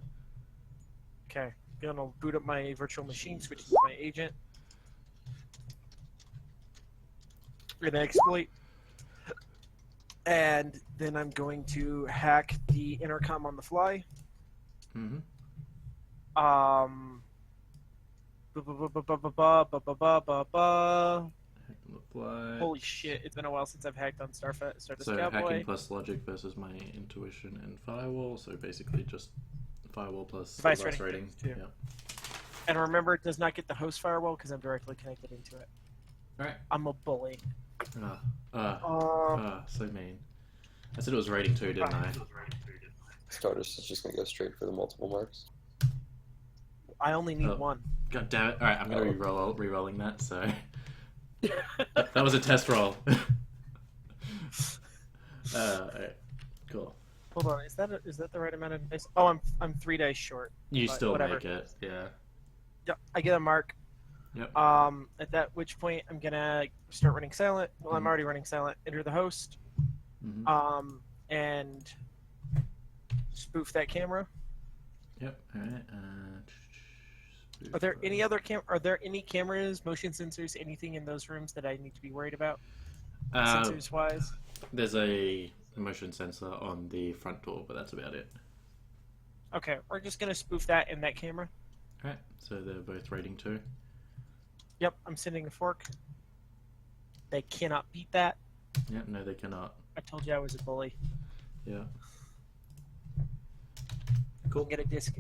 Okay, gonna boot up my virtual machine, switch to my agent, gonna exploit, and then I'm going to hack the intercom on the fly. Mm-hmm. Hack on the fly. Holy shit! It's been a while since I've hacked on Stardust So Cowboy. hacking plus logic versus my intuition and firewall. So basically just firewall plus Device device rating rating. too. Yeah. And remember, it does not get the host firewall because I'm directly connected into it. All right. I'm a bully. So mean. I said it was rating 2, didn't I? Stardust is just gonna go straight for the multiple marks. I only need Oh. one. God damn it! All right, I'm gonna Oh. re-rolling that. So that was a test roll. Alright, cool. Hold on, is that the right amount of dice? Oh, I'm 3 dice short. You But still whatever. make it, yeah. Yep, I get a mark. Yep. At that which point I'm gonna start running silent. Well, I'm Mhm. already running silent. Enter the host. Mm-hmm. And spoof that camera. Yep. All right. Are there any other Are there any cameras, motion sensors, anything in those rooms that I need to be worried about, sensors wise? There's a motion sensor on the front door, but that's about it. Okay, we're just gonna spoof that in that camera. All right. So they're both rating 2. Yep, I'm sending a fork. They cannot beat that. Yeah, no, they cannot. I told you I was a bully. Yeah. Cool. Get a disc.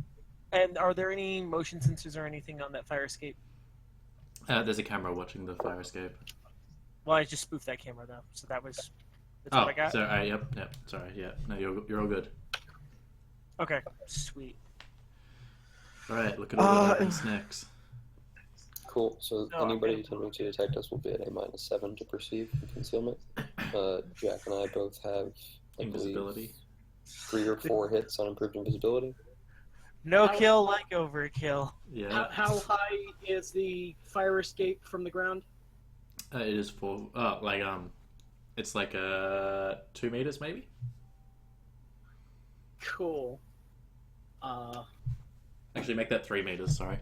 And are there any motion sensors or anything on that fire escape? There's a camera watching the fire escape. Well, I just spoofed that camera though, so that's what Oh, I got. so yep. Sorry, yeah. No, you're all good. Okay, sweet. All right, look at all the snacks. Cool. So No, I'm anybody gonna- attempting to detect us will be at a -7 to perceive and concealment. Jack and I both have, I believe, Invisibility. 3 or 4 hits on improved invisibility. No How- kill like overkill. Yeah. How high is the fire escape from the ground? It is for it's like 2 meters maybe. Cool. Actually, make that 3 meters. Sorry.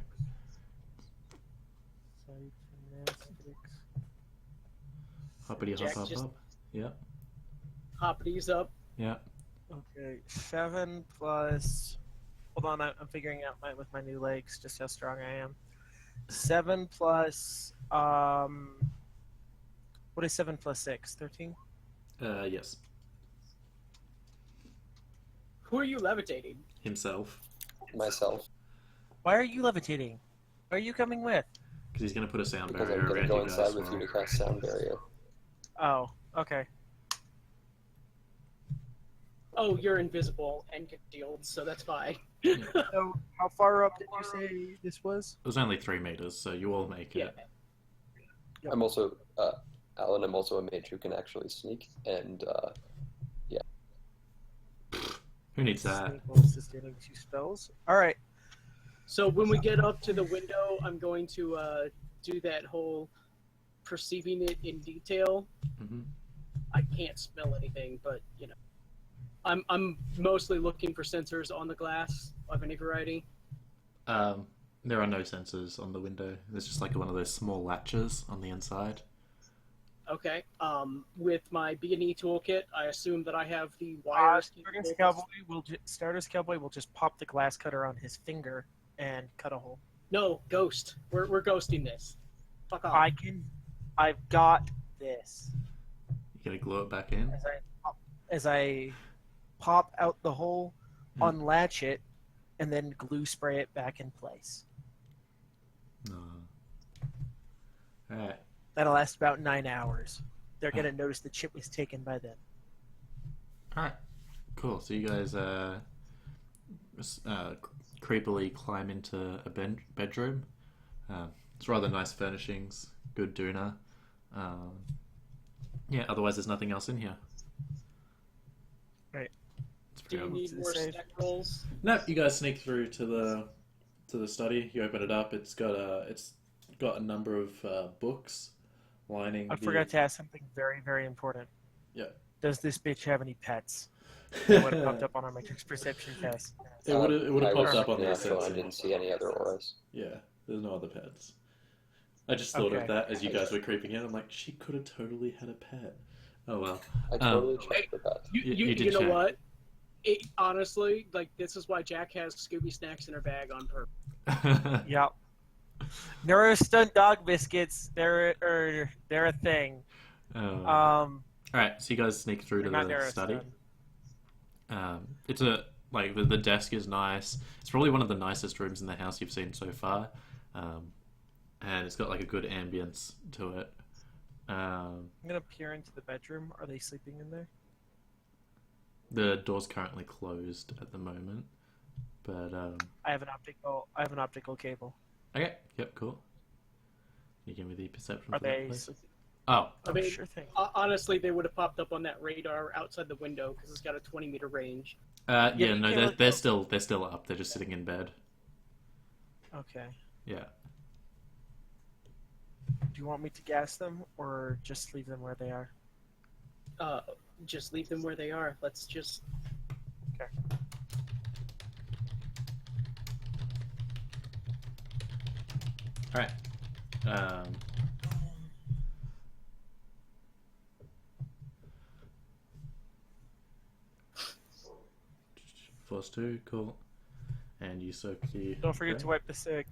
Hoppity hop Jack hop just- hop. Yeah. Hoppity's up. Yeah. Okay, 7 plus. Hold on, I'm figuring out with my new legs just how strong I am. 7 plus. What is 7 plus 6? 13? Yes. Who are you levitating? Himself, Myself, Why are you levitating? Who are you coming with? because he's gonna put a sound because barrier I'm going around to go you guys. inside with you while- to cast sound barrier. Oh, okay. Oh, you're invisible and concealed, so that's fine. So, how far up did you say this was? It was only 3 meters, so you all make Yeah. it. Yep. I'm also, Alan, I'm also a mage who can actually sneak, and Who needs that? Sneak while sustaining 2 spells. All right. So when we get up to the window, I'm going to do that whole perceiving it in detail. Hmm. I can't smell anything, but you know, I'm mostly looking for sensors on the glass of any variety. There are no sensors on the window. There's just like one of those small latches on the inside. Okay. With my B&E toolkit, I assume that I have the wires. Stardust Cowboy will just pop the glass cutter on his finger and cut a hole. No, ghost. We're ghosting this. Fuck off. I've got this. You gotta glue it back in. As I pop out the hole, Hmm. unlatch it, and then glue spray it back in place. No. Alright. That'll last about 9 hours. They're gonna notice the chip was taken by then. Alright. Cool. So you guys creepily climb into a bedroom. It's rather nice furnishings, good doona. Yeah, otherwise there's nothing else in here. Right. It's Do you pretty need the more safe. stack rolls? No, you guys sneak through to the study. You open it up. It's got a number of books lining. I forgot to ask something very, very important. Yeah. Does this bitch have any pets? That would have popped up on our matrix perception test. It would have I popped was up on the natural, I sensor. didn't see any other auras. Yeah, there's no other pets. I just thought of Okay. that as you guys were creeping in. I'm like, she could have totally had a pet. Oh well. I totally checked for that. You did You know check. what? Honestly, like this is why Jack has Scooby snacks in her bag on purpose. Yep. Neurostunt dog biscuits. They're a thing. All right, so you guys sneak through to They're not the study. Neurostunt. It's the desk is nice. It's probably one of the nicest rooms in the house you've seen so far, and it's got like a good ambience to it. I'm gonna peer into the bedroom. Are they sleeping in there? The door's currently closed at the moment, but I have an optical cable. okay, yep, cool. Can you give me the perception Are for that, they? please? Oh, I mean, Sure thing. honestly, they would have popped up on that radar outside the window because it's got a 20-meter range. yeah, you no, can't they're look still up. They're just sitting in bed. Okay. Yeah. Do you want me to gas them or just leave them where they are? Just leave them where they are. Let's just. Okay. All right. Force 2, cool. And you soak the. Don't forget to wipe the sick.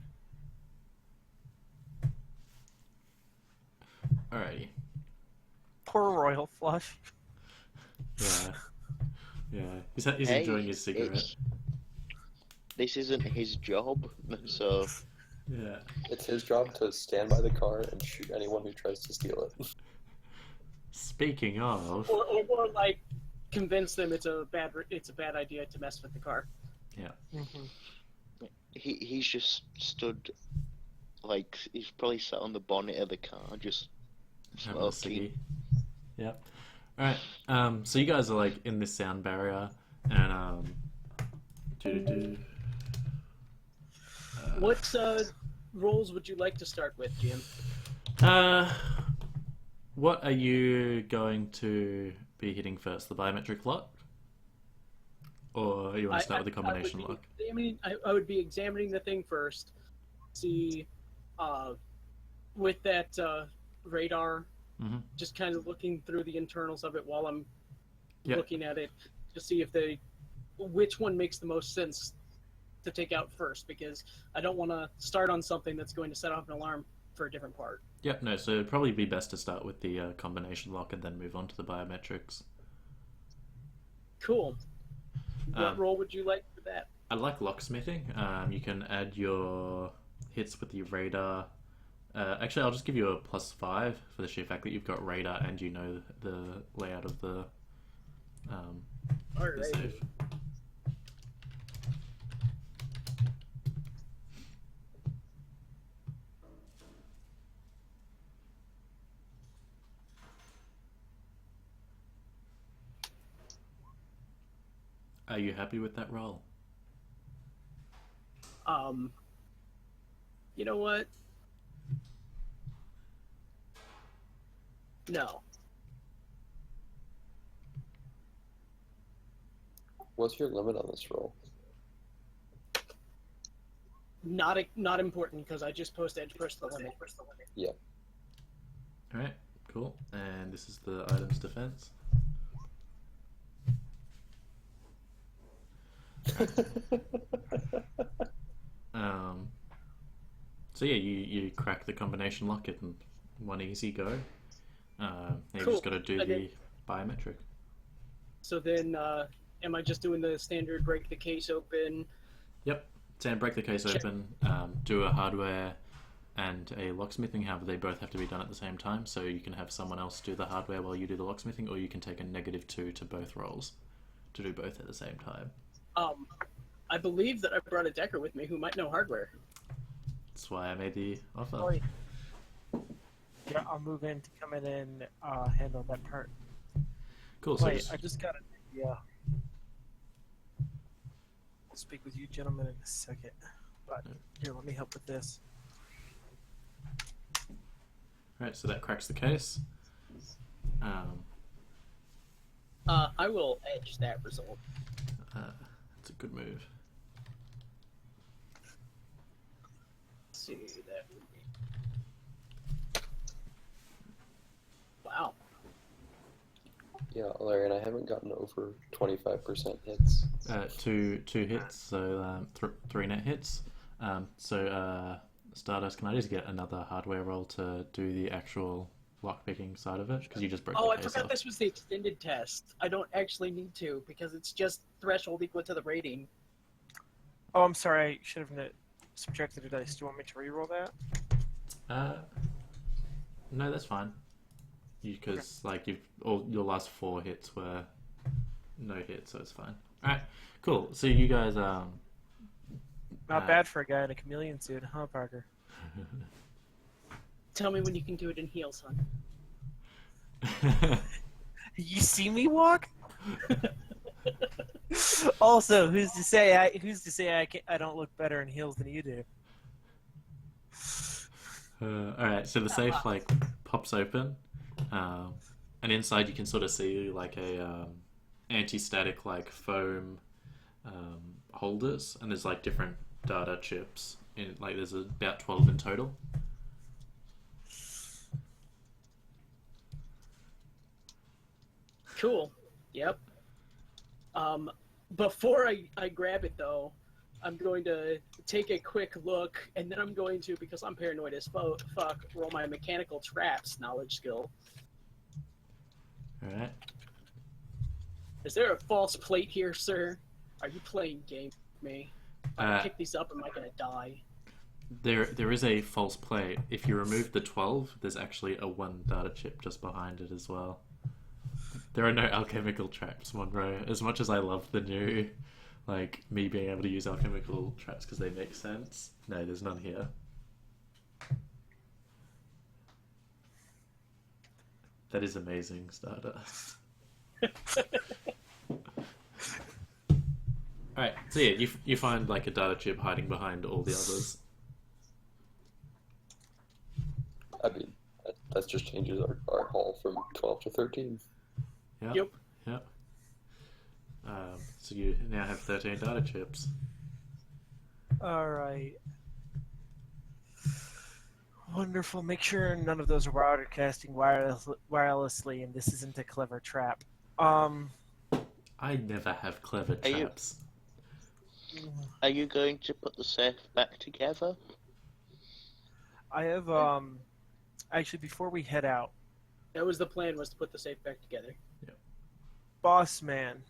Alrighty. Poor Royal Flush. Yeah. Yeah. He's Hey, enjoying his cigarette. This isn't his job, so Yeah. It's his job to stand by the car and shoot anyone who tries to steal it. Speaking of, or like convince them it's a bad idea to mess with the car. Mm-hmm. he's just stood, like, he's probably sat on the bonnet of the car, just having a smoking. ciggy. Yep. All right. So you guys are like in this sound barrier, and doo-doo-doo. What roles would you like to start with, Jim? What are you going to be hitting first? The biometric lock, or you want to start with the combination lock? I would be examining the thing first, see, with that radar, Mhm. just kind of looking through the internals of it while I'm Yep. looking at it to see if which one makes the most sense to take out first, because I don't want to start on something that's going to set off an alarm for a different part. Yep. No. So it'd probably be best to start with the combination lock and then move on to the biometrics. Cool. What Um, role would you like for that? I like locksmithing. You can add your hits with the radar. Actually, I'll just give you a +5 for the sheer fact that you've got radar and you know the layout of the Alright. safe. Are you happy with that roll? You know what? No. What's your limit on this roll? Not important, because I just post edge push the limit. Yeah. Alright, cool. And this is the item's defense. So yeah, you crack the combination lock in one easy go. You've Cool. just got to do Okay. the biometric. So then, am I just doing the standard break the case open? Yep. So break the case open, do a hardware and a locksmithing. However, they both have to be done at the same time. So you can have someone else do the hardware while you do the locksmithing, or you can take a -2 to both rolls to do both at the same time. I believe that I brought a decker with me who might know hardware. That's why I made the offer. Oi. Yeah, I'll move in to come in and handle that part. Cool. So Wait, I just got an idea. I'll speak with you gentlemen in a second. But here, let me help with this. right, so that cracks the case. I will edge that result. It's a good move. Let's see, that would be... Wow. Yeah, Larry, and I haven't gotten over 25% hits. Two hits, so 3 net hits. Stardust, can I just get another hardware roll to do the actual lockpicking side of it? Because you just broke Oh, the I case forgot off. this was the extended test. I don't actually need to, because it's just threshold equal to the rating. Oh, I'm sorry. I should have subtracted a dice. Do you want me to re-roll that? No, that's fine. Because like your last 4 hits were no hits, so it's fine. All right, cool. So you guys Not bad for a guy in a chameleon suit, huh, Parker? Tell me when you can do it in heels, son. You see me walk? Also, who's to say I don't look better in heels than you do? All right, so the safe like pops open, and inside you can sort of see like a anti-static like foam holders, and there's like different data chips in like there's about 12 in total. Cool. Yep. Before I grab it, though, I'm going to take a quick look, and then I'm going to, because I'm paranoid as fuck, roll my mechanical traps knowledge skill. Is there a false plate here, sir? Are you playing game with me? If I pick these up, am I gonna die? There is a false plate. If you remove the 12, there's actually a 1 data chip just behind it as well. There are no alchemical traps, Monroe. As much as I love the new, like, me being able to use alchemical traps because they make sense, no, there's none here. That is amazing, Stardust. Alright, so yeah, you find like a data chip hiding behind all the others. I mean, that just changes our haul from 12 to 13. Yep. Yep. So you now have 13 data chips. Alright. Wonderful. Make sure none of those are broadcasting wirelessly, and this isn't a clever trap. I never have clever Are you- traps. Are you going to put the safe back together? I have, actually, before we head out, That was the plan, was to put the safe back together. boss man,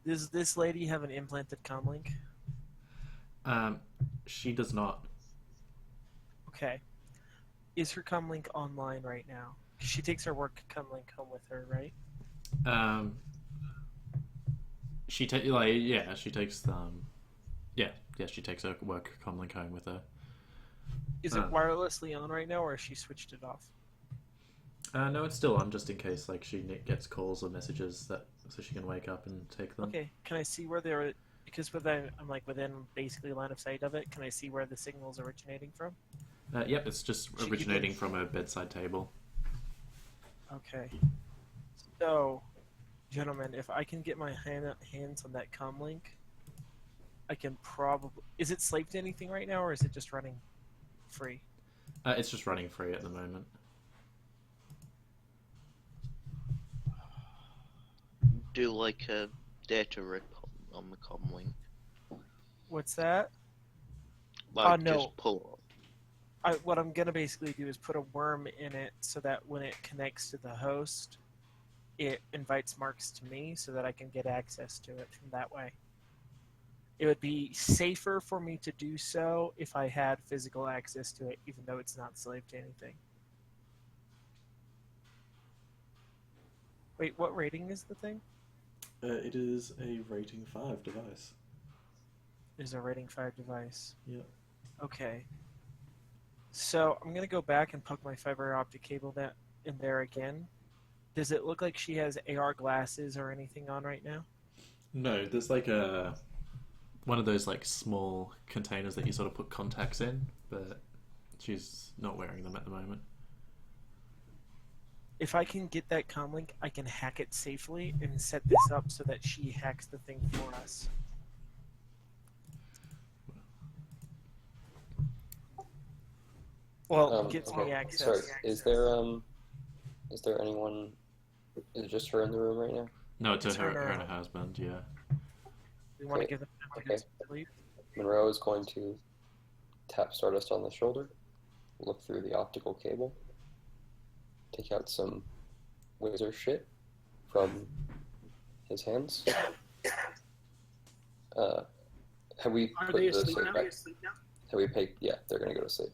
does this lady have an implanted comlink? She does not. Okay. Is her comlink online right now? She takes her work comlink home with her, right? She takes she takes her work comlink home with her. Is it wirelessly on right now, or has she switched it off? No, it's still on just in case like she gets calls or messages so she can wake up and take them. Okay, can I see where they're... Because I'm like within basically line of sight of it, can I see where the signal's originating from? Yep, it's just She originating keep from a bedside table. Okay. So, gentlemen, if I can get my hands on that comlink, I can probably... Is it slave to anything right now, or is it just running free? It's just running free at the moment. Do like a data rip on the comlink. What's that? Like no. just pull. What I'm gonna basically do is put a worm in it so that when it connects to the host, it invites marks to me so that I can get access to it from that way. It would be safer for me to do so if I had physical access to it, even though it's not slave to anything. Wait, what rating is the thing? It is a rating 5 device. Is a rating 5 device. Yep. Okay. So I'm gonna go back and poke my fiber optic cable in there again. Does it look like she has AR glasses or anything on right now? No, there's like one of those like small containers that you sort of put contacts in, but she's not wearing them at the moment. If I can get that comlink, I can hack it safely and set this up so that she hacks the thing for us. Well, gets me access. Sorry, is there anyone? Is it just her in the room right now? No, it's It's her her and now. her husband, yeah. We want to Okay. give them time to Okay. go to sleep. Monroe is going to tap Stardust on the shoulder, look through the optical cable, take out some laser shit from his hands. Have we Are put they the asleep safe now? back? Have we paid? Yeah, they're gonna go to sleep.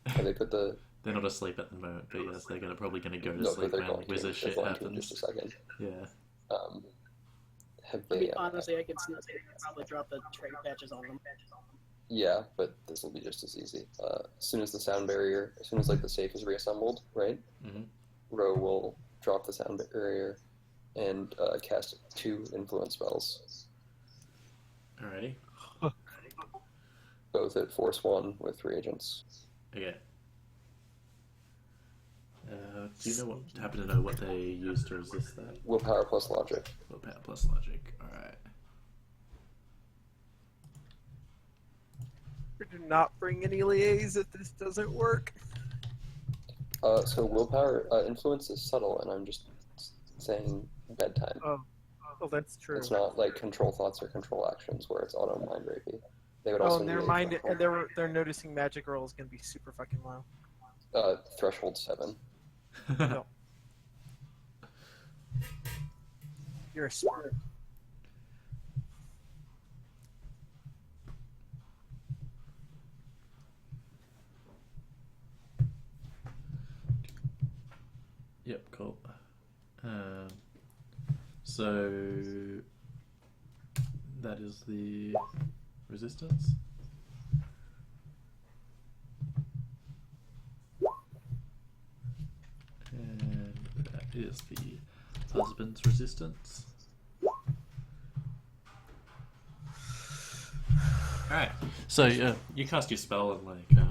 Have they put the? They're not asleep at the moment, but yes, they're probably gonna go to No, but sleep they're when going to. wizard They're shit going to in happens. just a second. Yeah. Have I they? mean, honestly, I could probably drop the trade patches on them. Yeah, but this will be just as easy. As soon as like the safe is reassembled, right? Mhm. Ro will drop the sound barrier and cast 2 influence spells, Alrighty. both at Force 1 with reagents. Okay. Do you happen to know what they use to resist that? Willpower plus logic. Willpower plus logic. Alright. Do not bring any liaise if this doesn't work. So willpower influence is subtle, and I'm just saying bedtime. Oh, that's true. It's not like control thoughts or control actions where it's auto mind rapey. They would Oh, also and their need mind, control. and they're noticing magic roll is gonna be super fucking low. Threshold 7. No. You're a smart. Yep, cool. So that is the resistance. And that is the husband's resistance. Alright, so you cast your spell and like,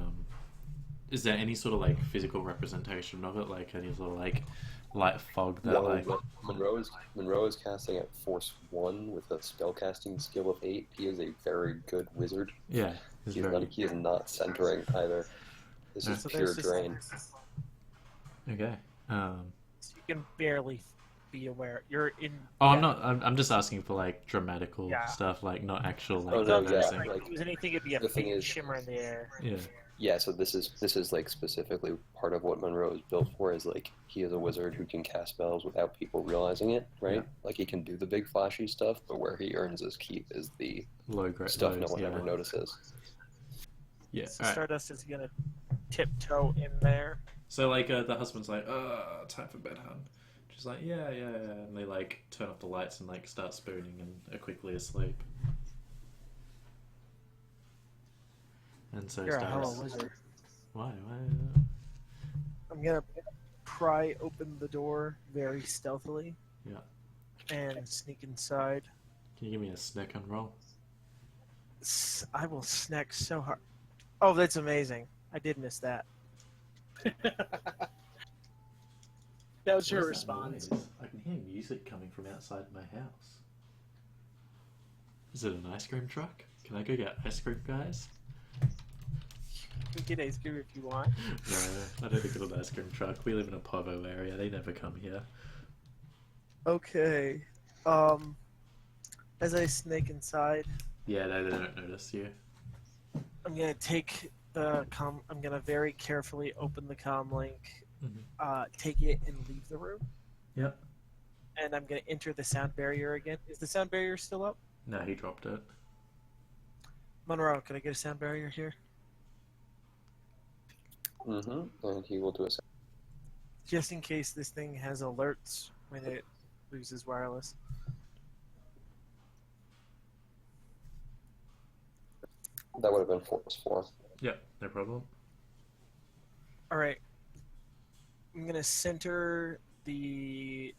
is there any sort of like physical representation of it, like any sort of like light fog that No, like? but Monroe is casting at Force 1 with a spellcasting skill of 8. He is a very good wizard. Yeah, it's very... He is not centering either. This is So pure there's drain. Okay. So you can barely be aware. You're in. Oh, I'm not. I'm just asking for like dramatical Yeah. stuff, like not actual like. Oh, no, yeah, noticing. Like, like, if it was anything, it'd be a the thing faint is- shimmer in the air. Yeah. Yeah, so this is like specifically part of what Monroe is built for. Is like he is a wizard who can cast spells without people realizing it, right? Yeah. Like he can do the big flashy stuff, but where he earns his keep is the Low grade stuff no lows, one yeah. ever notices. Yeah. So Alright. Stardust is gonna tiptoe in there. So like the husband's like, time for bed, hun. She's like, yeah, and they like turn off the lights and like start spooning and are quickly asleep. And so You're a hell of a Stardust. wizard. Why? I'm gonna pry open the door very stealthily. Yeah. And sneak inside. Can you give me a snack and roll? I will snack so hard. Oh, that's amazing. I did miss that. That was her What is that response. noise? I can hear music coming from outside my house. Is it an ice cream truck? Can I go get ice cream, guys? You can get ice cream if you want. No, I don't think it's an ice cream truck. We live in a Povo area. They never come here. Okay. As I snake inside, Yeah, they don't notice you. I'm gonna take the I'm gonna very carefully open the comm link, take it, and leave the room. Yep. And I'm gonna enter the sound barrier again. Is the sound barrier still up? No, he dropped it. Monroe, can I get a sound barrier here? And he will do a. Just in case this thing has alerts when it loses wireless. That would have been Force 4. Yep, no problem. All right. I'm gonna center the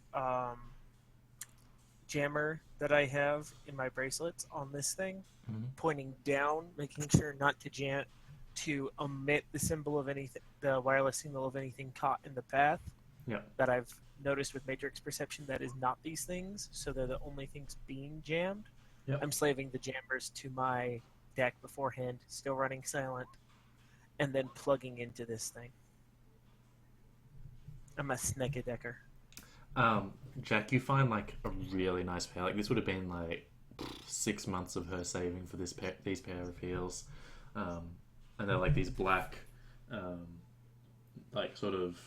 jammer that I have in my bracelets on this thing, pointing down, making sure not to omit the symbol of anything, the wireless signal of anything caught in the path. Yeah. That I've noticed with Matrix Perception that is not these things, so they're the only things being jammed. Yep. I'm slaving the jammers to my deck beforehand, still running silent, and then plugging into this thing. I'm a snake-a-decker. Jack, you find like a really nice pair. Like this would have been like 6 months of her saving for these pair of heels, and they're like these black, like sort of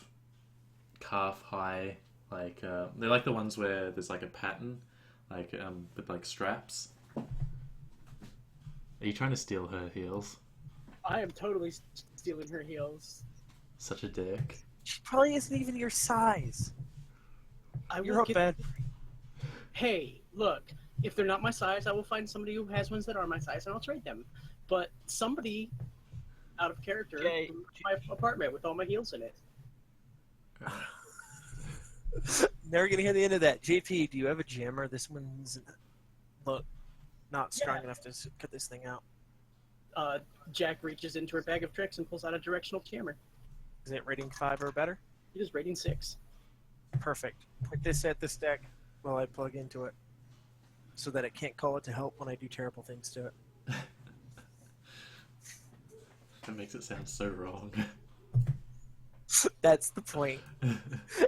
calf high. Like they're like the ones where there's like a pattern, like with like straps. Are you trying to steal her heels? I am totally stealing her heels. Such a dick. She probably isn't even your size. I You're will a get... bad. Hey, look, if they're not my size, I will find somebody who has ones that are my size and I'll trade them. But somebody out of character Okay. in my apartment with all my heels in it. Never gonna hear the end of that. JP, do you have a jammer? This one's not strong enough to cut this thing out. Jack reaches into her bag of tricks and pulls out a directional jammer. Is it rating 5 or better? It is rating 6. Perfect. Put this at this deck while I plug into it, so that it can't call it to help when I do terrible things to it. That makes it sound so wrong. That's the point.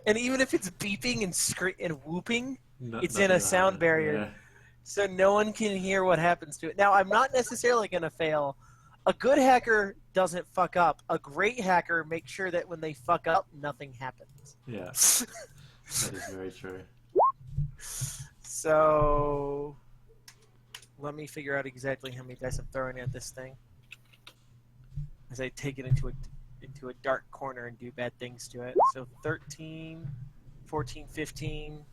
And even if it's beeping and whooping, No- it's in a nothing sound hard, barrier. yeah. so no one can hear what happens to it. Now, I'm not necessarily going to fail. A good hacker doesn't fuck up. A great hacker makes sure that when they fuck up, nothing happens. Yeah, that is very true. So let me figure out exactly how many dice I'm throwing at this thing as I take it into a dark corner and do bad things to it. So 13, 14, 15.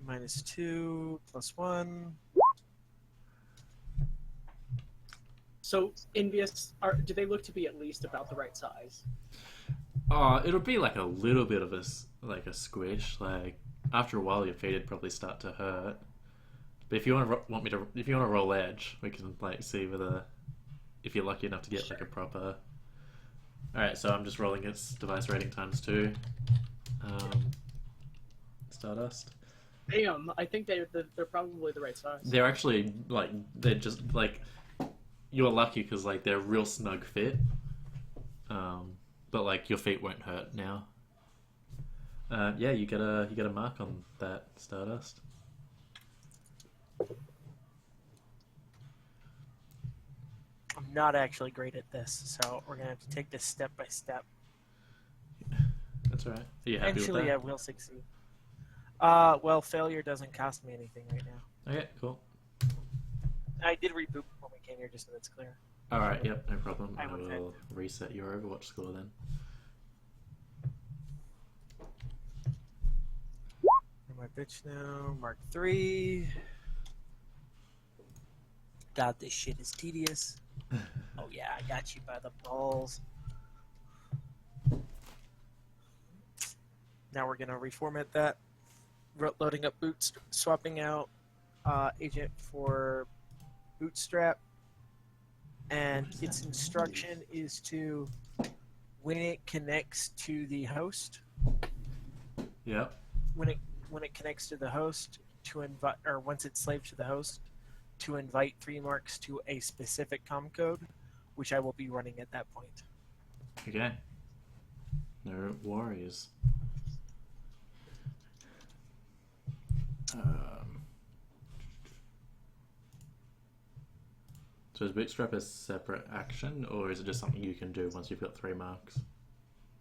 Minus 2, plus 1. So, Envious, do they look to be at least about the right size? It'll be like a little bit of like a squish. Like after a while, your feet would probably start to hurt. But if you if you want to roll edge, we can like see whether if you're lucky enough to get like a proper. All right, so I'm just rolling its device rating times 2. Stardust. Damn, I think they're probably the right size. They're actually like they're just like you're lucky because like they're a real snug fit. But like your feet won't hurt now. Yeah, you get a mark on that, Stardust. I'm not actually great at this, so we're gonna have to take this step by step. That's all right. Are you happy Eventually, with I that? will succeed. Well, failure doesn't cost me anything right now. Okay, cool. I did reboot when we came here, just so that's clear. All right, yep, no problem. I I will will reset your Overwatch score then. My bitch now, Mark 3. God, this shit is tedious. Oh yeah, I got you by the balls. Now we're gonna reformat that. Loading up boots, swapping out agent for bootstrap, and its instruction is to, when it connects to the host, Yep. when it connects to the host, to invite, or once it's slaved to the host, to invite 3 marks to a specific comm code, which I will be running at that point. Okay. No worries. So is Bootstrap a separate action, or is it just something you can do once you've got 3 marks?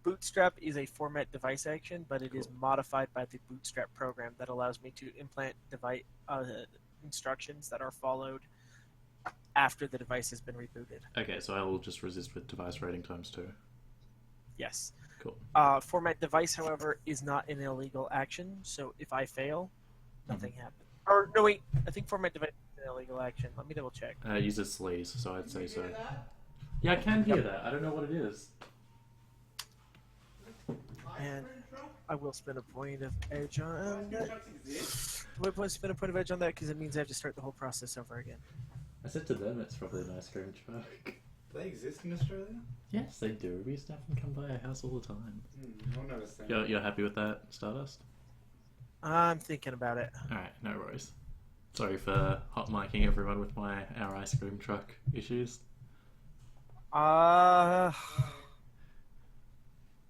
Bootstrap is a format device action, but it is modified by the Bootstrap program that allows me to implant device instructions that are followed after the device has been rebooted. Okay, so I will just resist with device rating times 2. Yes. Cool. Format device, however, is not an illegal action, so if I fail, nothing happens. Or, no, wait, I think format device is an illegal action. Let me double check. It uses sleaze, so I'd say so. Yeah, I can hear that. I don't know what it is. And I will spend a point of edge on that. I will spend a point of edge on that because it means I have to start the whole process over again. I said to them it's probably a nice scream truck. Do they exist in Australia? Yes, they do. We used to have them come by our house all the time. I'll never say. You're happy with that, Stardust? I'm thinking about it. Alright, no worries. Sorry for hot micing everyone with our ice cream truck issues.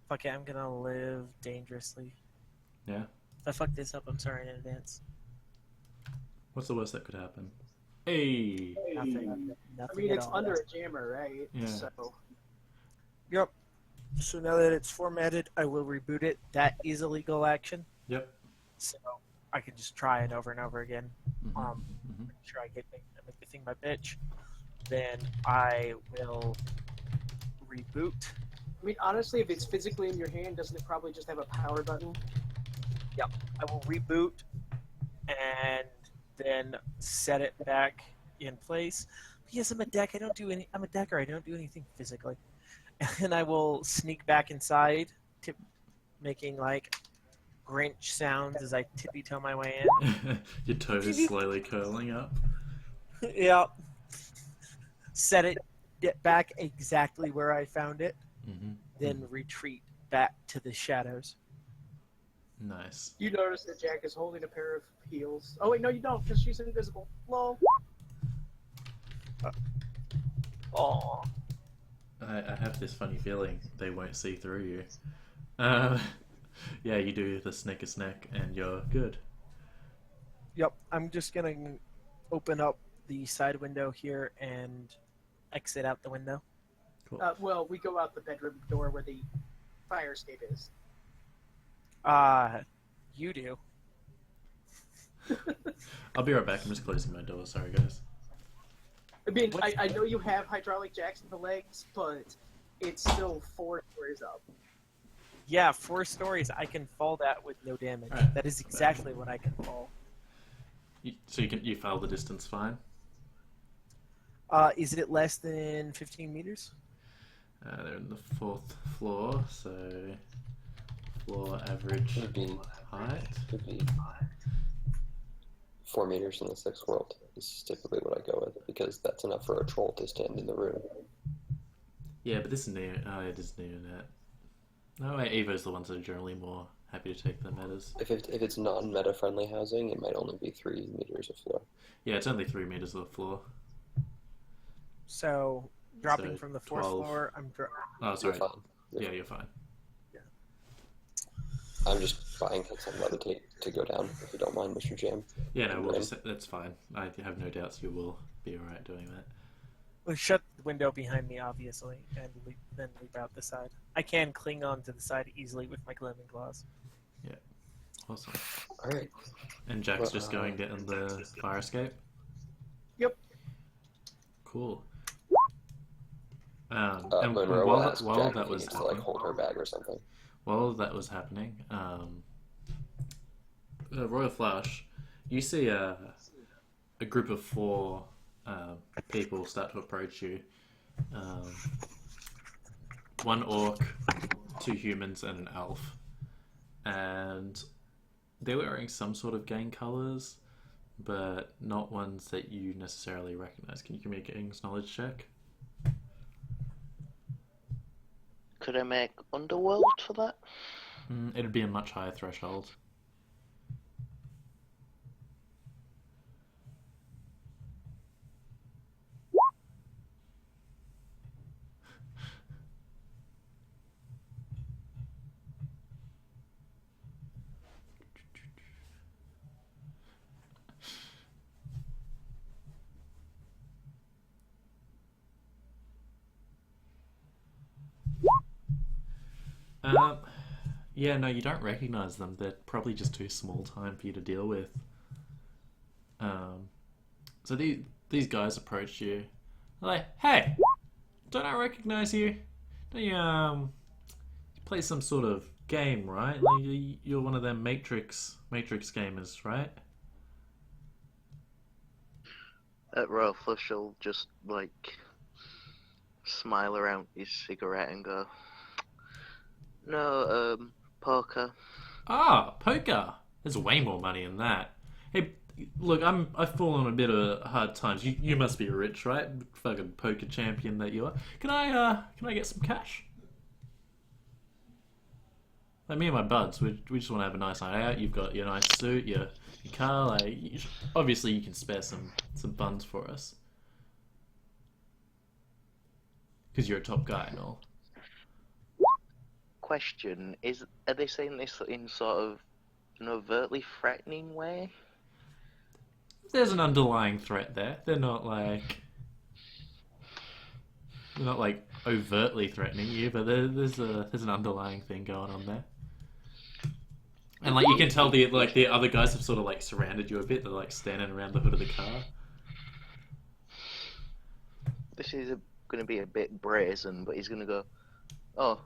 Fuck it, I'm gonna live dangerously. Yeah? If I fuck this up, I'm sorry in advance. What's the worst that could happen? Hey! Nothing. I Nothing mean, at it's all. under a jammer, right? Yeah. So, Yep. So now that it's formatted, I will reboot it. That is a legal action. Yep. So I can just try it over and over again. Mhm. Make sure I make the thing my bitch. Then I will reboot. I mean, honestly, if it's physically in your hand, doesn't it probably just have a power button? I will reboot and then set it back in place. Yes, I'm a deck. I'm a decker. I don't do anything physically. And I will sneak back inside, making like Grinch sounds as I tippy toe my way in. Your toes slowly curling up. Yep. Set it, get back exactly where I found it, then retreat back to the shadows. Nice. You notice that Jack is holding a pair of heels. Oh wait, no, you don't, because she's invisible. Lol. Oh. I have this funny feeling they won't see through you. Yeah, you do the sneak a snack and you're good. Yep. I'm just gonna open up the side window here and exit out the window. Cool. Well, we go out the bedroom door where the fire escape is. You do. I'll be right back. I'm just closing my door. Sorry, guys. I mean, I know you have hydraulic jacks in the legs, but it's still 4 stories up. Yeah, 4 stories. I can fall that with no damage. Alright. That is exactly what I can fall. So you fell the distance fine. Is it less than 15 meters? They're in the 4th floor, so floor average Would be height. would be 4 meters in the 6th world. This is typically what I go with because that's enough for a troll to stand in the room. Yeah, but this is new. Oh, it is new net. No, wait, Evo's the ones that are generally more happy to take the metas. If it's non-meta friendly housing, it might only be 3 meters of floor. Yeah, it's only 3 meters of the floor. So, dropping So, from the 4th 12. floor, I'm Oh, You're sorry. fine. Yeah, you're fine. I'm just buying some levitate to go down, if you don't mind, Mr. Jam. Yeah, no, Right. that's fine. I have no doubts you will be alright doing that. We'll shut the window behind me, obviously, and then leap out the side. I can cling on to the side easily with my glowing claws. Awesome. Alright. And Jack's Well, just going down the fire escape? Yep. Cool. And Monroe while will ask while Jack that if he was needs to, like, happening, hold her bag or something. while that was happening, Royal Flush, you see a group of 4 people start to approach you. 1 orc, 2 humans, and an elf. And they're wearing some sort of gang colours, but not ones that you necessarily recognise. Can you give me a gang's knowledge check? Could I make Underworld for that? It'd be a much higher threshold. Yeah, no, you don't recognize them. They're probably just too small time for you to deal with. So these guys approach you. They're like, "Hey, don't I recognize you? Don't you play some sort of game, right? Like, you're one of them Matrix gamers, right?" Royal Flush will just, like, smile around his cigarette and go, "No, poker." Ah, poker. There's way more money in that. Hey, look, I've fallen on a bit of hard times. You must be rich, right? Fucking poker champion that you are. Can I get some cash? Like me and my buds, we just want to have a nice night out. You've got your nice suit, your car. Like, obviously you can spare some funds for us because you're a top guy and all. Question, are they saying this in sort of an overtly threatening way? There's an underlying threat there. They're not like overtly threatening you, but there's an underlying thing going on there. And like you can tell the other guys have sort of like surrounded you a bit. They're like standing around the hood of the car. This is going to be a bit brazen, but he's going to go, "Oh,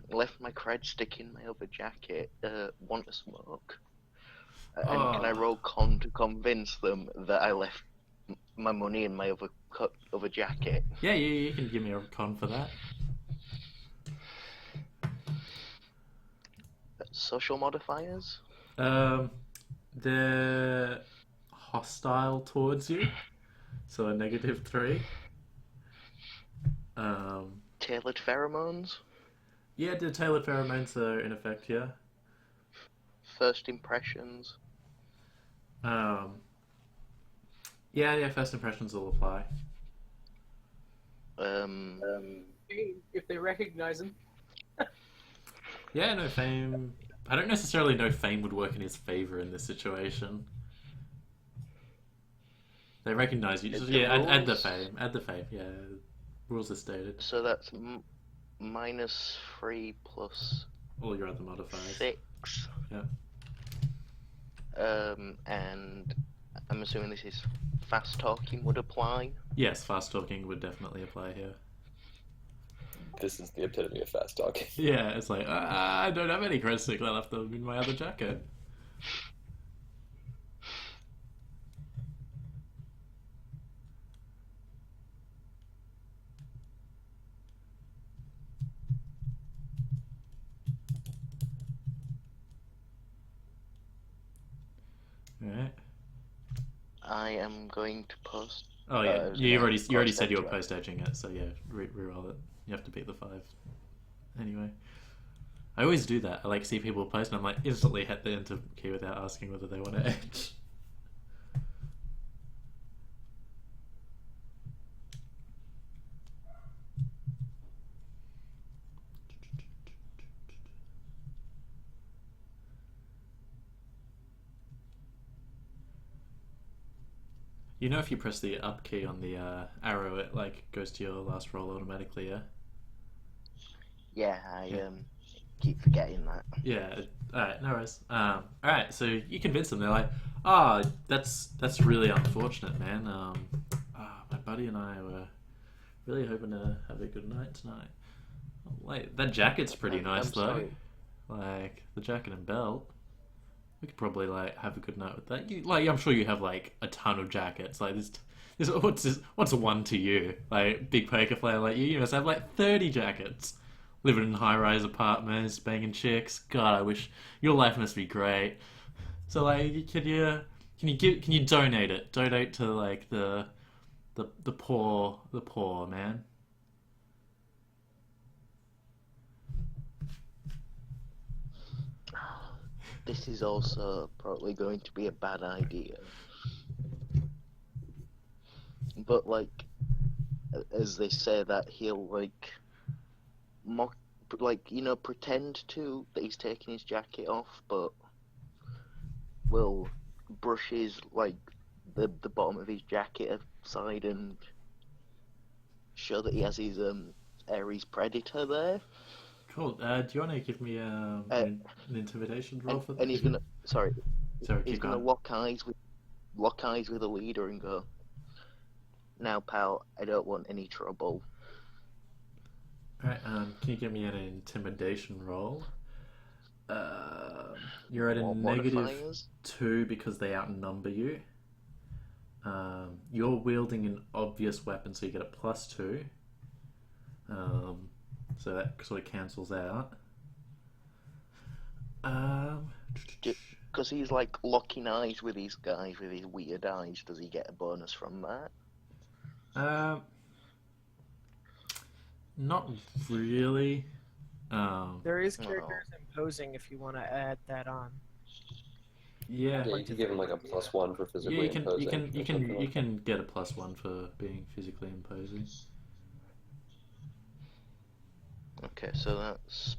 left my cred stick in my other jacket. Want a smoke?" And can I roll con to convince them that I left my money in my other jacket? Yeah, you can give me a con for that. Social modifiers? They're hostile towards you, so a -3. Tailored pheromones? Yeah, the tailored pheromones are in effect. Yeah. First impressions? Yeah, first impressions will apply. If they recognize him. Yeah, no, Fame. I don't necessarily know Fame would work in his favor in this situation. They recognize you. The Yeah, add the rules- Fame. Add the Fame, yeah. Rules are stated. So that's -3 plus All your other modifiers. 6. 6. Yeah. And I'm assuming this is fast talking would apply. Yes, fast talking would definitely apply here. This is the epitome of fast talking. Yeah, it's like, I don't have any credit stick left in my other jacket. Alright. I am going to post. Oh yeah, you already said you were post post-edging it, so yeah, reroll it. You have to beat the 5. Anyway. I always do that. I like see people post and I'm like instantly hit the enter key without asking whether they want to edge. You know if you press the up key on the arrow, it like goes to your last roll automatically, yeah? Yeah, I Yeah. keep forgetting that. Yeah. Alright, no worries. Alright, so you convince them. They're like, "Oh, that's really unfortunate, man. My buddy and I were really hoping to have a good night tonight. Oh, wait, that jacket's pretty nice I'm though. sorry. Like the jacket and belt. We could probably like have a good night with that. I'm sure you have like a ton of jackets. Like this what's one to you? Like big poker player like you must have like 30 jackets. Living in high-rise apartments, banging chicks. God, I wish your life must be great. So like, can you donate it? Donate to like the poor, man. This is also probably going to be a bad idea. But like, as they say that he'll like mock, like, you know, pretend to that he's taking his jacket off, but will brush his like the bottom of his jacket aside and show that he has his Ares predator there. Cool. Do you want to give me an intimidation roll for that? And he's gonna Sorry, he's keep gonna going. lock eyes with the leader and go, "Now, pal, I don't want any trouble." Alright, can you give me an intimidation roll? You're at a What negative modifiers? 2 because they outnumber you. You're wielding an obvious weapon, so you get a +2. So that sort of cancels out. Because he's like locking eyes with these guys with his weird eyes. Does he get a bonus from that? Not really. There is characters imposing if you want to add that on. Yeah. Yeah, you can give him like a +1 for physically Yeah, you can imposing. you can get a +1 for being physically imposing. Okay, so that's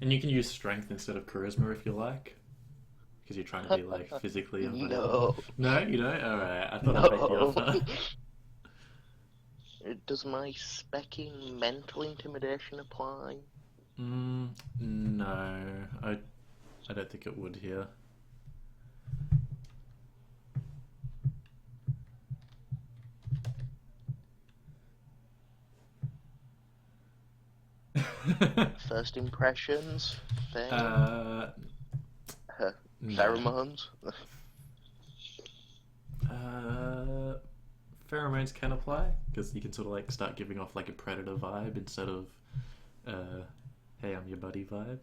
And you can use strength instead of charisma if you like, because you're trying to be like physically imposing. no. No, you don't. All right, I thought I'd make you offer. Does my specking mental intimidation apply? No, I don't think it would here. First impressions, thing, No. pheromones. Pheromones can apply because you can sort of like start giving off like a predator vibe instead of, hey, I'm your buddy vibe.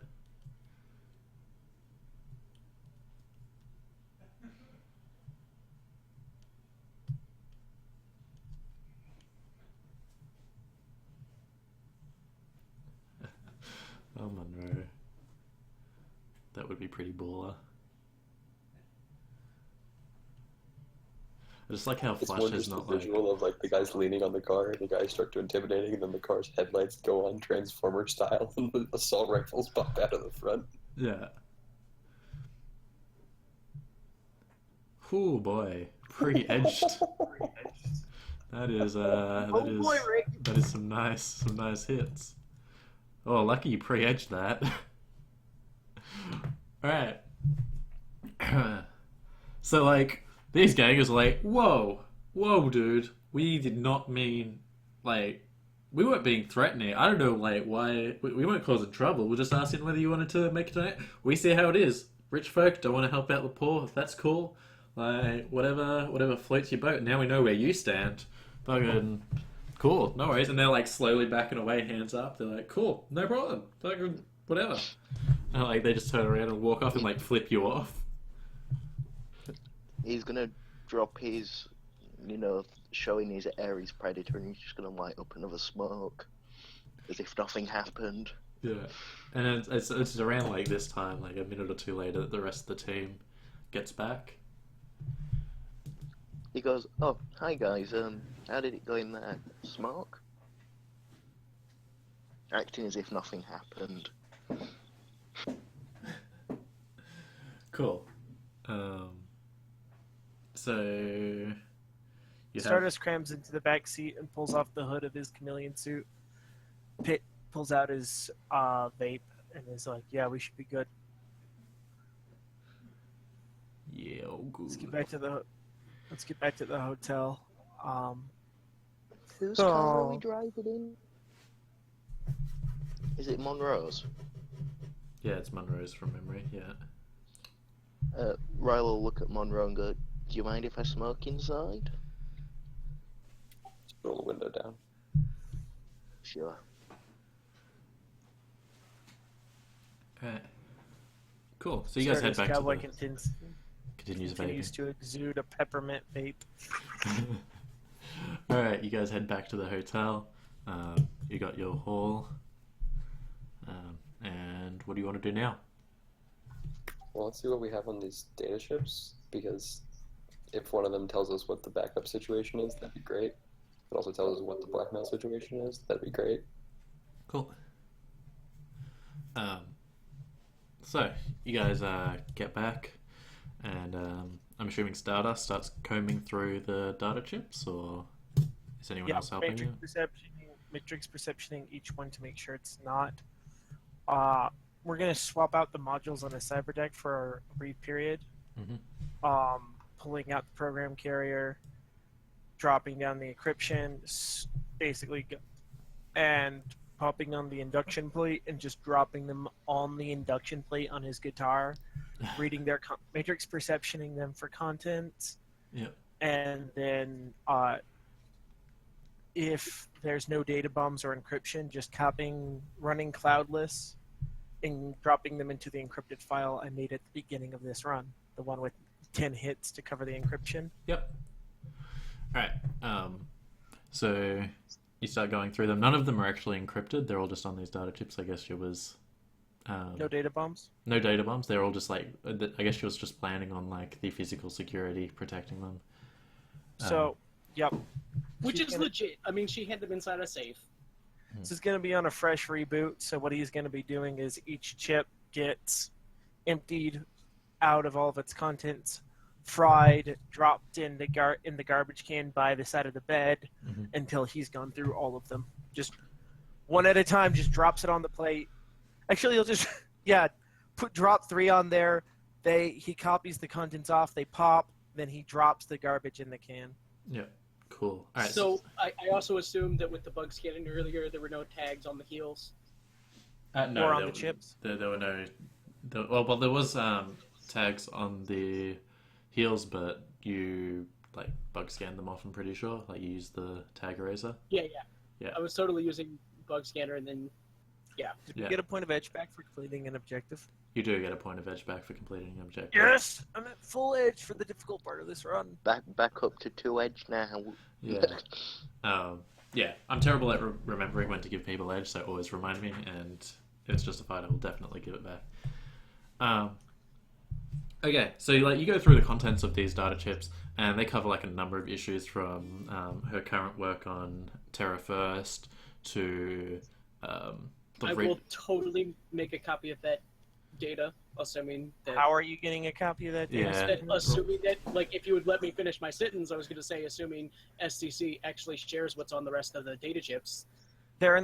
Oh, Monroe. That would be pretty baller. I just like how It's Flash more is just not the like... visual of like the guys leaning on the car, and the guys start to intimidating, and then the car's headlights go on Transformer style, and the assault rifles pop out of the front. Yeah. Oh boy, pre-edged. That is Oh boy, Rick. that is some nice hits. Oh, lucky you pre-edged that. Alright. So, like, these gangers are like, whoa, dude. We did not mean, like, we weren't being threatening. I don't know, like, why. We weren't causing trouble. We're just asking whether you wanted to make a donation. We see how it is. Rich folk don't want to help out the poor. That's cool. Like, whatever floats your boat. Now we know where you stand. Fucking cool. No worries. And they're, like, slowly backing away, hands up. They're like, cool, no problem. Fucking whatever. And, like, they just turn around and walk off and, like, flip you off. He's gonna drop his, showing his Ares predator, and he's just gonna light up another smoke, as if nothing happened. Yeah, and it's around like this time, like a minute or two later, that the rest of the team gets back. He goes, "Oh, hi guys. How did it go in there? Smoke?" Acting as if nothing happened. Cool. So you have Stardust crams into the back seat and pulls off the hood of his chameleon suit. Pitt pulls out his vape and is like, "Yeah, we should be good. yeah, oh, good. Let's get back to the hotel." Whose car are we Oh. driving in? Is it Monroe's? Yeah, it's Monroe's from memory. Yeah. Riley will look at Monroe and go, "Do you mind if I smoke inside?" Just roll the window down. Sure. Alright. Cool. So you guys head Stardust back to Cowboy the continues continues vaping. to exude a peppermint vape. Alright, you guys head back to the hotel. You got your haul. And what do you want to do now? Well, let's see what we have on these data chips, because if one of them tells us what the backup situation is, that'd be great. If it also tells us what the blackmail situation is, that'd be great. Cool. So you guys get back, and I'm assuming Stardust starts combing through the data chips, or is anyone Yeah, else helping you? matrix perceptioning each one to make sure it's not. We're gonna swap out the modules on the cyber deck for a brief period. Mhm. Pulling out the program carrier, dropping down the encryption, and popping on the induction plate and just dropping them on the induction plate on his guitar, reading their matrix perceptioning them for content, Yep. and then if there's no data bombs or encryption, just running cloudless and dropping them into the encrypted file I made at the beginning of this run, the one with 10 hits to cover the encryption. Yep. Alright. So you start going through them. None of them are actually encrypted. They're all just on these data chips. I guess she was... No data bombs? No data bombs. They're all just like... I guess she was just planning on like the physical security protecting them. So, yep. Which She's is gonna- legit. I mean, she had them inside a safe. This is going to be on a fresh reboot, so what he's going to be doing is each chip gets emptied out of all of its contents, fried, dropped in the garbage can by the side of the bed Mhm. until he's gone through all of them. Just one at a time, just drops it on the plate. Actually, he'll just, drop 3 on there. He copies the contents off, they pop, then he drops the garbage in the can. Yep. Cool. Alright. So I also assumed that with the bug scanning earlier, there were no tags on the heels. No, or on there- the chips. There were no... Well, there was tags on the heels, but you like bug scanned them off, I'm pretty sure. Like you used the tag eraser. Yeah. Yeah. I was totally using bug scanner, and then Did Yeah. you get a point of edge back for completing an objective? You do get a point of edge back for completing an objective. Yes! I'm at full edge for the difficult part of this run. Back up to 2 edge now. Yeah. Yeah. I'm terrible at remembering when to give people edge, so always remind me, and if it's justified, I will definitely give it back. Okay, so you go through the contents of these data chips, and they cover like a number of issues from her current work on Terra First to I will totally make a copy of that data, assuming that. How are you getting a copy of that data? Yeah. Assuming that, like, if you would let me finish my sentence, I was going to say, assuming STC actually shares what's on the rest of the data chips, They're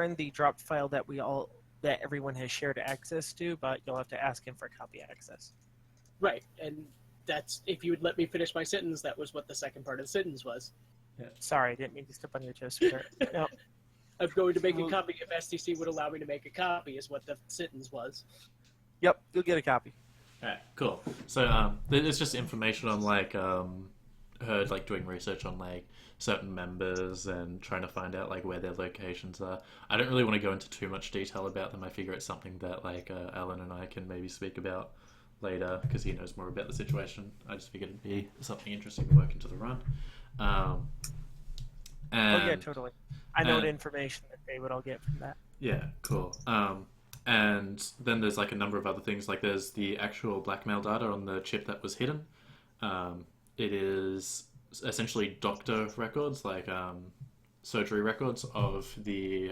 in the drop file that everyone has shared access to, but you'll have to ask him for copy access. Right, and that's if you would let me finish my sentence. That was what the second part of the sentence was. Sorry, I didn't mean to step on your toes, sir. No. I'm going to make a copy if STC would allow me to make a copy. Is what the sentence was. Yep, you'll get a copy. Alright, cool. So it's just information on like her like doing research on like certain members and trying to find out like where their locations are. I don't really want to go into too much detail about them. I figure it's something that like Alan and I can maybe speak about later because he knows more about the situation. I just figured it'd be something interesting to work into the run. And, oh yeah, totally. I know the information that they would all get from that. Yeah, cool. And then there's like a number of other things. Like there's the actual blackmail data on the chip that was hidden. It is essentially doctor records, like surgery records of the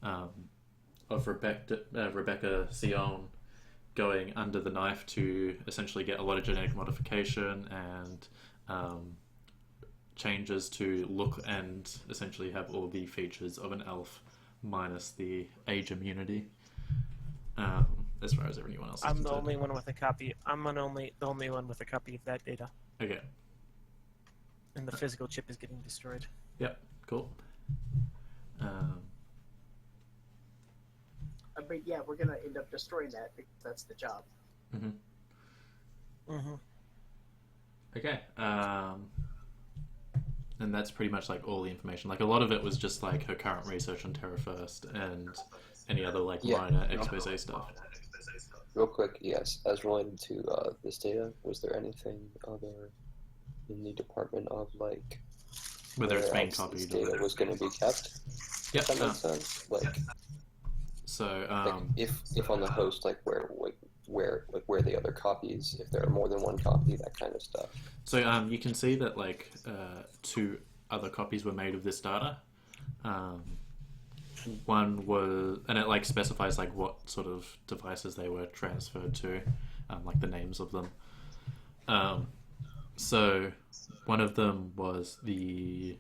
of Rebecca Cyan going under the knife to essentially get a lot of genetic modification and changes to look and essentially have all the features of an elf minus the age immunity. As far as everyone else is I'm the concerned. only one with a copy. I'm the only one with a copy of that data. Okay. And the physical chip is getting destroyed. Yep. Cool. I mean, yeah, we're gonna end up destroying that because that's the job. Okay. And that's pretty much like all the information. Like a lot of it was just like her current research on Terra First and any other like minor expose stuff. Real quick, yes. As related to this data, was there anything other in the department of like Whether it's where being else copied this or data was going to be kept? Yep. If that makes sense. Like, So like if on the host, like where the other copies, if there are more than one copy, that kind of stuff. So you can see that like 2 other copies were made of this data. One was, and it like specifies like what sort of devices they were transferred to, like the names of them. So one of them was the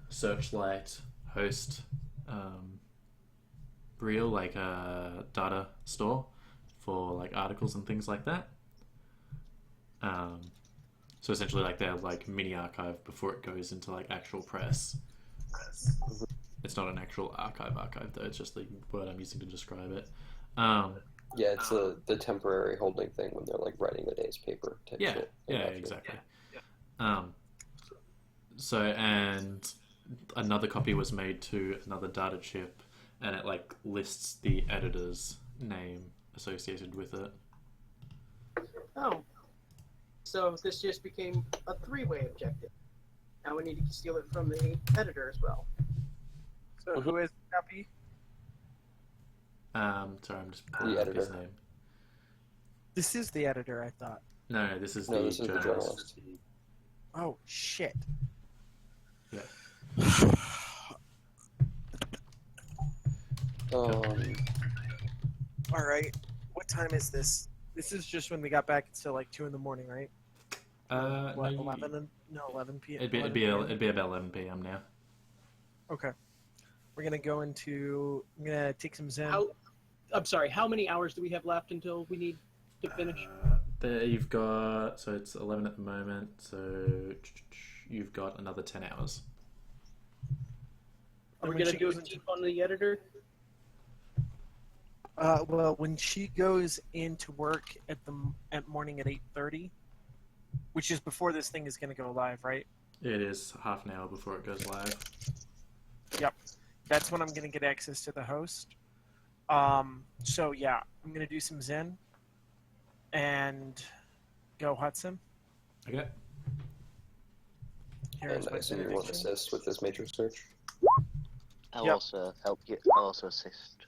Searchlight host real like data store for like articles and things like that. So essentially like their like mini archive before it goes into like actual press. It's not an actual archive though, it's just the word I'm using to describe it. Yeah, it's the temporary holding thing when they're like writing the day's paper type shit. Exactly. So and another copy was made to another data chip and it like lists the editor's name associated with it. Oh, so this just became a 3-way objective. Now we need to steal it from the editor as well. So who has the copy? Sorry, I'm just pulling The up his editor. name. This is the editor, I thought. No, this is No, the this is the journalist. journalist. Oh shit. Yeah. All right. What time is this? This is just when we got back. It's still like 2 in the morning, right? What, No, 11? No, 11 p.m. it'd be 11 p.m. about 11 p.m. now. Okay. We're gonna go into. I'm gonna take some Zen. I'm sorry. How many hours do we have left until we need to finish? There you've got, so it's 11 at the moment, so you've got another 10 hours. Are we when gonna she do a goes into- deep on the editor? Well, when she goes into work at morning at 8:30, which is before this thing is gonna go live, right? It is half an hour before it goes live. Yep. That's when I'm gonna get access to the host. So yeah, I'm gonna do some Zen and go Hudson. Okay. Here's And I my assume you want to benediction. assist with this matrix search. I'll Yep. also help you. I'll also assist.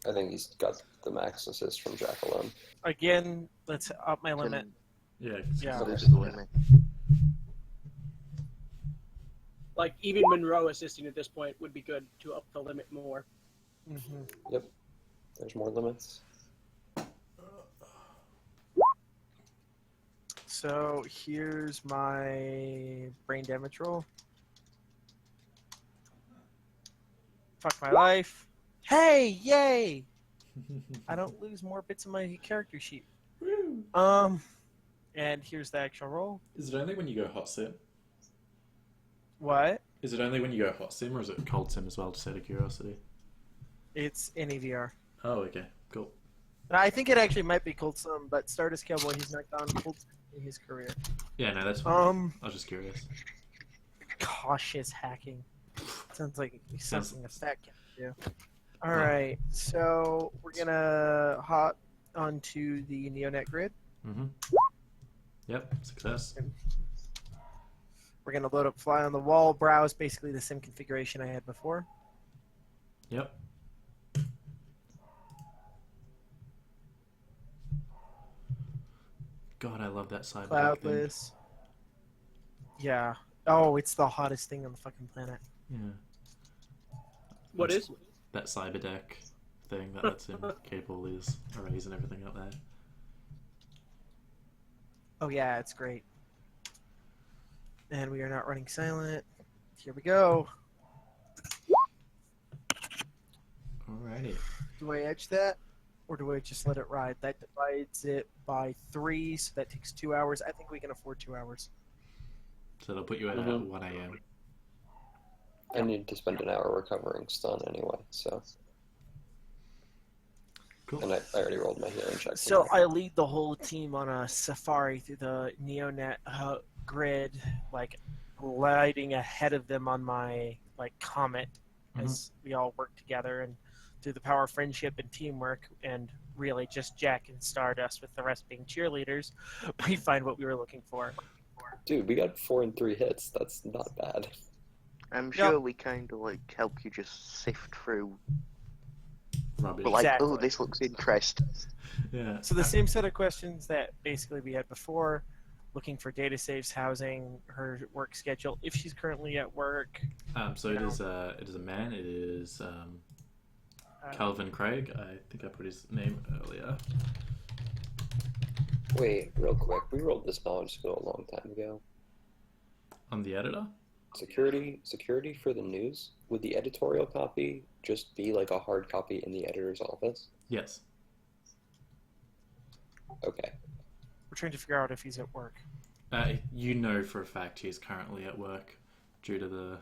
I think he's got the max assist from Jack alone. Again, let's up my limit. Can- Yeah. Yeah. what is the limit? Like even Monroe assisting at this point would be good to up the limit more. Mm-hmm. There's more limits. So here's my brain damage roll. Fuck my life. Hey, yay! I don't lose more bits of my character sheet. Woo. And here's the actual roll. Is it only when you go hot sim? What? Is it only when you go hot sim, or is it cold sim as well, just out of curiosity? It's any VR. Oh, okay. Cool. I think it actually might be cold sim, but Stardust Cowboy, he's not gone cold sim in his career. Yeah, no, that's fine. I was just curious. Cautious hacking. Sounds like Sounds- something a fat cat would do. Alright, so we're gonna hop onto the NeoNet grid. Mm-hmm. Yep, success. We're gonna load up Fly on the Wall, browse basically the sim configuration I had before. Yep. God, I love that cyber thing. Cloudless. Yeah. Oh, it's the hottest thing on the fucking planet. Yeah. What is? That cyber deck thing that lets him keep all his arrays and everything up there. Oh yeah, it's great. And we are not running silent. Here we go. Alrighty. Do I edge that? Or do I just let it ride? That divides it by 3, so that takes 2 hours. I think we can afford 2 hours. So they'll put you at Mhm. 1 a.m. I need to spend an hour recovering stun anyway, so. Cool. And I already rolled my healing check. So I lead the whole team on a safari through the NeoNet grid, like gliding ahead of them on my like comet, as we all work together and through the power of friendship and teamwork, and really just Jack and Stardust with the rest being cheerleaders, we find what we were looking for. Dude, we got 4 and 3 hits. That's not bad. I'm sure we kind of like help you just sift through. Rubbish. But like, Exactly. oh, this looks interesting. Yeah. So the same set of questions that basically we had before, looking for data saves, housing, her work schedule, if she's currently at work. So it is a man. It is Calvin Craig. I think I put his name earlier. Wait, real quick. We rolled this knowledge skill a long time ago. On the editor? Security for the news. Would the editorial copy just be like a hard copy in the editor's office? Yes. Okay. We're trying to figure out if he's at work. You know for a fact he's currently at work due to the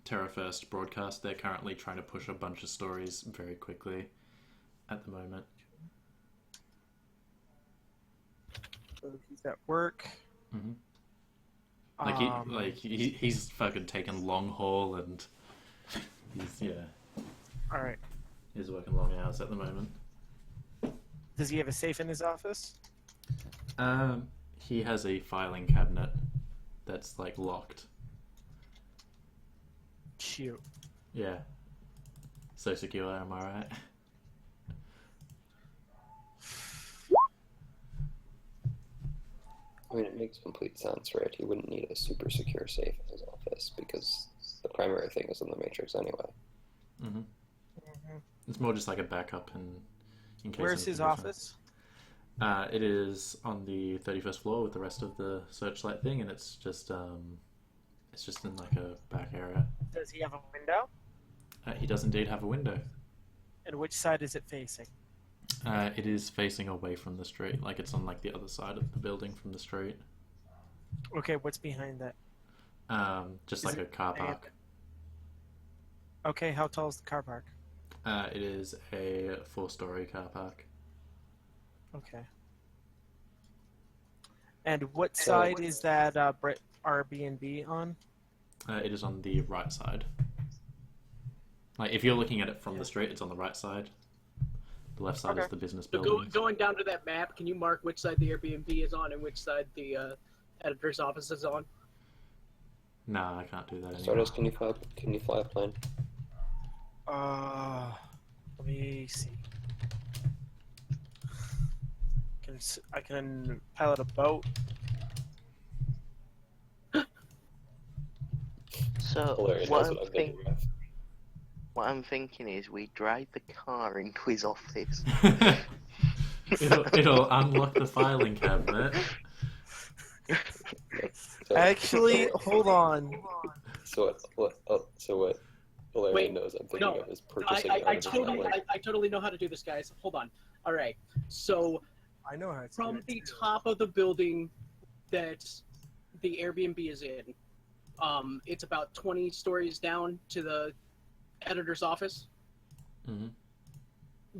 Terra First broadcast. They're currently trying to push a bunch of stories very quickly at the moment. So he's at work. Mm-hmm. He's fucking taking long haul and All right. he's working long hours at the moment. Does he have a safe in his office? He has a filing cabinet that's like locked. Shoot. Yeah. So secure, am I right? I mean, it makes complete sense, right? He wouldn't need a super secure safe in his office because the primary thing is in the Matrix anyway. Mm-hmm. It's more just like a backup in case. Where's his anything goes wrong. office? It is on the 31st floor with the rest of the searchlight thing, and it's just in like a back area. Does he have a window? He does indeed have a window. And which side is it facing? It is facing away from the street, like it's on like the other side of the building from the street. Okay, what's behind that? Just Is like it a car park. Okay, how tall is the car park? It is a 4-story car park. Okay. And what side is that Airbnb on? It is on the right side. Like if you're looking at it from the street, it's on the right side. The left side is Okay. the business So building. going down to that map, can you mark which side the Airbnb is on and which side the editor's office is on? Nah, I can't do that anymore. Stardust, can you fly a plane? Let me see. I can pilot a boat. So Hilarious. what That's I'm, what I'm thinking of. what I'm thinking is we drive the car into his office. it'll unlock the filing cabinet. So, Actually, hold on. so what? Valerian Wait, knows I'm thinking no, of is purchasing I totally know how to do this, guys. Hold on. All right. So I know how to from do it, the too. top of the building that the Airbnb is in, it's about 20 stories down to the editor's office. Mhm.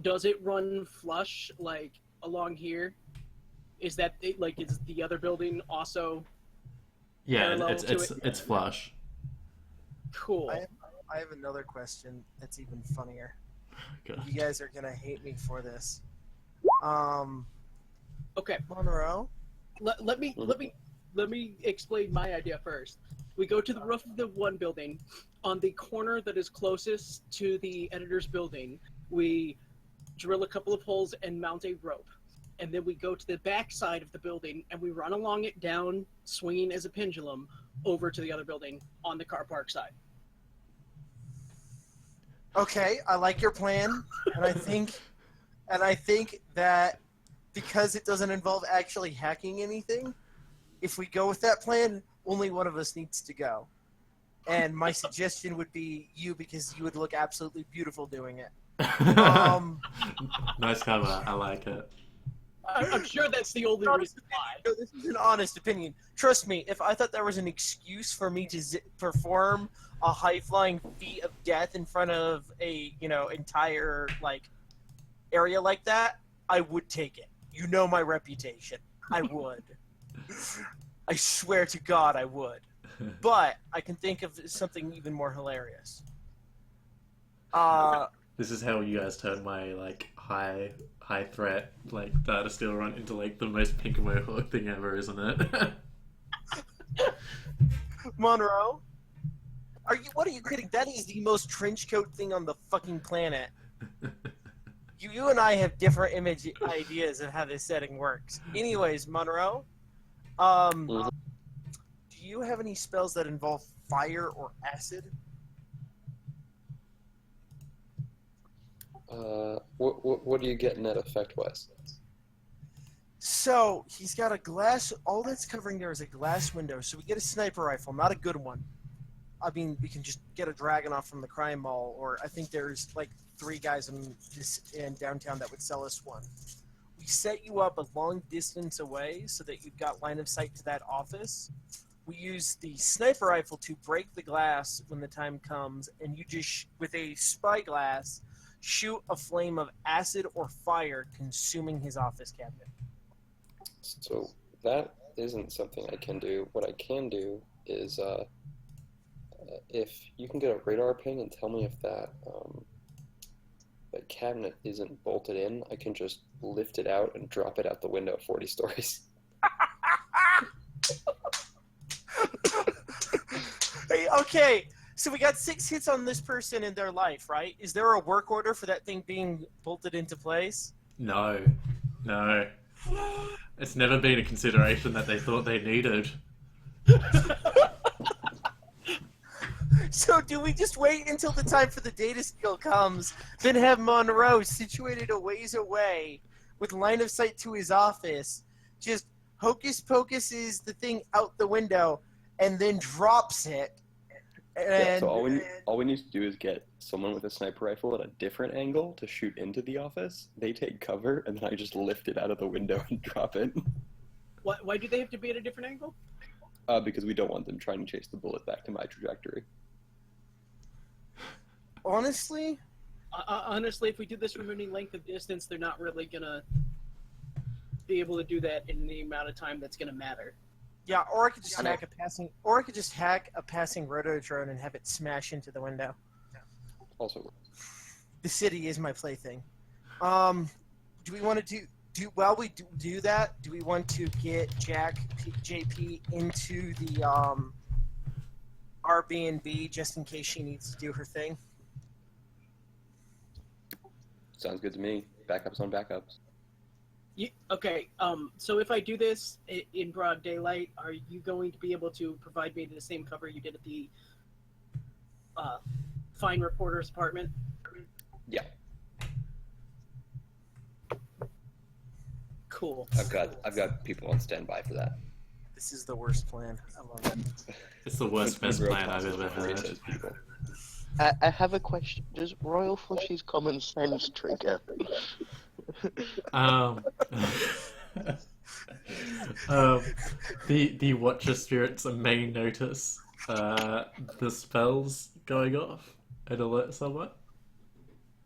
Does it run flush like along here? Is that like is the other building also Yeah, parallel it's to it's it? it's flush. Cool? I have another question that's even funnier. God. You guys are gonna hate me for this. Okay. Monroe. Let me explain my idea first. We go to the roof of the one building. On the corner that is closest to the editor's building, we drill a couple of holes and mount a rope. And then we go to the back side of the building and we run along it down, swinging as a pendulum, over to the other building on the car park side. Okay, I like your plan, and I think that because it doesn't involve actually hacking anything, if we go with that plan, only one of us needs to go. And my suggestion would be you, because you would look absolutely beautiful doing it. Nice cover. I like it. I'm sure that's the only reason why. No, this is an honest opinion. Trust me, if I thought there was an excuse for me to perform a high-flying feat of death in front of a, entire, area like that, I would take it. You know my reputation. I would. I swear to God I would. But I can think of something even more hilarious. This is how you guys turn my high threat data steal run into the most pink mohawk thing ever, isn't it? Monroe? What are you kidding? That is the most trench coat thing on the fucking planet. You and I have different ideas of how this setting works. Anyways, Monroe, do you have any spells that involve fire or acid? What do you get net effect-wise? So, he's got a glass... All that's covering there is a glass window, so we get a sniper rifle, not a good one. I mean, we can just get a dragon off from the crime mall, or I think there's 3 guys in downtown that would sell us one. We set you up a long distance away so that you've got line of sight to that office. We use the sniper rifle to break the glass when the time comes, and you just, with a spyglass, shoot a flame of acid or fire consuming his office cabinet. So that isn't something I can do. What I can do is, if you can get a radar ping and tell me if that cabinet isn't bolted in, I can just lift it out and drop it out the window 40 stories. Hey, okay, so we got 6 hits on this person in their life, right? Is there a work order for that thing being bolted into place? No. It's never been a consideration that they thought they needed. So do we just wait until the time for the data steal comes, then have Monroe situated a ways away with line of sight to his office, just hocus pocus is the thing out the window, and then drops it? And, so all we need to do is get someone with a sniper rifle at a different angle to shoot into the office. They take cover, and then I just lift it out of the window and drop it. Why do they have to be at a different angle? Because we don't want them trying to chase the bullet back to my trajectory. honestly, if we do this from any length of distance, they're not really gonna be able to do that in the amount of time that's gonna matter. yeah, or I could just hack a passing roto drone and have it smash into the window. Also, The city is my plaything. Do we want to do while we do that? Do we want to get JP into the Airbnb just in case she needs to do her thing? sounds good to me. Backups on backups. Okay, so if I do this in broad daylight, are you going to be able to provide me the same cover you did at the fine reporter's apartment? Yeah, Cool. I've got people on standby for that. This is the worst plan. I love it. It's the worst best Monroe plan I've tosses ever before he heard. says people. I have a question. Does Royal Flush's common sense trigger? Um, um, the Watcher spirits may notice the spells going off and alert someone.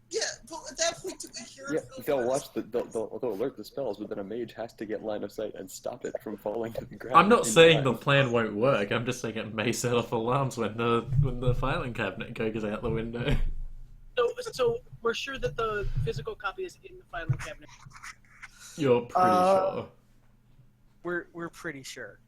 Yeah, but at that point, do we hear Yeah, they'll watch they'll alert the spells, but then a mage has to get line of sight and stop it from falling to the ground. I'm not in saying time. the plan won't work. I'm just saying it may set off alarms when the filing cabinet goes out the window. So we're sure that the physical copy is in the filing cabinet. You're pretty sure. We're pretty sure.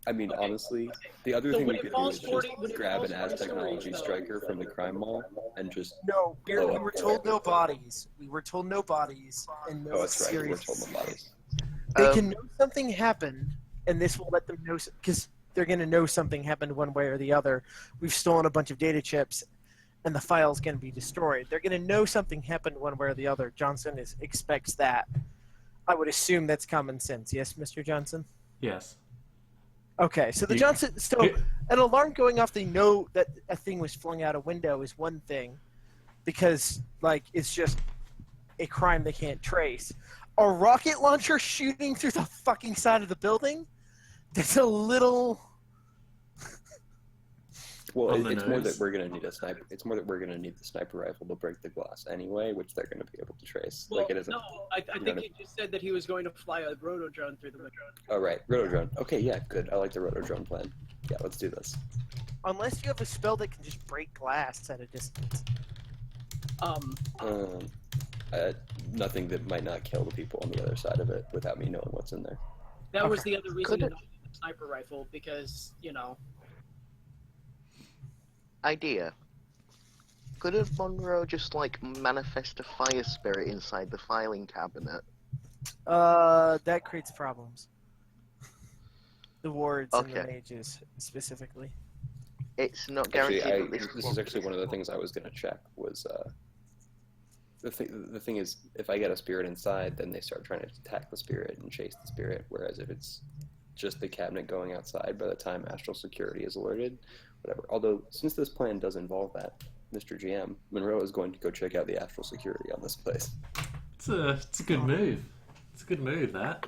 I mean, Okay. honestly, the other So thing when we it could do falls is just 40 when it grab falls an Az 40 technology stories, though. striker from the crime mall and just. No, we Oh, were told no bodies. We were told no bodies, and no Oh, that's right. We're serious. told the bodies. They can know something happened, and this will let them know because they're going to know something happened one way or the other. We've stolen a bunch of data chips, and the file's going to be destroyed. They're going to know something happened one way or the other. Johnson expects that. I would assume that's common sense. Yes, Mr. Johnson. Yes. Okay, so the You- Johnson. So an alarm going off, they know that a thing was flung out a window is one thing, because like it's just a crime they can't trace. A rocket launcher shooting through the fucking side of the building? That's a little. Well, On the it's more nose. that we're gonna need a sniper. It's more that we're gonna need the sniper rifle to break the glass anyway, which they're gonna be able to trace. Well, Like it isn't. no, I think he just said that he was going to fly a roto drone through the window. Oh right, roto drone. Okay, yeah, good. I like the roto drone plan. Yeah, let's do this. Unless you have a spell that can just break glass at a distance. Um, Um, nothing that might not kill the people on the other side of it without me knowing what's in there. that was Okay. the other reason Could to it- not use the sniper rifle because Idea. Couldn't Monroe just like manifest a fire spirit inside the filing cabinet? That creates problems. The wards and the Okay. mages specifically. It's not Actually, guaranteed that this is actually one of the things I was gonna check was the thing is if I get a spirit inside, then they start trying to attack the spirit and chase the spirit. Whereas if it's just the cabinet going outside, by the time astral security is alerted, whatever. Although since this plan does involve that, Mr. GM, Monroe is going to go check out the astral security on this place. It's a good move. It's a good move, that.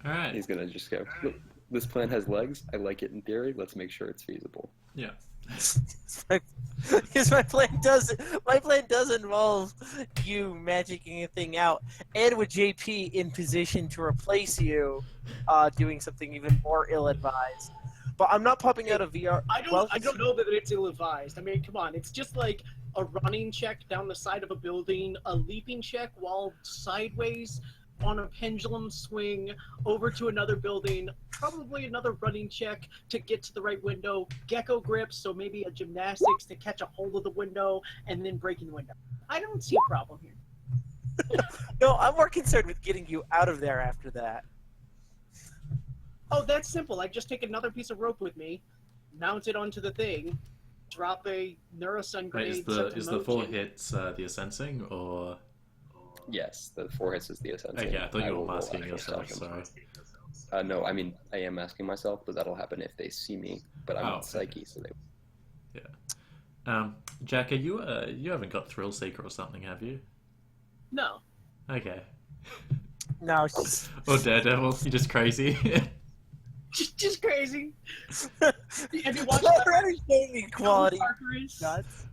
Alright. He's gonna just go. Look, this plan has legs. I like it in theory. Let's make sure it's feasible. Yeah. Because my plan does involve you magicking a thing out, and with JP in position to replace you, doing something even more ill-advised. But I'm not popping out a VR. I don't know that it's ill-advised. I mean, come on, it's just like a running check down the side of a building, a leaping check while sideways on a pendulum swing over to another building, probably another running check to get to the right window, gecko grips, so maybe a gymnastics to catch a hold of the window and then breaking the window. I don't see a problem here. No, I'm more concerned with getting you out of there after that. Oh, that's simple. I just take another piece of rope with me, mount it onto the thing, drop a neurostun Wait, grenade. is the 4 hits the assensing, or... Yes, the 4 hits is the essential. Okay, I thought you will were roll masking actual yourself, second. sorry. No, I mean, I am asking myself, but that'll happen if they see me. But I'm Oh, not okay. psyche, so they. Jack, are you, you haven't got Thrill Seeker or something, have you? No. Okay. No, it's just... Or Daredevil, you're just crazy. Just crazy. Have you watched Not Leverage? understanding Do you know who quality. Parker is? Nuts.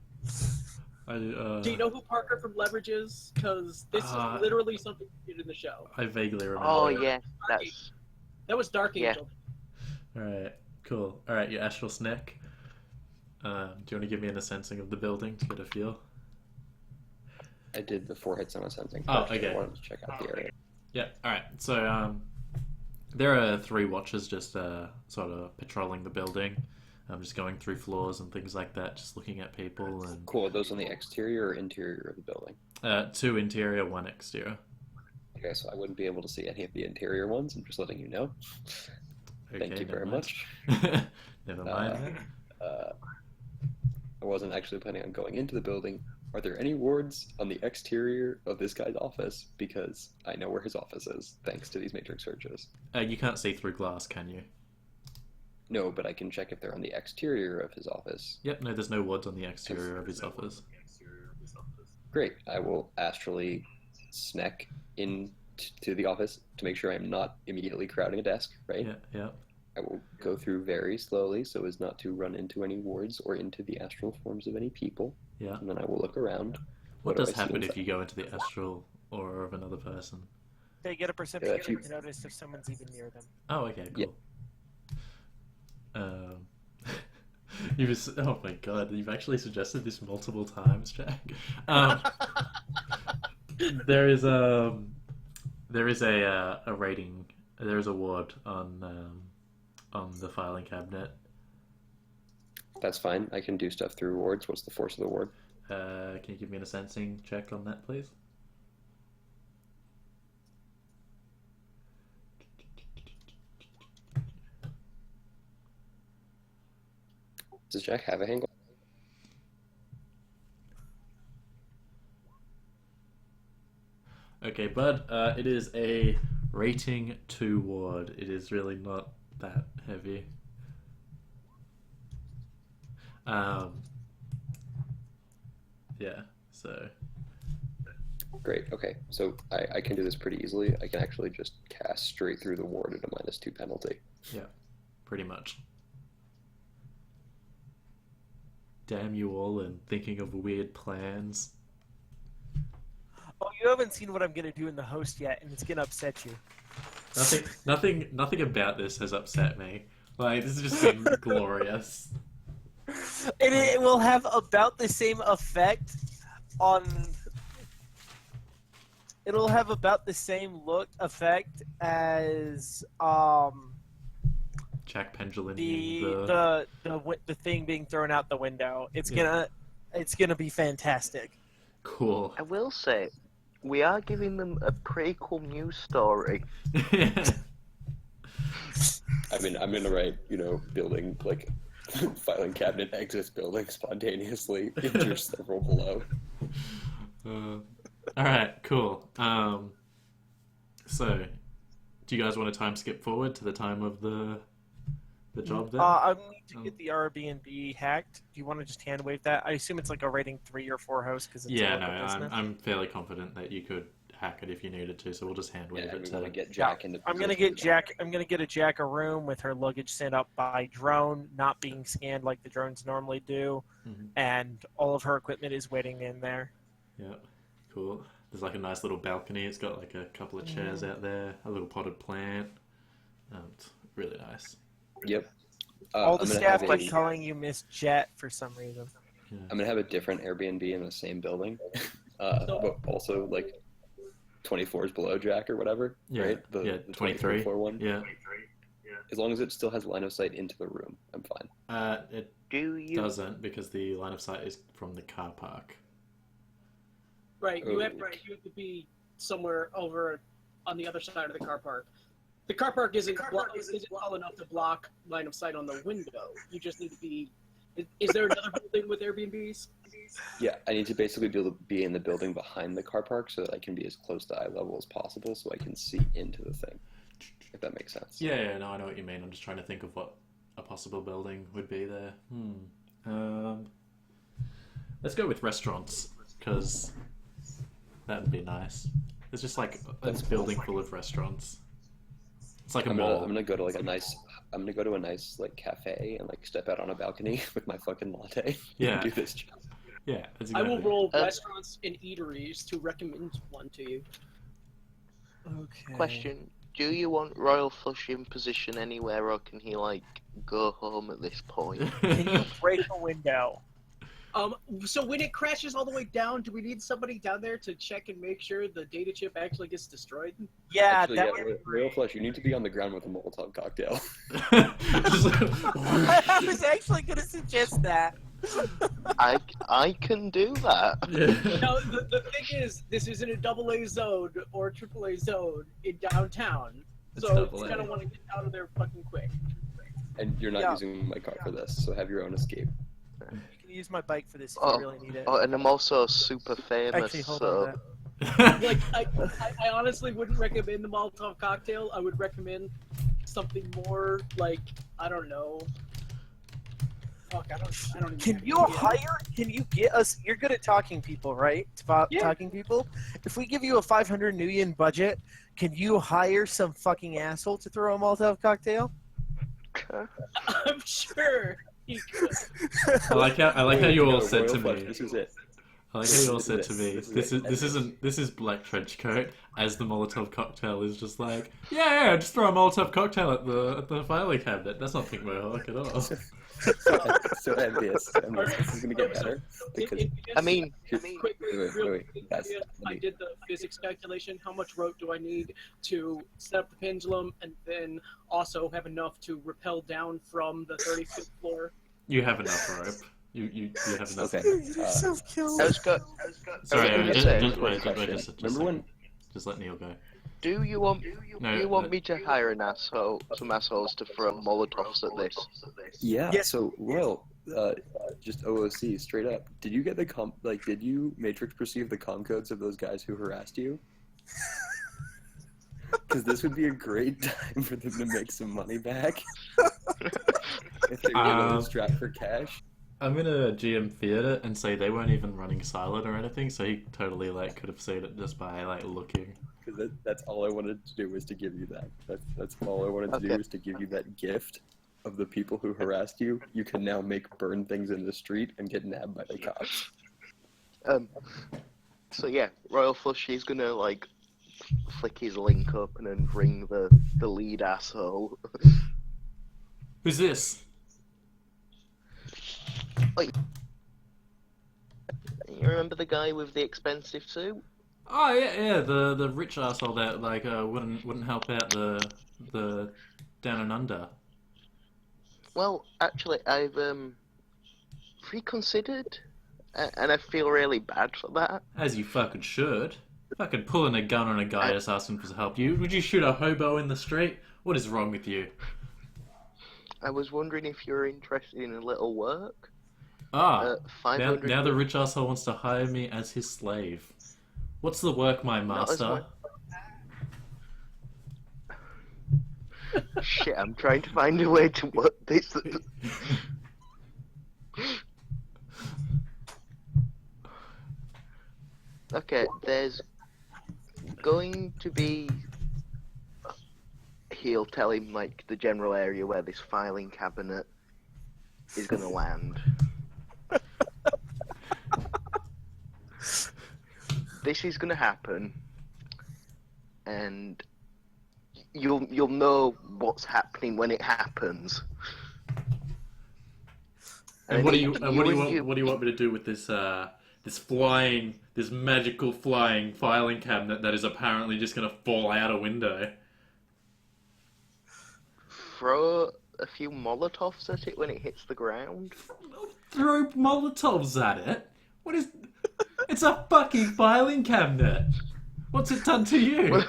Do you know who Parker from Leverage is? Because this is literally something he did in the show. I vaguely remember. Oh yeah, that's That was Dark Yeah. Angel. Alright, cool. Alright, your Astral Snack. Do you want to give me an sensing of the building to get a feel? I did the 4 hits on a sensing. Oh, first. okay. I wanted to check out the area. Yeah, alright. So, there are 3 watchers just sort of patrolling the building. Just going through floors and things like that, just looking at people and... Cool. Are those on the exterior or interior of the building? 2 interior, 1 exterior. Okay, so I wouldn't be able to see any of the interior ones. I'm just letting you know. Thank Okay, you very never much. mind. Never mind. I wasn't actually planning on going into the building. Are there any wards on the exterior of this guy's office? Because I know where his office is, thanks to these matrix searches. You can't see through glass, can you? No, but I can check if they're on the exterior of his office. Yep, no, there's no wards on the exterior of his office. Great. I will astrally snack into the office to make sure I'm not immediately crowding a desk, right? Yeah, yeah. I will go through very slowly so as not to run into any wards or into the astral forms of any people. Yeah. And then I will look around. What do does I see happen if inside? you go into the astral aura of another person? They get a perception if you- check to notice if someone's even near them. Oh, okay, Yeah. cool. Oh my god, you've actually suggested this multiple times, Jack. There is a rating. There is a ward on the filing cabinet. That's fine. I can do stuff through wards. What's the force of the ward? Can you give me a sensing check on that, please? Does Jack have a handle? Okay, bud. It is a rating 2 ward. It is really not that heavy. Yeah. So. Great. Okay. So I can do this pretty easily. I can actually just cast straight through the ward at a -2 penalty. Yeah. Pretty much. Damn you all and thinking of weird plans. Oh, you haven't seen what I'm gonna do in the host yet, and it's gonna upset you. Nothing about this has upset me. Like, this has just been glorious. And it will have about the same effect on. It'll have about the same effect as Jack Pendulum. the thing being thrown out the window. It's gonna be fantastic. Cool. I will say, we are giving them a pretty cool news story. I mean, I'm gonna write, building like filing cabinet exits building spontaneously. There's several below. All right, cool. So, do you guys want to time skip forward to the time of the job then? I need to get the Airbnb hacked. Do you want to just hand wave that? I assume it's like a rating 3 or 4 host because it's Yeah, a no, local business. I'm fairly confident that you could hack it if you needed to, so we'll just hand wave Yeah, it we to. want to get Jack into. I'm gonna get Jack. I'm gonna get a Jack a room with her luggage sent up by drone, not being scanned like the drones normally do, Mhm. and all of her equipment is waiting in there. Yeah, cool. There's like a nice little balcony. It's got like a couple of chairs out there, a little potted plant. It's really nice. Yep. all the I'm gonna staff have like a- calling you Miss Jet for some reason. Yeah. I'm gonna have a different Airbnb in the same building, but also like 20 floors below Jack or whatever. Yeah, Right? The 23 floor one. Yeah. As long as it still has line of sight into the room, I'm fine. It Do you? doesn't because the line of sight is from the car park. Right, you have Okay. to be somewhere over on the other side of the car park. The car park isn't tall enough to block line of sight on the window. You just need to be. Is there another building with Airbnbs? Yeah, I need to basically be able to be in the building behind the car park so that I can be as close to eye level as possible so I can see into the thing. If that makes sense. Yeah, no, I know what you mean. I'm just trying to think of what a possible building would be there. Let's go with restaurants because that would be nice. It's just like a building full of restaurants. It's like a I'm mall. gonna go to like a nice. I'm gonna go to a nice like cafe and like step out on a balcony with my fucking latte. Yeah. And do this job. Yeah, that's I will exactly. roll restaurants and eateries to recommend one to you. Okay. Question: do you want Royal Flush in position anywhere, or can he like go home at this point? Can you break a window? So when it crashes all the way down, do we need somebody down there to check and make sure the data chip actually gets destroyed? Yeah, Actually, that yeah, would be Real great. Flush, you need to be on the ground with a Molotov cocktail. Just like- I was actually gonna suggest that. I can do that. yeah. No, the thing is, this isn't a AA zone or AAA zone in downtown, It's so AA. you gotta want to get out of there fucking quick. And you're not Yeah. using my car for this, so have your own escape. You can use my bike for this if Oh, you really need it. Oh, and I'm also super famous, Actually, hold so on. Like, I honestly wouldn't recommend the Molotov cocktail. I would recommend something more like, I don't know. Fuck, I don't even Can have you an idea. hire? Can you get us? You're good at talking people, right? Yeah. Talking people. If we give you a 500 new yen budget, can you hire some fucking asshole to throw a Molotov cocktail? I'm sure he could. I like how you all No, said Royal to Flush, me. this is it. I like how you all This said is to it. me. This is This it. isn't this is Black Trench Coat as the Molotov cocktail is just like yeah, just throw a Molotov cocktail at the filing cabinet. That's not Pink Mohawk at all. So envious. This is gonna get better because I mean, Quick, wait, real wait, quick, guys, I did the physics calculation. How much rope do I need to set up the pendulum and then also have enough to rappel down from the 35th floor? You have enough rope. You have enough. okay. Yourself killed. I was go. Sorry, I was gonna just say, wait, question. just a Remember when? second. Just let Neil go. Do you want No, me to hire an asshole, some assholes to throw Molotovs at this? Yeah. Yes. So Royal, just OOC straight up. Did you get the Did you Matrix perceive the com codes of those guys who harassed you? Because this would be a great time for them to make some money back. If they were strapped for cash. I'm gonna GM theater and say they weren't even running silent or anything, so he totally could have seen it just by looking. Because that's all I wanted to do was to give you that. That's all I wanted to do Okay. was to give you that gift of the people who harassed you. You can now make burn things in the street and get nabbed by the cops. So yeah, Royal Flush is gonna flick his link up and then ring the lead asshole. Who's this? You remember the guy with the expensive suit? Oh yeah, the rich asshole that wouldn't help out the down and under. Well, actually, I've reconsidered, and I feel really bad for that. As you fucking should. Fucking pulling a gun on a guy just asking for help. Would you shoot a hobo in the street? What is wrong with you? I was wondering if you're interested in a little work. Now 500. the rich asshole wants to hire me as his slave. What's the work, my Not as master? Shit, I'm trying to find a way to work this. Okay, there's going to be. He'll tell him the general area where this filing cabinet is going to land. This is going to happen, and you'll know what's happening when it happens. And what do you want me to do with this this magical flying filing cabinet that is apparently just gonna fall out a window? Throw a few Molotovs at it when it hits the ground. Throw Molotovs at it? What is? It's a fucking filing cabinet. What's it done to you?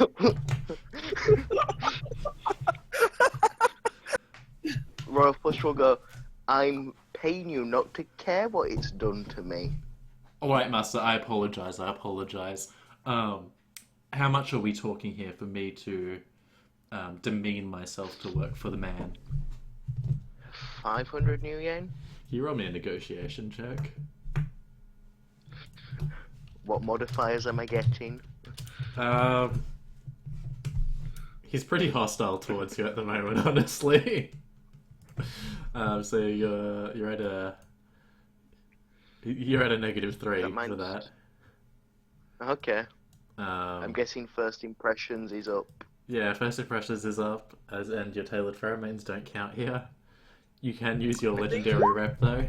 Royal Flush will go, I'm paying you not to care what it's done to me. Alright, Master, I apologize. How much are we talking here for me to demean myself to work for the man? 500 new yen? Can you roll me a negotiation check? What modifiers am I getting? He's pretty hostile towards you at the moment, honestly. So you're at a -3 for that. Okay. I'm guessing first impressions is up. Yeah, first impressions is up, and your tailored pheromones don't count here. You can use your legendary rep though.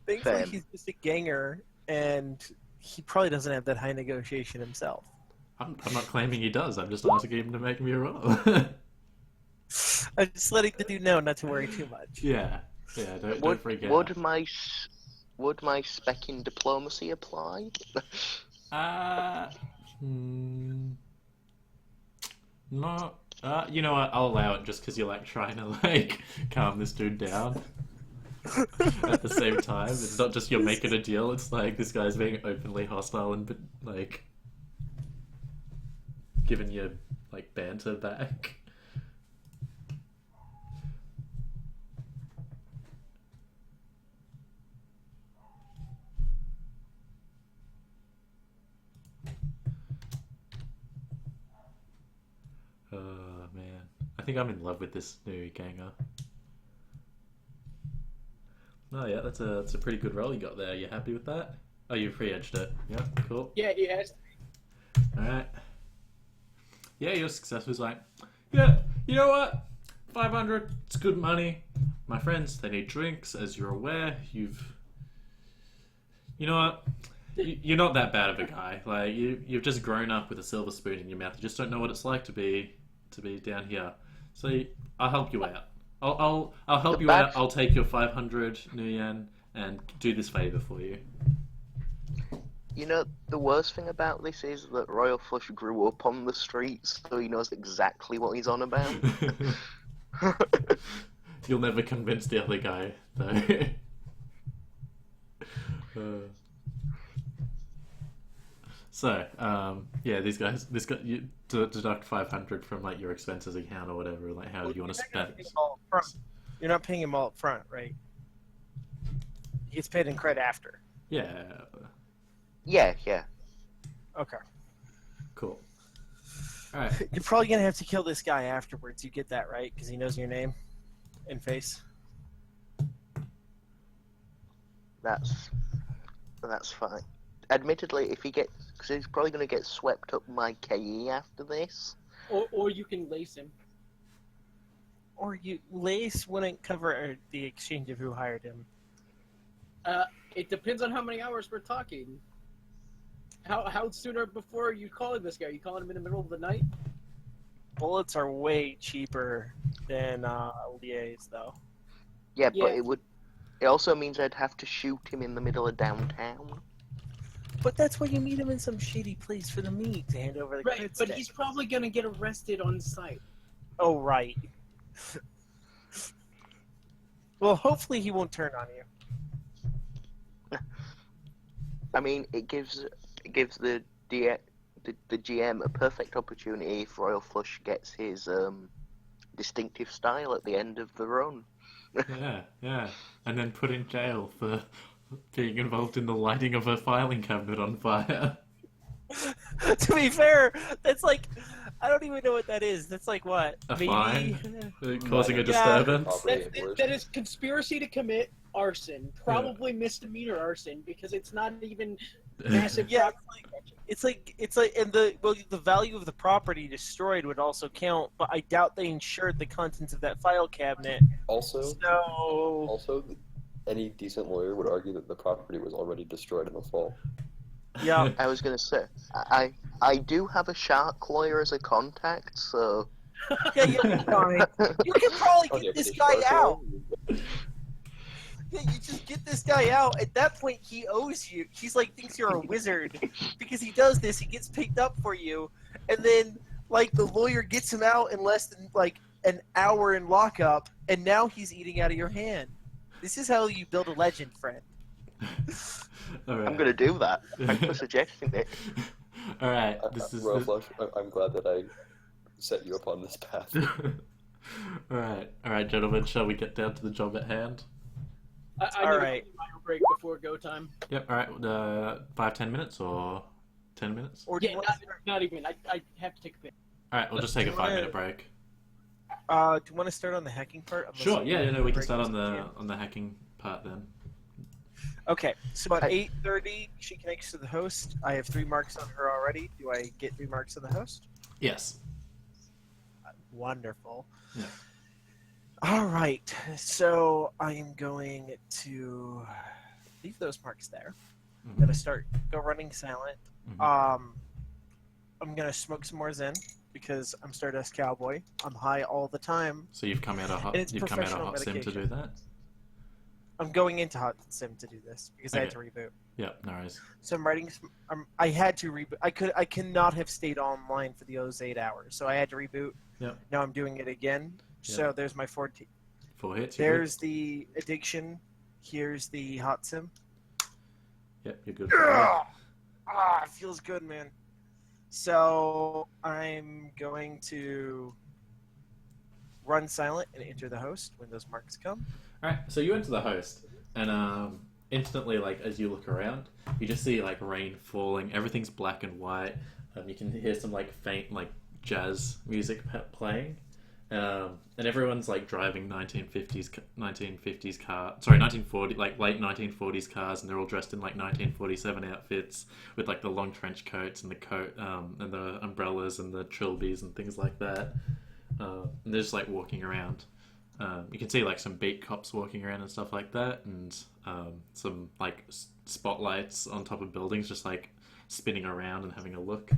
Thankfully, Fan. he's just a ganger, and he probably doesn't have that high negotiation himself. I'm not claiming he does. I'm just asking him to make me a roll. I'm just letting the dude know not to worry too much. yeah, don't freak out. Would my spec in diplomacy apply? No. You know what? I'll allow it just because you're trying to calm this dude down. At the same time, it's not just you're making a deal. It's this guy's being openly hostile and giving you banter back. I think I'm in love with this new ganger. Oh yeah, that's a pretty good roll you got there. You happy with that? Oh, you free-edged it. Yeah, cool. Yeah, he has. Alright. Yeah, your success was like, yeah, you know what? 500, it's good money. My friends, they need drinks, as you're aware. You know what? You're not that bad of a guy. Like you've just grown up with a silver spoon in your mouth. You just don't know what it's like to be down here. So I'll help you out. I'll help you out. I'll take your 500 Nguyen and do this favor for you. You know, the worst thing about this is that Royal Flush grew up on the streets, so he knows exactly what he's on about. You'll never convince the other guy, though. So, yeah, this guy, you deduct 500 from like your expenses account or whatever. Like, how do you want to spend? You're not paying him all up front, right? He gets paid in credit after. Yeah. Yeah. Okay. Cool. All right. You're probably gonna have to kill this guy afterwards. You get that, right? Because he knows your name and face. That's fine. Admittedly, if he gets, because he's probably going to get swept up by KE after this. Or you can lace him. Or lace wouldn't cover the exchange of who hired him. It depends on how many hours we're talking. How sooner before are you calling this guy? Are you calling him in the middle of the night? Bullets are way cheaper than liaise, though. Yeah, Yeah. but it also means I'd have to shoot him in the middle of downtown. But that's why you meet him in some shady place for the meet to hand over the Right, credits. but he's probably gonna get arrested on site. Oh, right. Well, hopefully he won't turn on you. I mean, it gives the GM a perfect opportunity if Royal Flush gets his distinctive style at the end of the run. Yeah. And then put in jail for being involved in the lighting of a filing cabinet on fire. To be fair, that's like, I don't even know what that is. That's like what? A Maybe... fine? Causing a Yeah. disturbance? That is conspiracy to commit arson, probably misdemeanor arson, because it's not even massive. Yeah, it's like, and the value of the property destroyed would also count, but I doubt they insured the contents of that file cabinet. Also, So, any decent lawyer would argue that the property was already destroyed in the fall. yeah. I was going to say, I do have a shark lawyer as a contact, so... Yeah, you're fine. You can probably Oh, yeah, get this but guy the shark out. lawyer- Yeah, you just get this guy out. At that point, he owes you. He's like, thinks you're a wizard. Because he does this, he gets picked up for you. And then, like, the lawyer gets him out in less than, like, an hour in lockup. And now he's eating out of your hand. This is how you build a legend, friend. Alright. I'm going to do that. Thanks for suggesting it. Alright, this is... Royal Flush, I'm glad that I set you up on this path. Alright, gentlemen, shall we get down to the job at hand? I All need right. a minor break before go time. Yep, alright, 5-10 minutes or 10 minutes? Or do you Yeah, want not even. I have to take a bit. Alright, we'll just take a Do you wanna- 5-minute break. to start on the hacking part? Unless Sure, you yeah, want no, we can break start this on again. the hacking part then. Okay, so at 8:30, she connects to the host. I have 3 marks on her already. Do I get 3 marks on the host? Yes. Wonderful. Yeah. All right, so I am going to leave those marks there. I'm gonna go running silent. Mhm. I'm gonna smoke some more Zen because I'm Stardust Cowboy. I'm high all the time. So you've come out of hot, And it's you've come out of professional hot sim to do medication. that? I'm going into Hot Sim to do this because I had to Okay. reboot. Yep, no worries. So I'm writing. I had to reboot. I cannot have stayed online for those 8 hours, so I had to reboot. Yep. Now I'm doing it again. So Yep. there's my 14. 4 hits, you're There's the addiction. Here's the hot sim. good. Yep, you're good. for that. It feels good, man. So I'm going to run silent and enter the host when those marks come. Alright, so you enter the host, and instantly, like, as you look around, you just see, like, rain falling, everything's black and white, you can hear some, like, faint, like, jazz music playing, And everyone's like driving 1950s car, sorry, 1940, like late 1940s cars, and they're all dressed in like 1947 outfits with like the long trench coats and the coat, and the umbrellas and the trilbies and things like that. And they're just like walking around. You can see like some beat cops walking around and stuff like that, and some like spotlights on top of buildings, just like spinning around and having a look.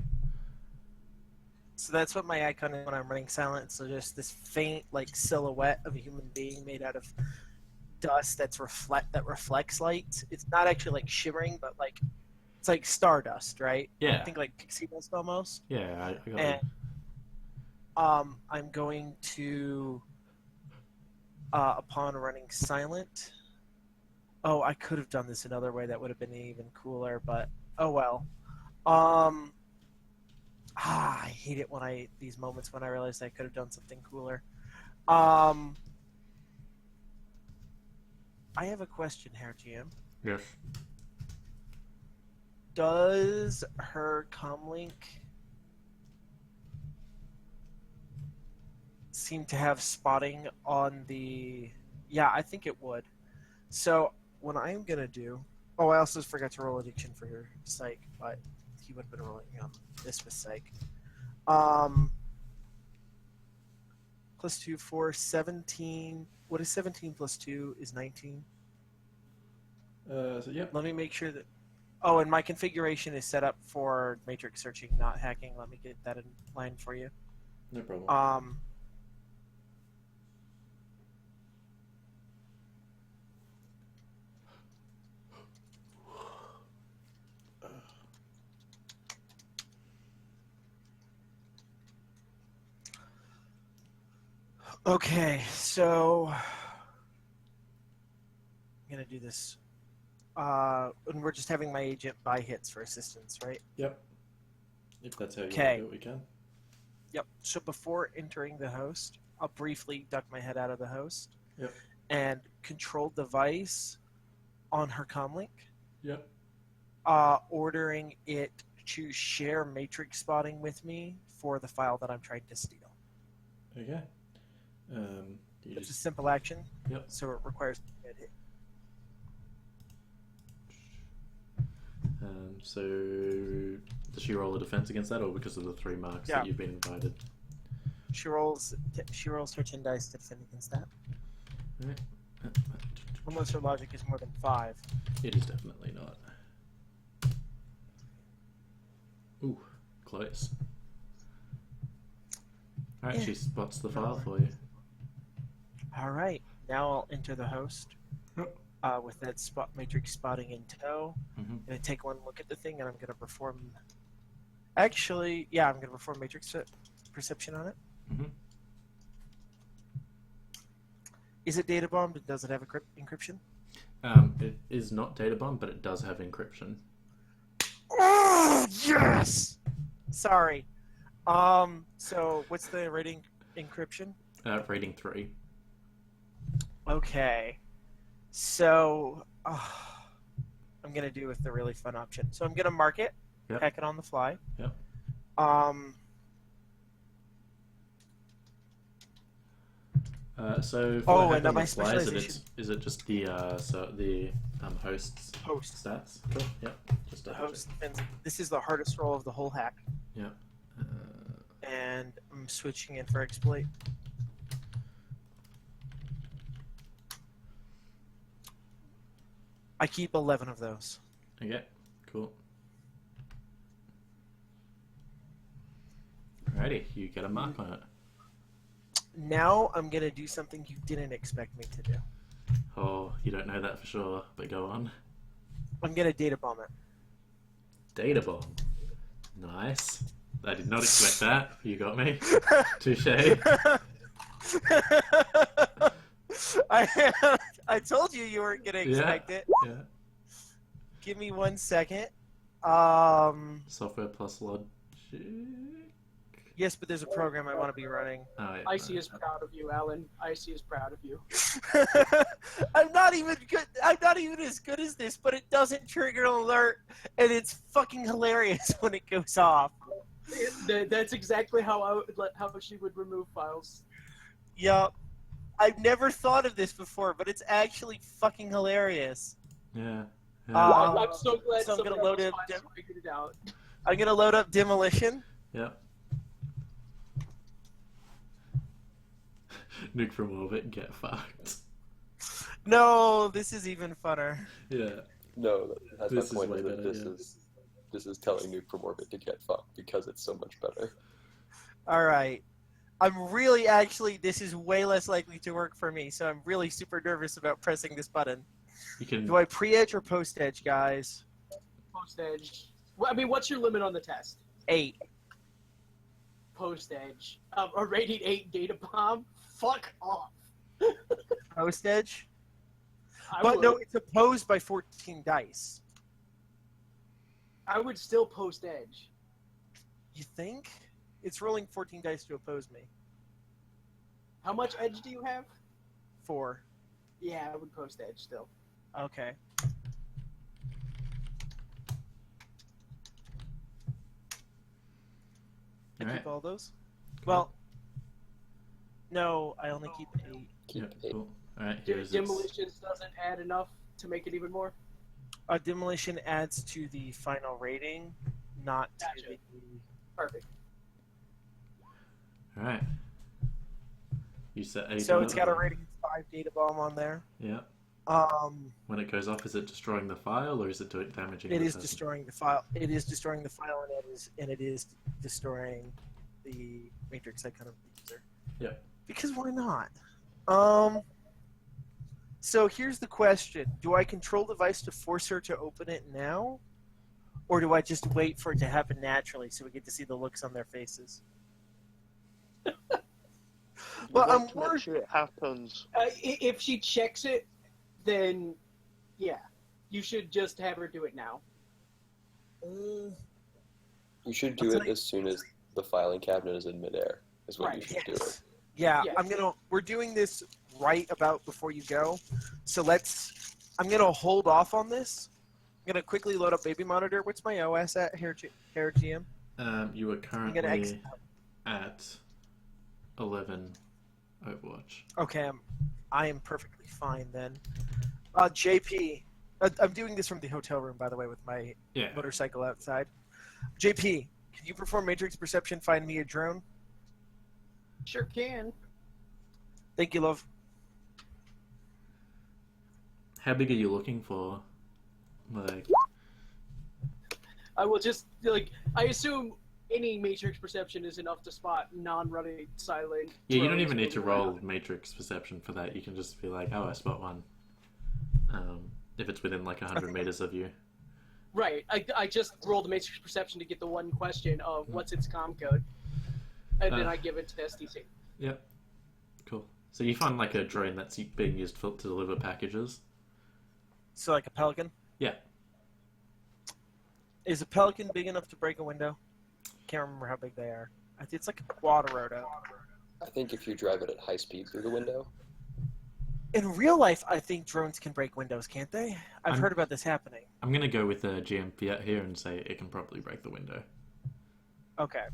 So that's what my icon is when I'm running silent. So just this faint like silhouette of a human being made out of dust that reflects light. It's not actually like shimmering, but like it's like stardust, right? Yeah. I think like pixie dust almost. Yeah, I got And it. I'm going to upon running silent. Oh, I could have done this another way. That would have been even cooler, but oh well. I hate it when these moments when I realize I could have done something cooler. I have a question here, GM. Yes. Does her comlink seem to have spotting on the... Yeah, I think it would. So what I'm going to do... Oh, I also forgot to roll addiction for your psych, but he would have been rolling on this with psych. Plus 2, 4, 17. What is 17 plus 2 is 19? So yeah. Let me make sure that... Oh, and my configuration is set up for matrix searching, not hacking. Let me get that in line for you. No problem. Okay, so I'm gonna do this. And we're just having my agent buy hits for assistance, right? Yep. If that's how you want Okay. to do it, we can. Yep. So before entering the host, I'll briefly duck my head out of the host. Yep. And control device on her comlink, Yep. ordering it to share matrix spotting with me for the file that I'm trying to steal. Okay. You It's a just, simple action. Yep. So it requires a hit. so does she roll a defense against that, or because of the 3 marks Yeah. that you've been invited? She rolls her 10 dice to defend against that. Alright. Unless her logic is more than 5. It is definitely not. Ooh, close. Alright, Yeah. she spots the No file worries. for you. All right, now I'll enter the host Yep. with that matrix spotting in tow. Mhm. I'm gonna take one look at the thing, and I'm gonna perform. Actually, yeah, I'm gonna perform matrix perception on it. Mhm. Is it data bombed? And does it have encryption? It is not data bomb, but it does have encryption. Oh yes. Sorry. So what's the rating encryption? Rating 3. Okay. So I'm gonna do with the really fun option. So I'm gonna mark it, Yep. hack it on the fly. Yep. So for Oh, hack and on my the fly, specialization- is it just the host's Host. stats? Cool. Yep. Just The double host. And this is the hardest roll of the whole hack. check. Yeah. And I'm switching in for exploit. I keep 11 of those. Okay. Cool. Alrighty, you get a mark on it. Now I'm gonna do something you didn't expect me to do. Oh, you don't know that for sure, but go on. I'm gonna data bomb it. Data bomb. Nice. I did not expect that. You got me. Touche. I told you weren't gonna expect it. Yeah. Give me 1 second. Software plus logic. Yes, but there's a program I want to be running. Oh, yeah, Icy is proud of you, Alan. Icy is proud of you. I'm not even good. I'm not even as good as this, but it doesn't trigger an alert, and it's fucking hilarious when it goes off. That's exactly how she would remove files. Yup. I've never thought of this before, but it's actually fucking hilarious. Yeah. Uh, I'm so glad so I'm somebody gonna load else it- finally figured it out. I'm gonna load up Demolition. Yep. Nuke from orbit, get fucked. No, this is even funner. Yeah. No, that's This is my point. way Is that better, this is telling Nuke from orbit to get fucked because it's so much better. All right. I'm really actually. This is way less likely to work for me, so I'm really super nervous about pressing this button. You can. Do I pre-edge or post-edge, guys? Post edge. Well, I mean, what's your limit on the test? 8. Post edge. A rating 8 data bomb? Fuck off. Post-edge? I But would, no, it's opposed by 14 dice. I would still post edge. You think? It's rolling 14 dice to oppose me. How much edge do you have? 4. Yeah, I would post edge still. Okay. I Alright. keep all those? Well, no, I only keep 8. Keep Yeah, it. cool. Alright, here's its... Demolitions doesn't add enough to make it even more? Demolition adds to the final rating, not to Gotcha. the... Perfect. Alright. You set 8. So it's got a rating of 5 data bomb on there. Yeah. When it goes off, is it destroying the file or is it doing damaging It the is person? destroying the file. It is destroying the file, and it is destroying the matrix icon of the user. Yeah. Because why not? So here's the question: do I control the device to force her to open it now, or do I just wait for it to happen naturally so we get to see the looks on their faces? Well, You I'm want to make sure it happens. If she checks it, then yeah, you should just have her do it now. You should do it as soon as the filing cabinet is in midair. Is what you Right, should do it. Yeah, Yeah. we're doing this right about before you go. So I'm gonna hold off on this. I'm gonna quickly load up baby monitor. What's my OS at here, GM? You are I'm gonna currently at 11 Overwatch. Okay, I am perfectly fine then. JP, I'm doing this from the hotel room, by the way, with my Yeah. motorcycle outside. JP, can you perform matrix perception? Find me a drone. Sure can. Thank you, love. How big are you looking for? Like, I will just I assume any matrix perception is enough to spot non-running silent. yeah, you don't drones even need to moving around. roll matrix perception for that. You can just be like, oh, I spot one. If it's within like 100 meters of you. Right. I just rolled the matrix perception to get the one question of what's its comm code, and then I give it to STC. Yep. Cool. So you find like a drone that's being used to deliver packages. So like a pelican. Yeah. Is a pelican big enough to break a window? Can't remember how big they are. I think it's like a quadroto. I think if you drive it at high speed through the window, In real life, I think drones can break windows, can't they? I've I'm- heard about this happening. I'm gonna go with the GM Fiat here and say it can probably break the window. Okay.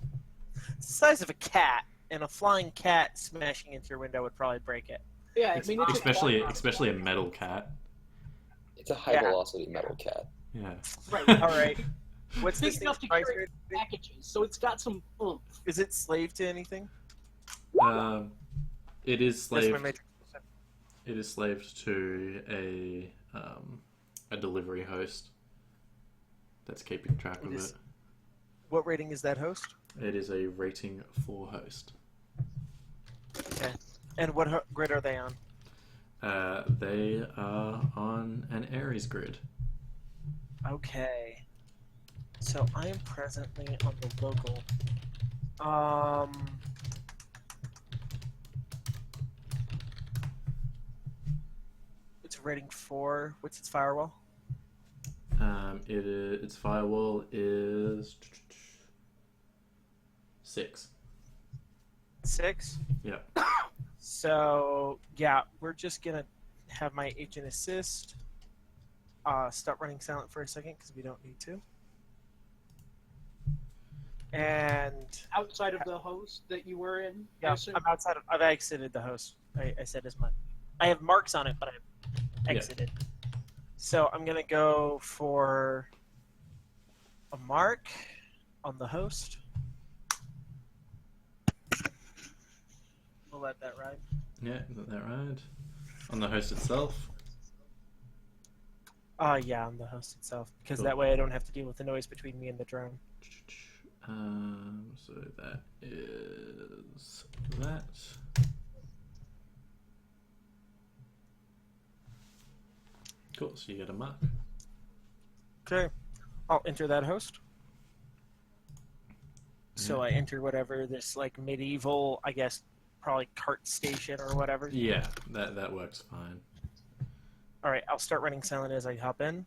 It's the size of a cat, and a flying cat smashing into your window would probably break it. Yeah, I mean, it's Especially a metal cat. it's a high Yeah. velocity metal cat. Yeah. right. All right. What's Big this enough thing's to price carry rating? packages, so it's got some oomph. Is it slave to anything? It is That's my slaved. matrix. It is slaved to a delivery host that's keeping track of It is- it. What rating is that host? It is a rating 4 host. Okay. And what grid are they on? They are on an Aries grid. Okay. So I am presently on the local. It's rating 4. What's its firewall? Its firewall is 6. 6. Yeah. So yeah, we're just gonna have my agent assist start running silent for a second because we don't need to. And Outside of the host that you were in? I yeah, assume? I'm outside of. I've exited the host. I said as much. I have marks on it, but I've Yeah. exited. So I'm gonna go for a mark on the host. We'll let that ride. Yeah, is that right? On the host itself. Yeah, on the host itself, because Cool. that way I don't have to deal with the noise between me and the drone. So that is that. Cool. So you get a mark. Okay, I'll enter that host. So Yeah. I enter whatever this like medieval, I guess, probably cart station or whatever. Yeah, that works fine. All right, I'll start running silent as I hop in,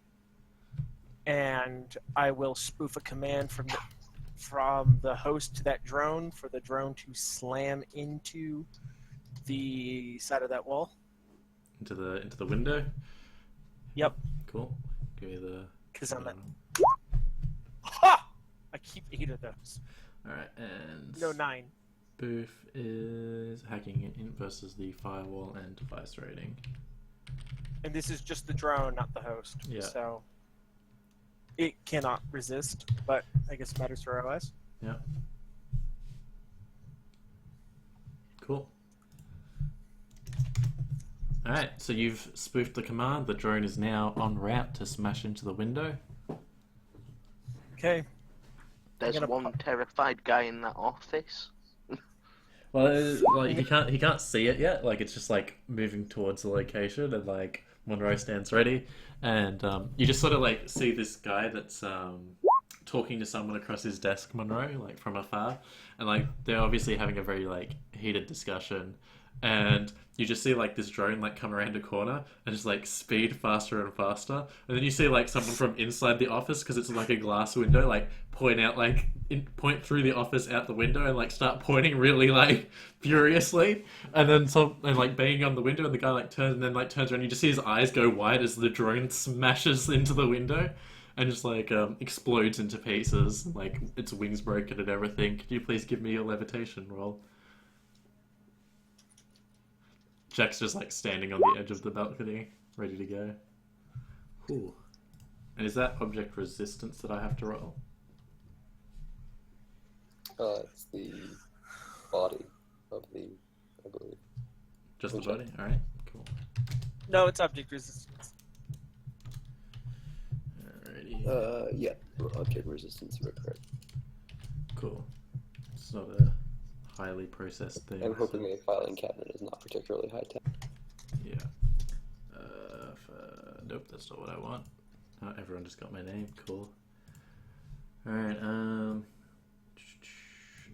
and I will spoof a command from the host to that drone for the drone to slam into the side of that wall. Into the window. Yep, Cool. Give me the. because I'm at. Ha! I keep 8 of those. All right, and No, 9. spoof is hacking it in versus the firewall and device rating. And this is just the drone, not the host. Yeah. So it cannot resist, but I guess it matters for OS. Yeah. Cool. Alright, so you've spoofed the command. The drone is now en route to smash into the window. Okay. There's gonna one terrified guy in that office. Well, like he can't see it yet. Like it's just like moving towards the location, and like Monroe stands ready, and you just sort of like see this guy that's talking to someone across his desk, Monroe, like from afar, and like they're obviously having a very like heated discussion, and you just see like this drone like come around a corner and just like speed faster and faster, and then you see like someone from inside the office, because it's like a glass window, like point through the office out the window and like start pointing really like furiously, and then like banging on the window, and the guy like turns around. You just see his eyes go wide as the drone smashes into the window and just like explodes into pieces, like its wings broken and everything. Could you please give me a levitation roll? Jack's just like standing on the edge of the balcony, ready to go. Cool. And is that object resistance that I have to roll? It's the body of the, I believe. Just the Which body? Alright, cool. No, it's object resistance. Alrighty. Yeah, object resistance, you are correct. Cool. It's not a highly processed thing. I'm hoping a filing cabinet is not particularly high tech. Yeah. Nope, that's not what I want. Oh, everyone just got my name. Cool. Alright,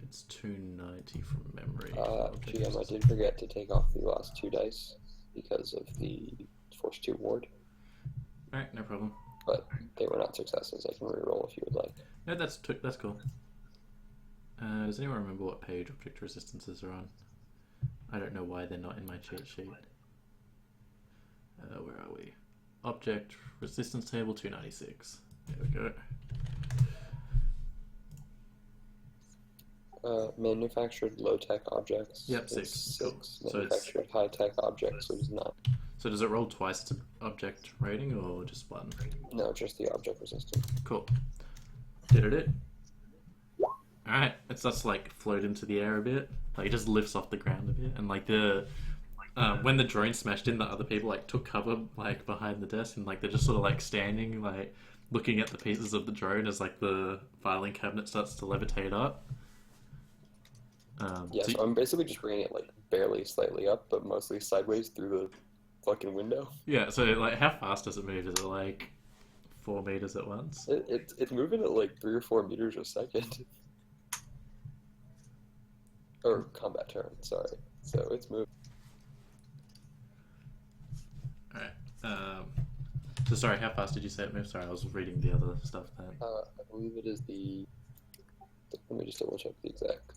it's 290 from memory. GM, I did forget to take off the last 2 dice because of the Force 2 ward, Alright, no problem. but they were not successes. I can reroll if you would like. No, that's cool. Does anyone remember what page object resistances are on? I don't know why they're not in my cheat sheet. Where are we? Object resistance table 296. There we go. Manufactured low-tech objects. Yep, is 6. 6. Cool. So it's- Manufactured high-tech objects is 9. So does it roll twice to object rating or just one? No, just the object resistance. Cool. Did it? Alright, it starts to like float into the air a bit. Like it just lifts off the ground a bit, and like when the drone smashed in, the other people like took cover like behind the desk, and like they're just sort of like standing like looking at the pieces of the drone as like the filing cabinet starts to levitate up. Yeah, so I'm basically just bringing it like barely slightly up, but mostly sideways through the fucking window. Yeah, so like how fast does it move? Is it like 4 meters at once? It's moving at like 3 or 4 meters a second. Or combat turn, sorry. So it's moving. Alright. So sorry, how fast did you say it moved? Sorry, I was reading the other stuff then. I believe it is the. Let me just double check the exact.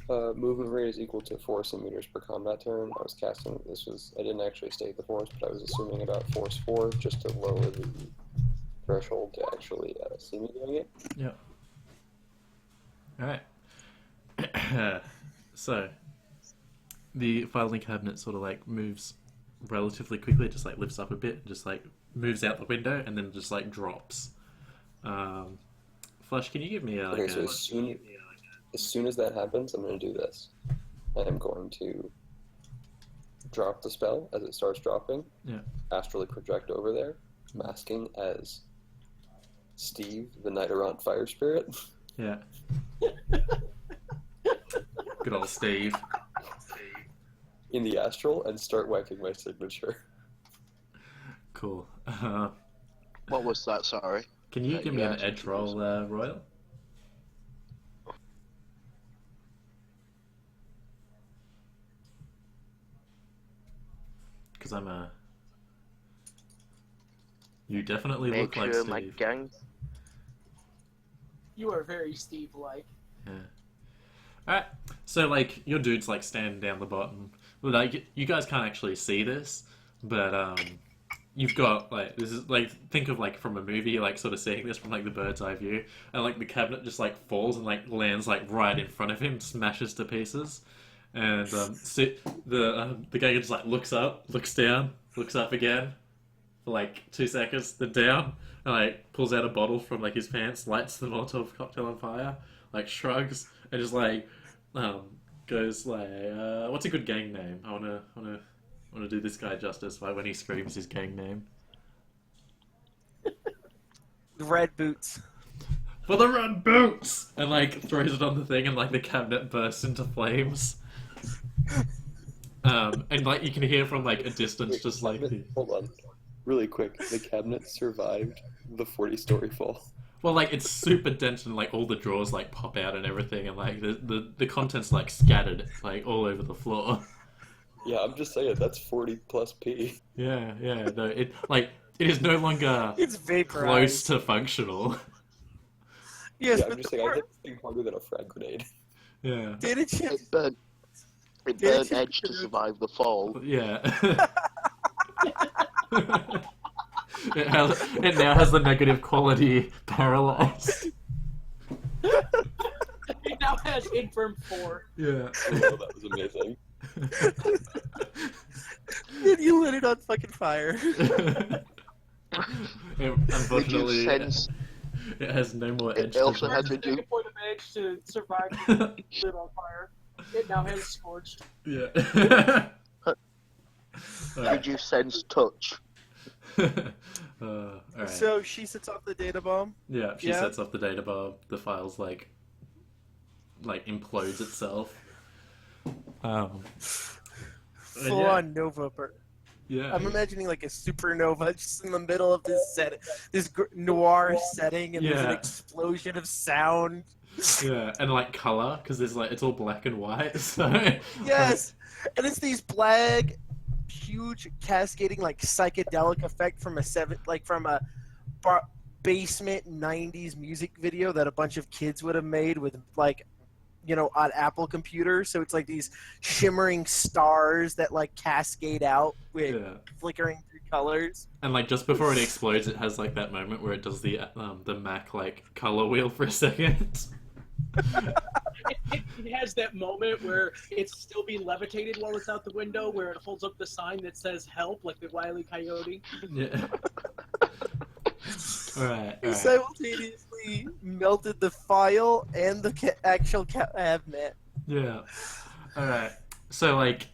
movement rate is equal to force in meters per combat turn. I was casting. I didn't actually state the force, but I was assuming about force 4 just to lower the threshold to actually see me doing it. Yeah. All right. So, the filing cabinet sort of like moves relatively quickly. It just like lifts up a bit, just like moves out the window, and then just like drops. Flush, can you give me Okay, so as soon as that happens, I'm going to do this. I am going to drop the spell as it starts dropping. Yeah. Astrally project over there, masking as Steve, the Nighterant fire spirit. Yeah. Good old Steve. In the astral, and start wiping my signature. Cool. What was that? Sorry. Can you give me yeah, an edge roll, Royal? Because I'm a... You definitely Make look like sure Steve. my gang. You are very Steve-like. Yeah. Alright, so like your dude's like standing down the bottom. Like you guys can't actually see this, but you've got like this is like think of like from a movie, like sort of seeing this from like the bird's eye view, and like the cabinet just like falls and like lands like right in front of him, smashes to pieces, and so the guy just like looks up, looks down, looks up again for like 2 seconds, then down, and like pulls out a bottle from like his pants, lights the Molotov cocktail on fire, like shrugs. And just like goes like, what's a good gang name? I wanna do this guy justice by when he screams his gang name. The Red Boots. For the red boots! And like throws it on the thing, and like the cabinet bursts into flames. And like you can hear from like a distance, Wait, just like the... Hold on. Really quick. The cabinet survived the 40-story fall. Well, like it's super dense, and like all the drawers like pop out and everything, and like the contents like scattered like all over the floor. Yeah, I'm just saying that's 40 plus P. Yeah, no, it is no longer It's vaporized. close to functional. Yes, Yeah, I'm but just the saying I part- hit the thing harder than a frag grenade. Yeah, did Chip? It burnt Edge to survive the fall. yeah. It now has the negative quality paralyzed. It now has Infirm 4. Yeah. Oh, that was amazing. Then you lit it on fucking fire. Unfortunately, Reduce sense. it has no more edge. It also to has The reduced. second point of edge to survive lit on fire. It now has Scorched. Yeah. Reduce sense touch. Alright. So she sets off the data bomb. Yeah, she Yeah. sets off the data bar. The file's like implodes itself. And Full yeah, on Nova. yeah, I'm imagining like a supernova just in the middle of this noir setting, and there's an Yeah. explosion of sound. yeah, and like color because there's like it's all black and white. So Yes, and it's these black, huge cascading like psychedelic effect from a basement '90s music video that a bunch of kids would have made with like, on Apple computers. So it's like these shimmering stars that like cascade out with yeah, flickering through colors. and like just before it explodes, it has like that moment where it does the Mac like color wheel for a second. It has that moment where it's still being levitated while it's out the window, where it holds up the sign that says "Help," like the Wile E. Coyote. Yeah. All right. Simultaneously melted the file and the actual cabinet. Yeah. All right. So like,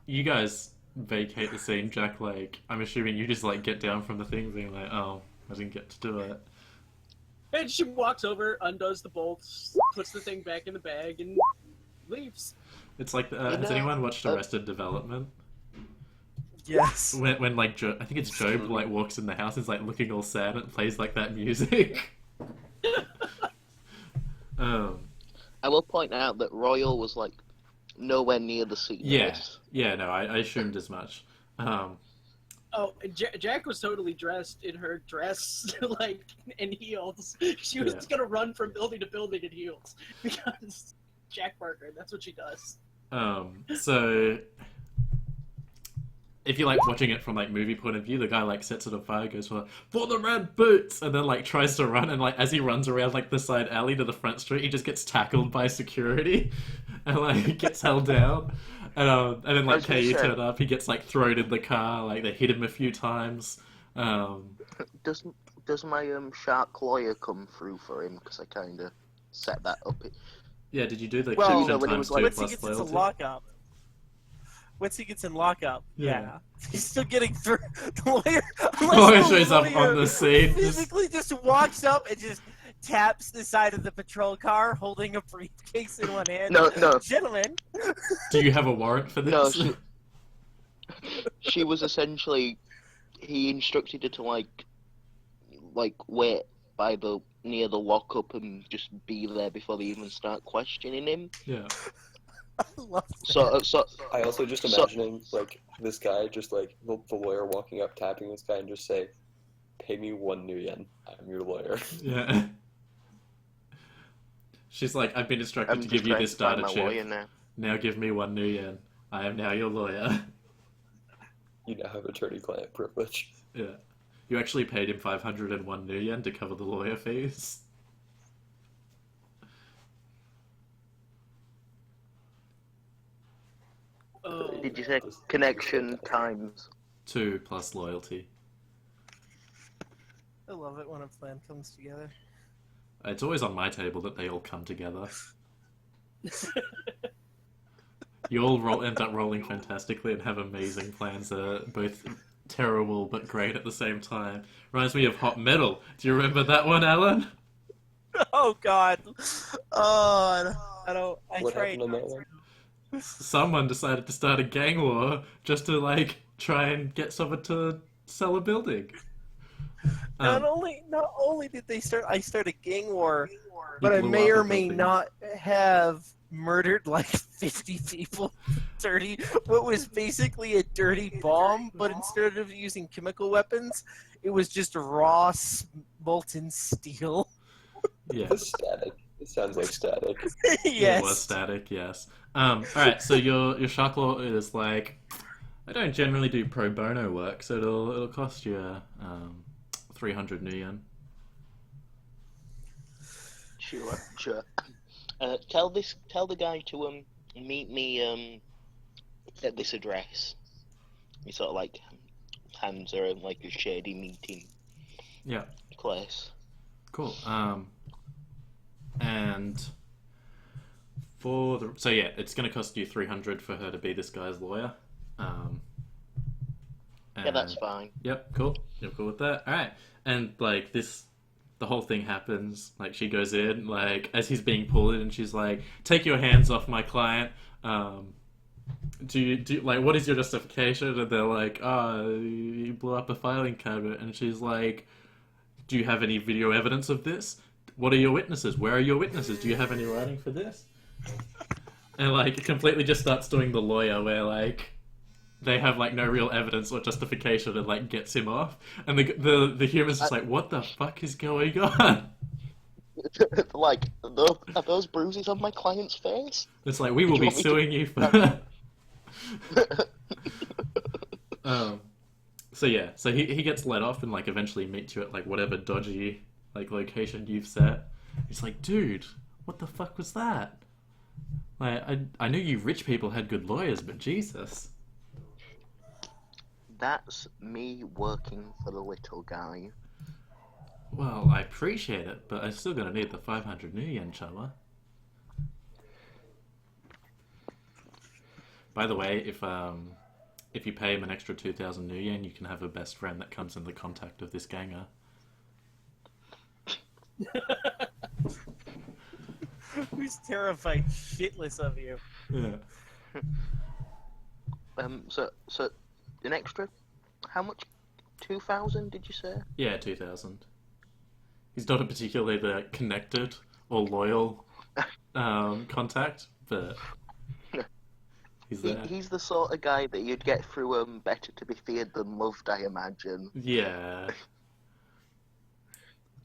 you guys vacate the scene, Jack. Like, I'm assuming you just like get down from the thing, being like, "Oh, I didn't get to do it." And she walks over, undoes the bolts, puts the thing back in the bag, and leaves. It's like, has anyone watched Arrested Development? Yes. When like I think it's Job like walks in the house, and is like looking all sad, and it plays like that music. I will point out that Royal was like nowhere near the scene. Yeah. No, I assumed as much. Oh, Jack was totally dressed in her dress, like, in heels. She was Yeah. gonna run from building to building in heels. Because Jack Barker. That's what she does. So if you like watching it from like movie point of view, the guy like sets it on fire, goes for the red boots, and then like tries to run, and like as he runs around like the side alley to the front street, he just gets tackled by security, and like gets held down, and then like KU turn up, he gets like thrown in the car, like they hit him a few times. Does my shark lawyer come through for him? Because I kind of set that up. Yeah, did you do the Well, Chips when it times was like- 2 Once he plus gets into loyalty? lockup. Once he gets in lockup, Yeah. yeah. He's still getting through. The lawyer, Lawyer unless the shows up lawyer on the scene. physically just walks up and just taps the side of the patrol car, holding a briefcase in one hand. No. Gentlemen. Do you have a warrant for this? No, she was essentially. He instructed her to like wait by near the lockup and just be there before they even start questioning him. Yeah. I love that. So I also just imagining like this guy just like the lawyer walking up, tapping this guy, and just say, "Pay me 1 new yen. I'm your lawyer." Yeah. She's like, I've been instructed I'm to just give you trying this to find data my chip. lawyer now. Now give me 1 new yen. I am now your lawyer. You now have attorney-client privilege. Yeah. You actually paid him 501 new yen to cover the lawyer fees. Oh, Did you say connection times? 2 plus loyalty. I love it when a plan comes together. It's always on my table that they all come together. You all end up rolling fantastically and have amazing plans that are both terrible but great at the same time. Reminds me of Hot Metal. Do you remember that one, Alan? Oh God. Oh, I don't. I What tried. happened on that one? Someone decided to start a gang war just to like try and get someone to sell a building. Not only did they start a gang war, but I blew may up or a may building. not have murdered like 50 people. Dirty. What was basically a dirty bomb, but instead of using chemical weapons, it was just raw molten steel. Yeah. The static. It sounds like static. Yes. It was static, yes. Alright, so your shark law is like, I don't generally do pro bono work, so it'll cost you 300 new yen. Sure. Tell the guy to meet me at this address. He sort of like hands her like a shady meeting Yeah, place. cool. And for the it's going to cost you 300 for her to be this guy's lawyer. Yeah, that's and- fine. Yep, cool. You're cool with that? Alright. And, like, the whole thing happens. Like, she goes in, like, as he's being pulled in, and she's like, take your hands off my client. What is your justification? And they're like, you blew up a filing cabinet. And she's like, do you have any video evidence of this? What are your witnesses? Where are your witnesses? Do you have any writing for this? And, like, it completely just starts doing the lawyer where, like, they have like no real evidence or justification and like gets him off, and the human's just like, what the fuck is going on? Like, are those bruises on my client's face? It's like, we will you be want me to- suing you for so he gets let off and like eventually meets you at like whatever dodgy like location you've set. He's like, dude, what the fuck was that? Like, I knew you rich people had good lawyers, but Jesus. That's me working for the little guy. Well, I appreciate it, but I'm still gonna need the 500 new yen, chumma. By the way, if you pay him an extra 2,000 new yen, you can have a best friend that comes in the contact of this ganger. Who's terrified shitless of you? Yeah. So an extra, how much? 2,000? Did you say? Yeah, 2,000. He's not a particularly connected or loyal contact, but he's there. He's the sort of guy that you'd get through Better to Be Feared Than Loved, I imagine. Yeah.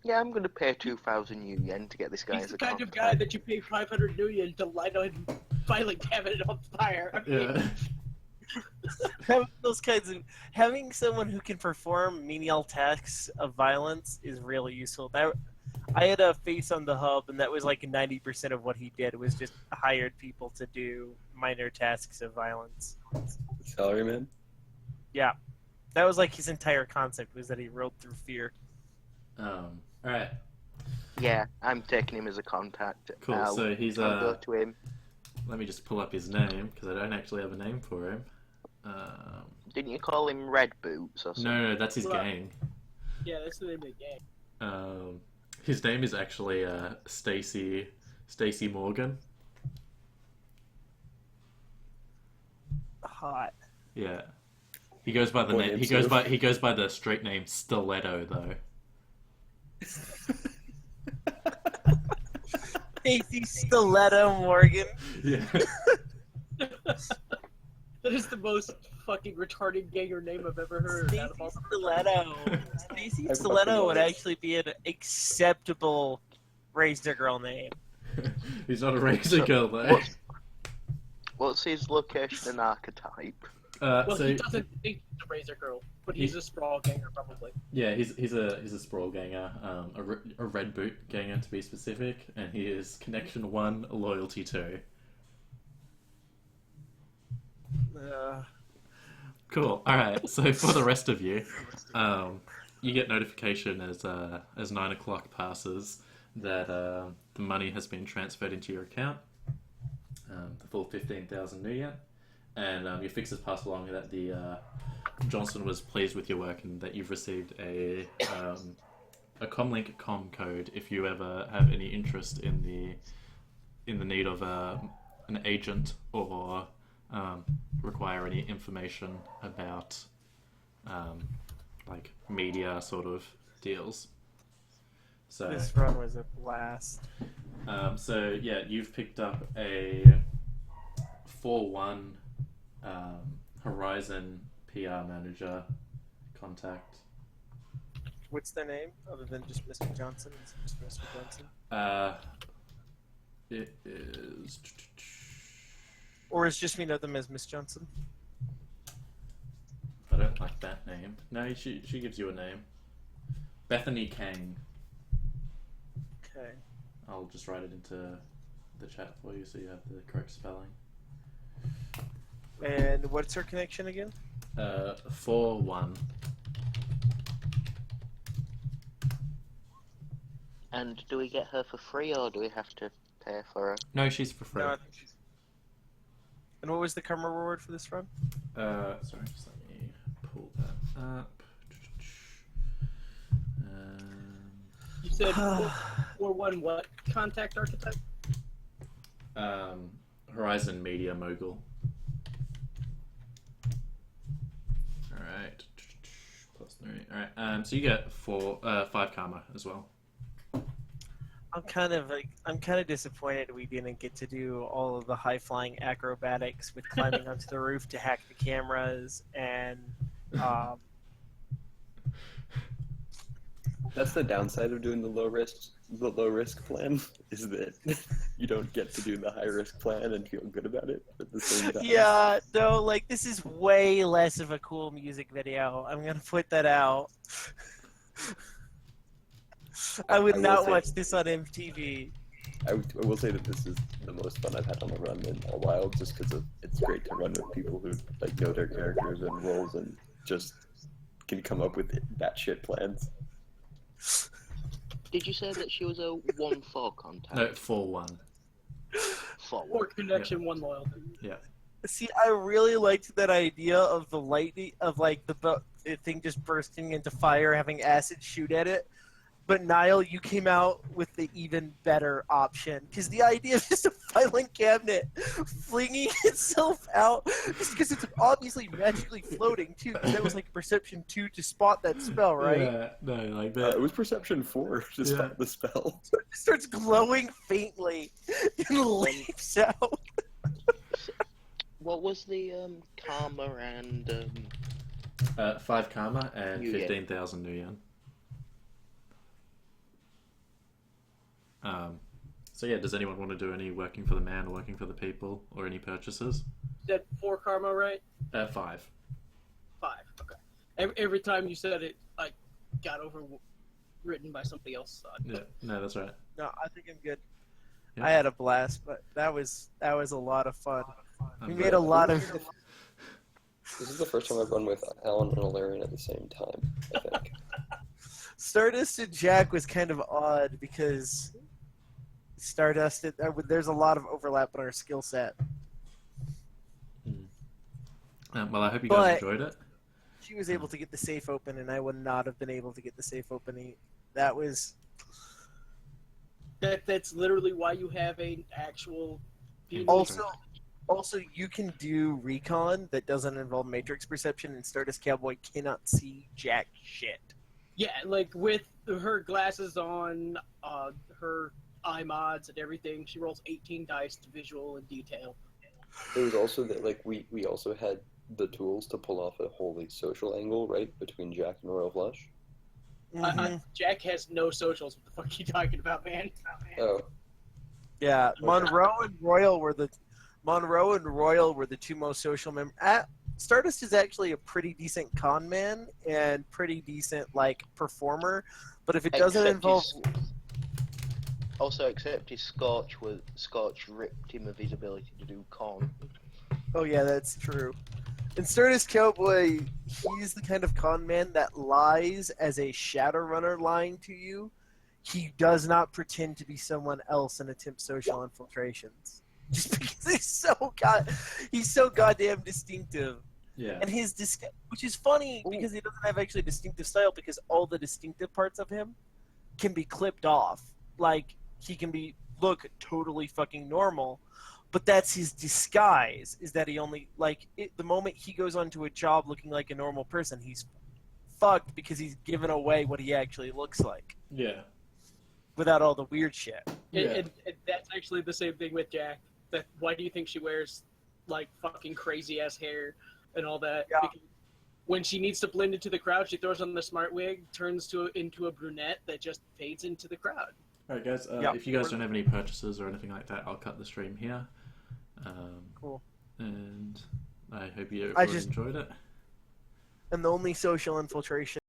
Yeah, I'm gonna pay 2,000 yen to get this guy He's as the a kind of contact. guy that you pay 500 million to light a filing cabinet on fire. I mean, Yeah. Having someone who can perform menial tasks of violence is really useful. I had a face on the hub, and that was like 90% of what he did was just hired people to do minor tasks of violence. Salaryman. Yeah, that was like his entire concept, was that he rode through fear. All right. Yeah, I'm taking him as a contact. Cool. So he's I'll go to him. Let me just pull up his name because I don't actually have a name for him. Didn't you call him Red Boots or something? No, that's his Well, gang. yeah, that's the name of the game. His name is actually Stacy Morgan. Hot. Yeah. He goes by the Boy, name. name He goes by the straight name Stiletto though. Casey Stiletto Morgan. Yeah. That is the most fucking retarded ganger name I've ever heard. Stacy out of all the- Stiletto. Stacy I Stiletto fucking would love it. actually be an acceptable Razor Girl name. He's not a razor girl though. What's his location and archetype? Well, So he doesn't think he's a razor girl, but he's a sprawl ganger probably. yeah, he's a sprawl ganger, a red boot ganger to be specific, and he is connection 1, loyalty 2. Cool. All right. So for the rest of you, you get notification as 9 o'clock passes that the money has been transferred into your account, the full 15,000 new yen, and your fixers pass along that the Johnson was pleased with your work and that you've received a comlink com code if you ever have any interest in the need of an agent or require any information about like media sort of deals. So This run was a blast. so yeah, you've picked up a 4-1 Horizon PR manager contact. What's their name other than just Mr. Johnson? Is it just Mr. Johnson? It is. Or is just me know them as Miss Johnson? I don't like that name. No, she gives you a name. Bethany Kang. Okay. I'll just write it into the chat for you so you have the correct spelling. And what's her connection again? 4-1. And do we get her for free or do we have to pay for her? No, she's for free. No, I think she's... And what was the karma reward for this run? Sorry, just let me pull that up. You said 4-1 what? Contact archetype? Horizon Media Mogul. Alright. +3. Alright, so you get 5 karma as well. I'm kind of disappointed we didn't get to do all of the high flying acrobatics with climbing onto the roof to hack the cameras and That's the downside of doing the low risk plan is that you don't get to do the high risk plan and feel good about it at the same time. yeah, no, like this is way less of a cool music video. I'm gonna put that out. I would I will not say- watch this on MTV. I will say that this is the most fun I've had on a run in a while, just because it's great to run with people who like know their characters and roles and just can come up with batshit plans. Did you say that she was a 1-4 contact? No, 4-1. 4-1. Or connection 1 loyalty? See, I really liked that idea of the lightning, of like the thing just bursting into fire, having acid shoot at it. But Niall, you came out with the even better option, because the idea of just a filing cabinet flinging itself out, just because it's obviously magically floating too, because that was like perception 2 to spot that spell, right? Yeah, no, like that. It was perception 4 to Yeah. spot the spell. So it starts glowing faintly and leaps out. What was the karma and 5 karma and New yen. 15,000 new yen. So yeah, does anyone want to do any working for the man or working for the people or any purchases? Said 4 karma, right? 5. 5. Okay. Every time you said it, I got overwritten by somebody else. Yeah, no, that's right. No, I think I'm good. Yeah. I had a blast, but that was a lot of fun. I'm We glad. made a lot of. This is the first time I've run with Alan and Alarian at the same time, I think. Stardust and Jack was kind of odd because Stardust, there's a lot of overlap in our skill set. Well, I hope you guys But- enjoyed it. She was able to get the safe open, and I would not have been able to get the safe open. That was That's literally why you have an actual. also you can do recon that doesn't involve matrix perception, and Stardust Cowboy cannot see jack shit. Yeah, like with her glasses on, her eye mods and everything, she rolls 18 dice to visual and detail. It was also that like we also had the tools to pull off a wholly social angle, right, between Jack and Royal Flush. Jack has no socials. What the fuck are you talking about, man? Oh, Yeah, Monroe and Royal were the two most social members. Stardust is actually a pretty decent con man and pretty decent like performer, but if it doesn't involve Except his Scorch ripped him of his ability to do con. oh yeah, that's true. And Stardust Cowboy, he's the kind of con man that lies as a Shadowrunner lying to you. He does not pretend to be someone else and attempt social infiltrations. Just because he's so goddamn distinctive. Yeah. And which is funny because he doesn't have actually a distinctive style because all the distinctive parts of him can be clipped off. Like, he can look totally fucking normal, but that's his disguise, is that he only, the moment he goes onto a job looking like a normal person, he's fucked because he's given away what he actually looks like. Yeah. Without all the weird shit. And that's actually the same thing with Jack. Why do you think she wears, like, fucking crazy-ass hair and all that? Yeah. Because when she needs to blend into the crowd, she throws on the smart wig, turns into a brunette that just fades into the crowd. Alright guys, if you guys don't have any purchases or anything like that, I'll cut the stream here. Cool. And I hope you I everyone enjoyed it. And the only social infiltration